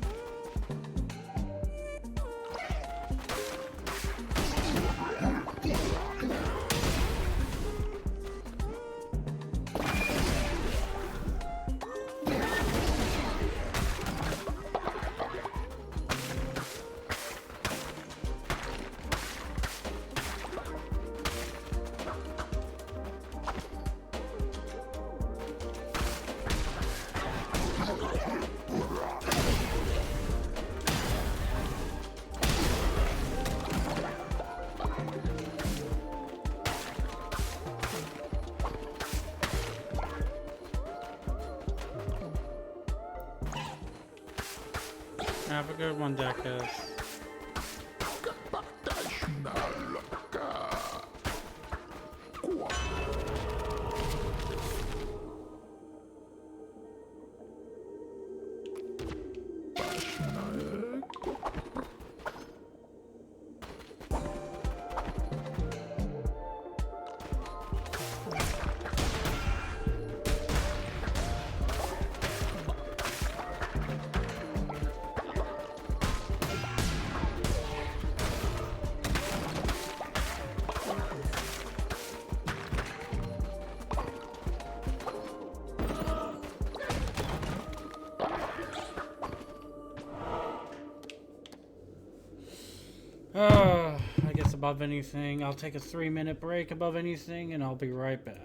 Have a good one, Dekus. I guess above anything, I'll take a 3-minute break above anything, and I'll be right back.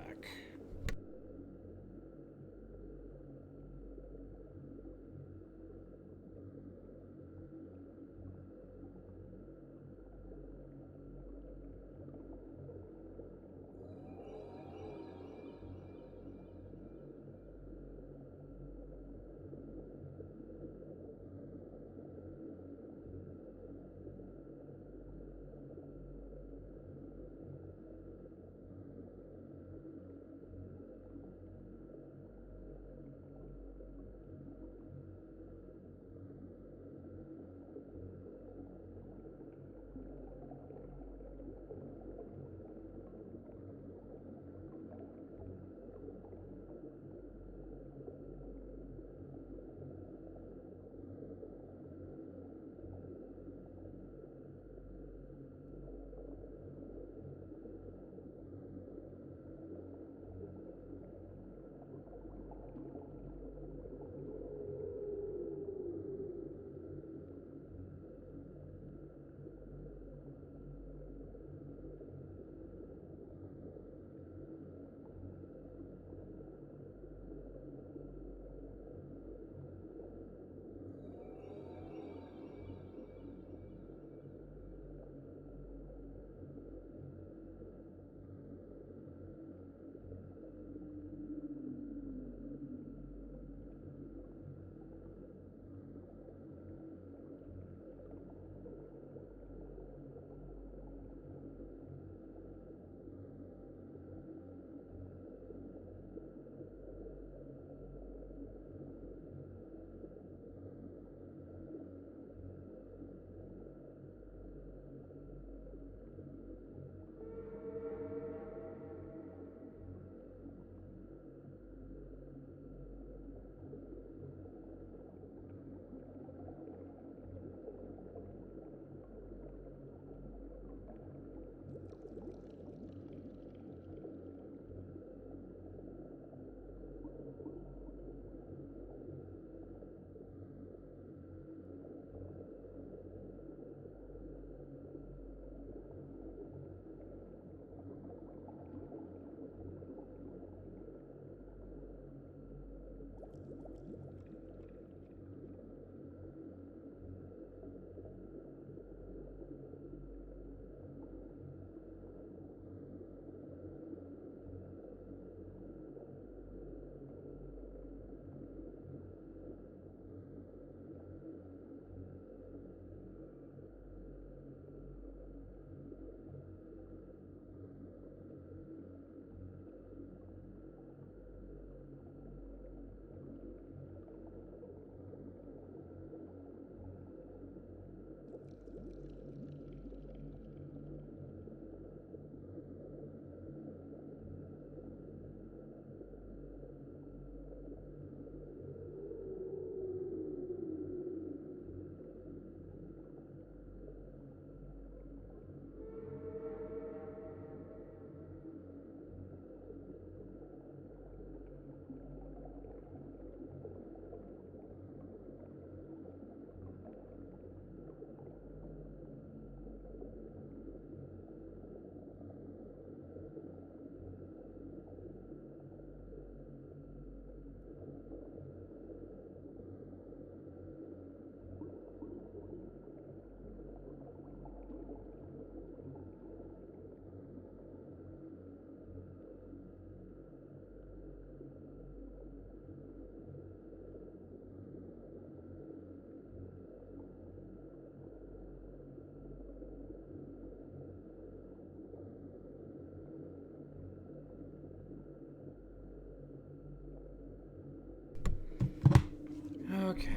Okay.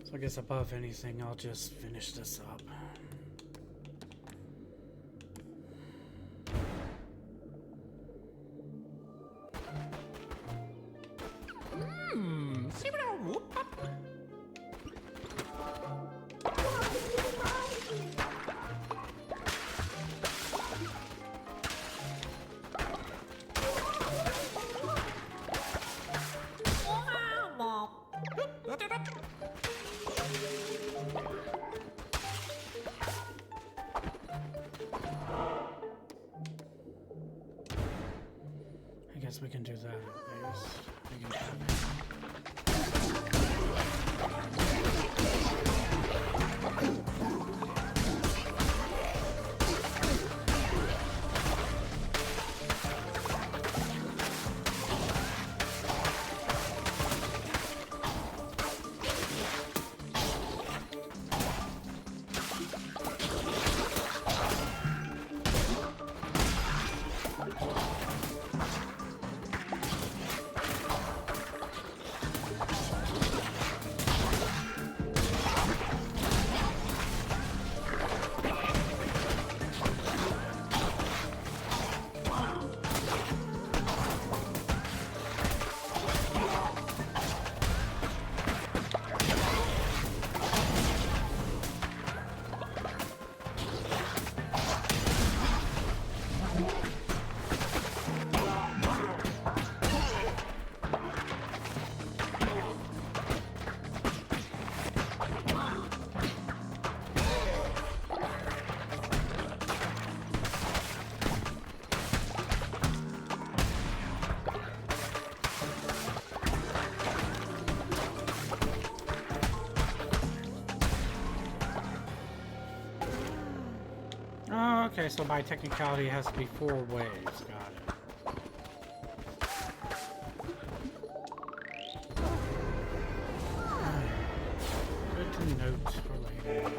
So I guess above anything, I'll just finish this up. I guess we can do that at least. We can have it. Oh, okay, so by technicality it has to be 4 ways. Got it. Good to note for later.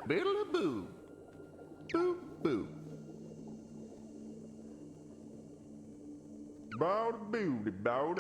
Biddle boo. Boo boo. Bow booty bow.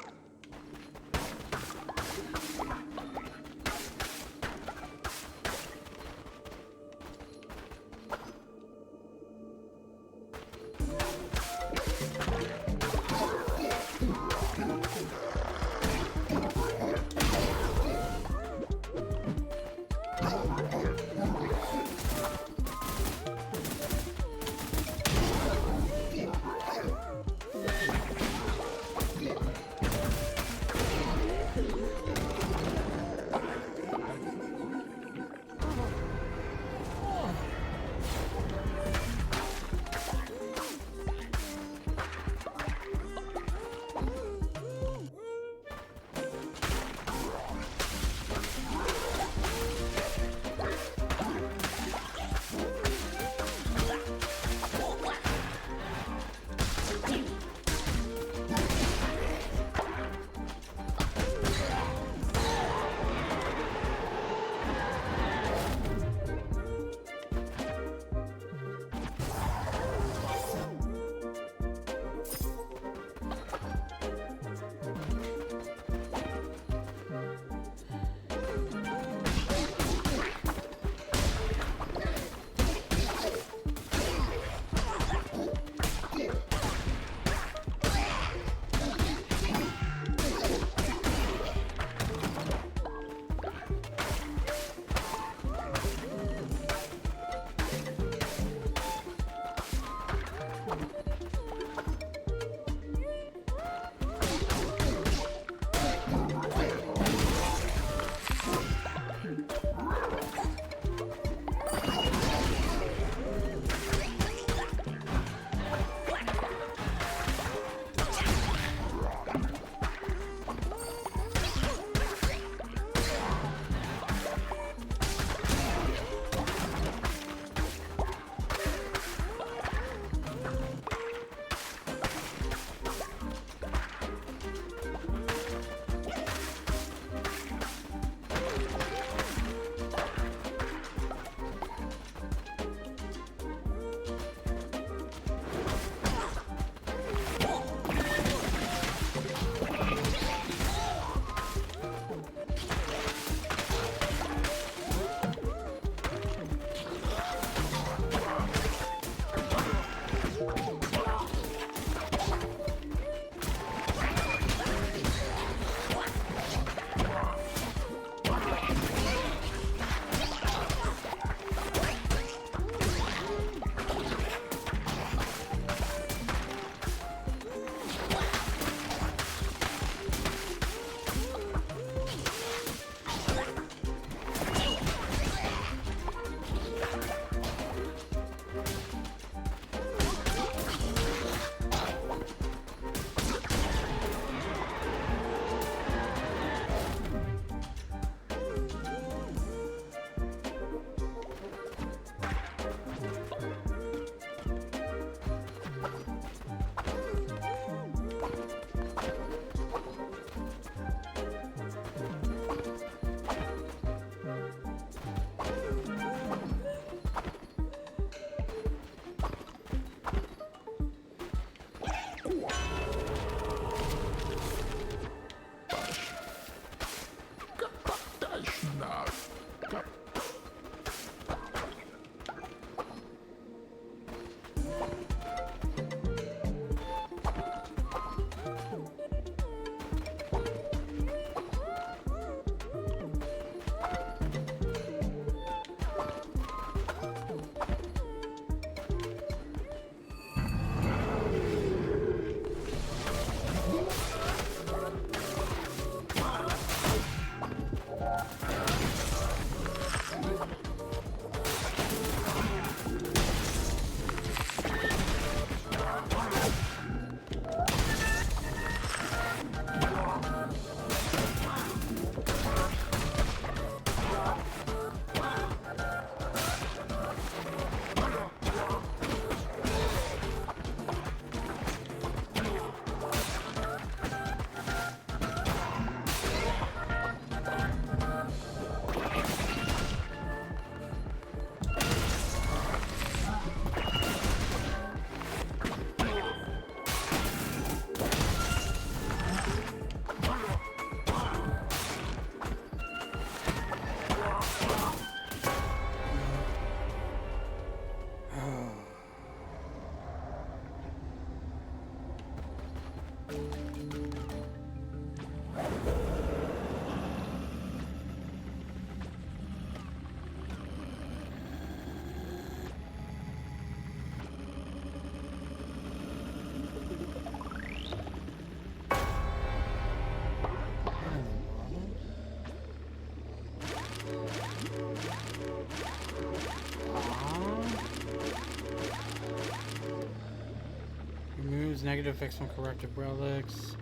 negative effects from corrupted relics.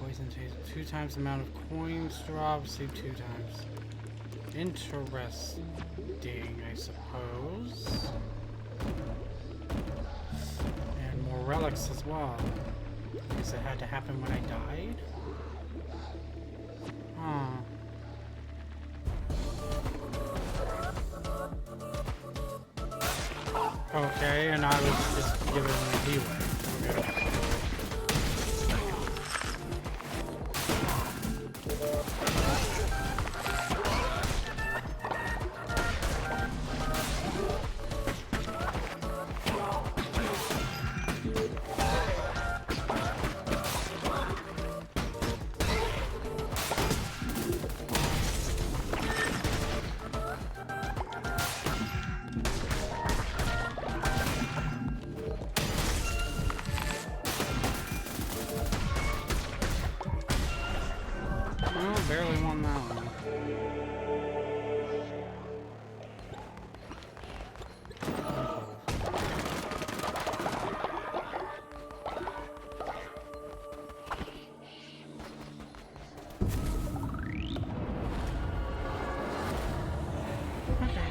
Poison takes 2 times the amount of coins dropped. Save 2 times. Interesting, I suppose. And more relics as well. I guess it had to happen when I died? Huh. Okay, and I was just giving them a leeway. Okay. Oh, barely won that one. Okay.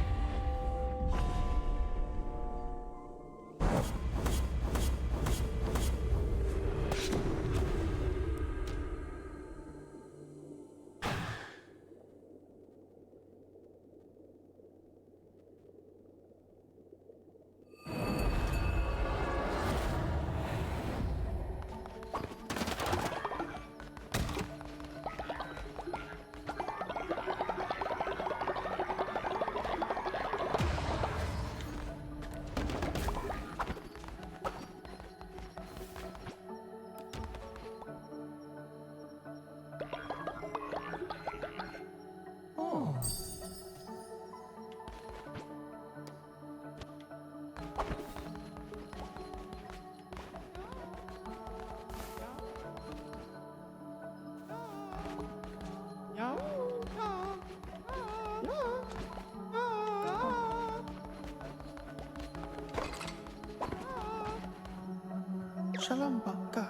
Shalom baka.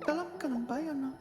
Dalam ka ng bayan na.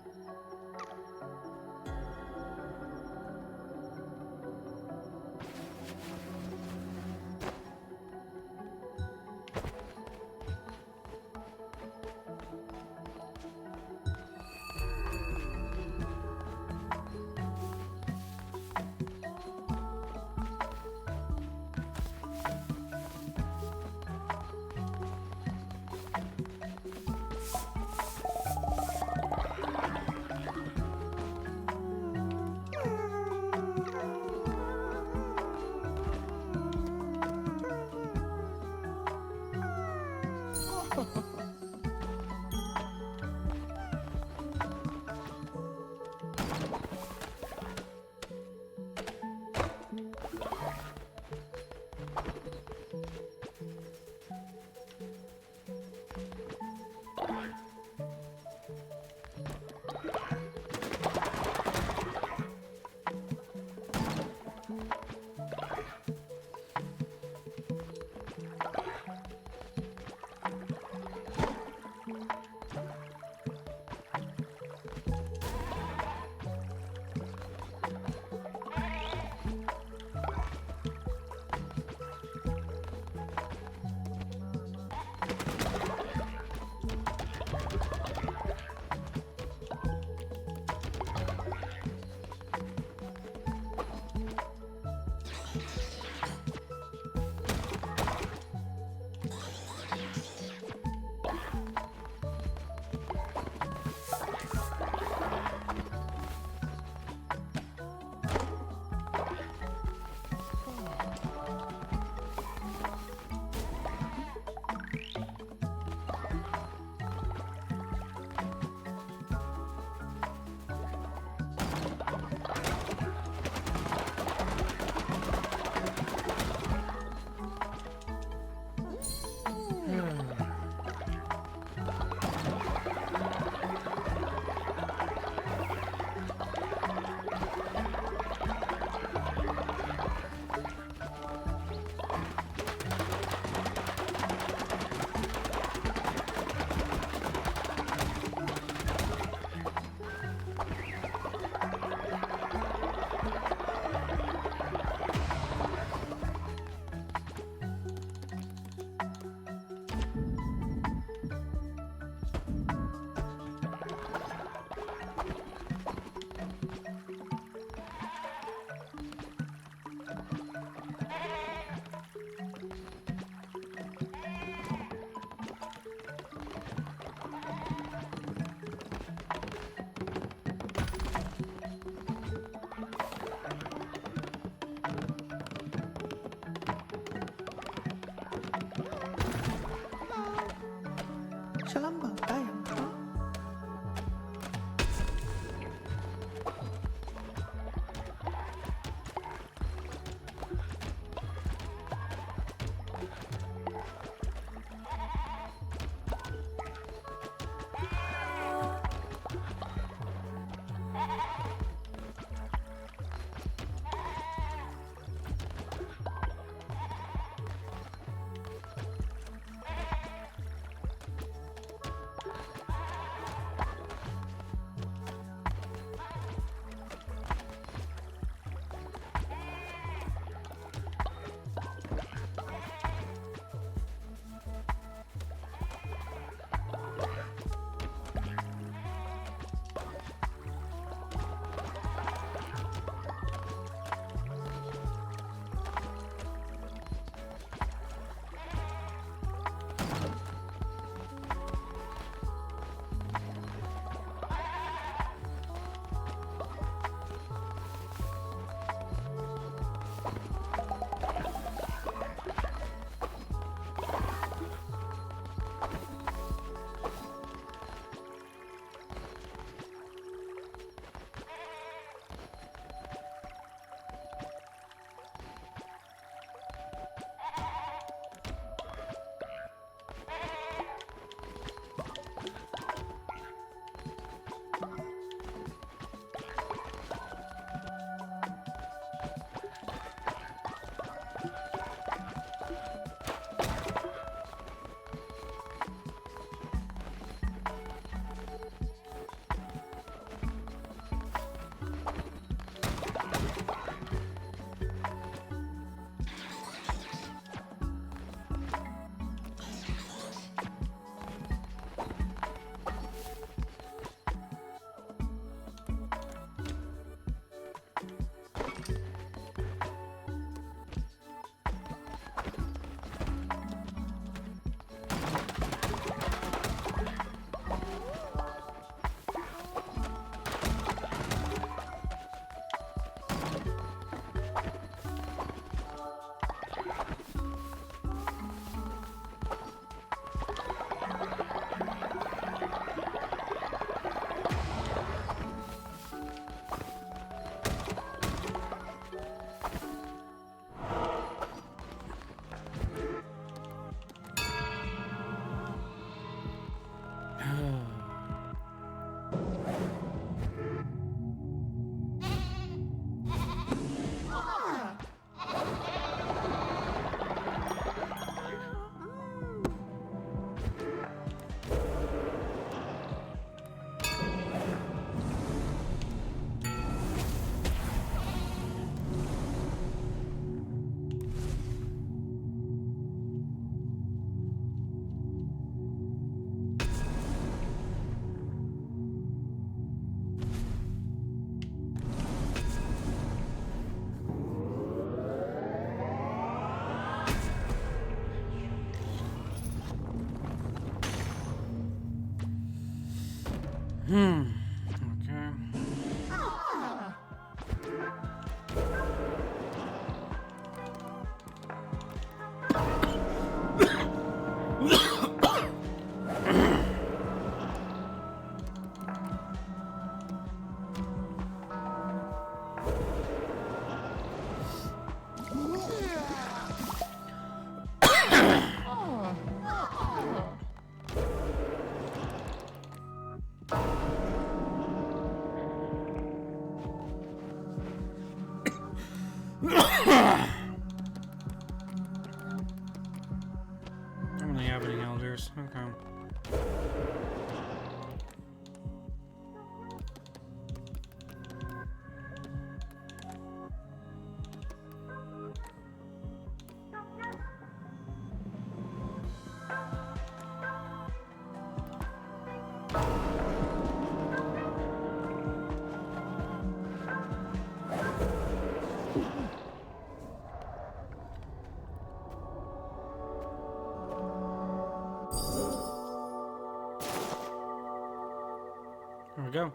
Okay. I don't really have any elders. Okay. Here we go.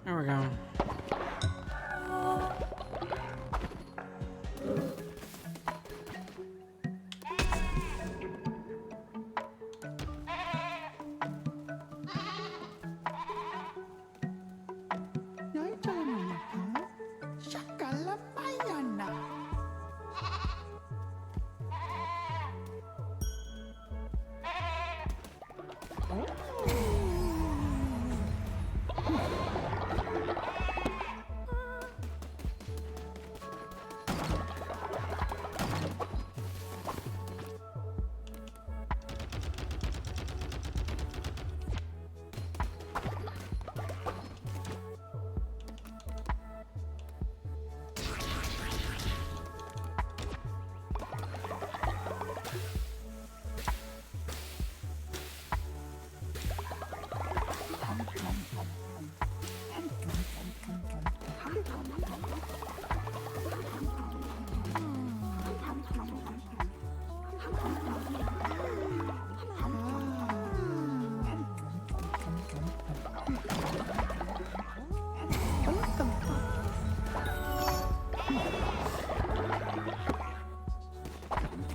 There we go. Nói cho mày hả? Chắc cả lắm mấy anh à.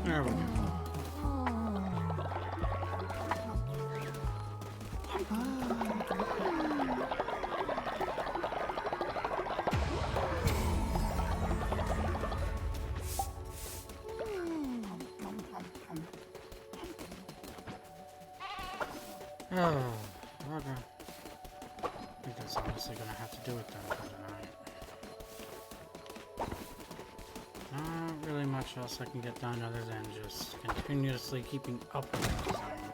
There we go. Oh, okay. I think that's honestly gonna have to do it then for tonight. Not really much else I can get done other than just continuously keeping up with everything.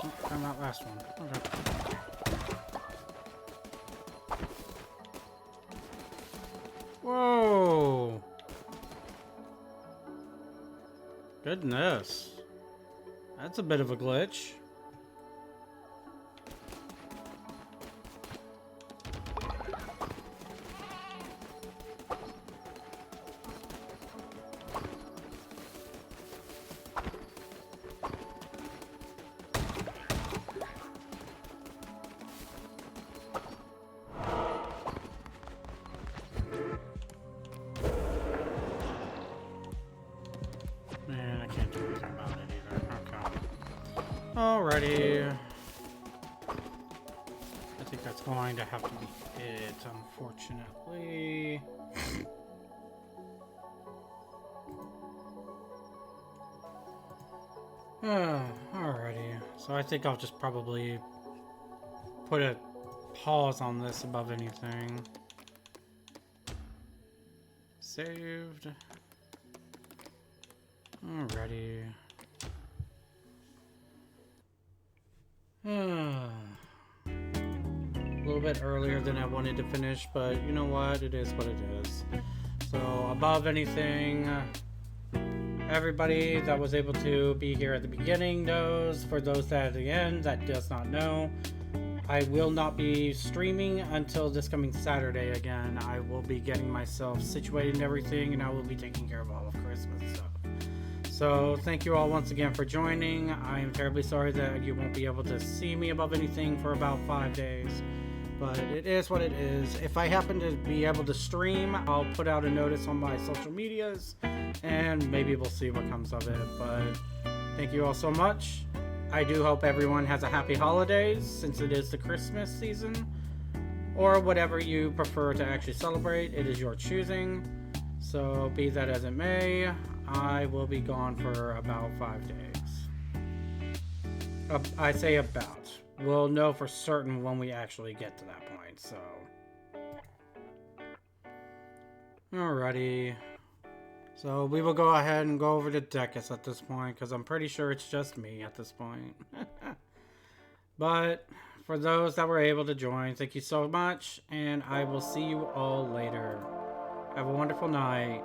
Oh, found that last one. Okay. Whoa! Goodness. That's a bit of a glitch. Man, I can't do anything about it either. Okay. Alrighty. I think that's going to have to be it, unfortunately. Alrighty. So I think I'll just probably put a pause on this above anything. Saved. Alrighty. a little bit earlier than I wanted to finish, but you know what? It is what it is. So, above anything, everybody that was able to be here at the beginning knows. For those that at the end that does not know, I will not be streaming until this coming Saturday again. I will be getting myself situated and everything, and I will be taking care of all of Christmas stuff. So thank you all once again for joining. I am terribly sorry that you won't be able to see me above anything for about 5 days, but it is what it is. If I happen to be able to stream, I'll put out a notice on my social medias, and maybe we'll see what comes of it. But thank you all so much. I do hope everyone has a happy holidays, since it is the Christmas season, or whatever you prefer to actually celebrate. It is your choosing. So be that as it may, I will be gone for about 5 days. I say about. We'll know for certain when we actually get to that point, so. Alrighty. So we will go ahead and go over to Decus at this point, because I'm pretty sure it's just me at this point. But for those that were able to join, thank you so much, and I will see you all later. Have a wonderful night.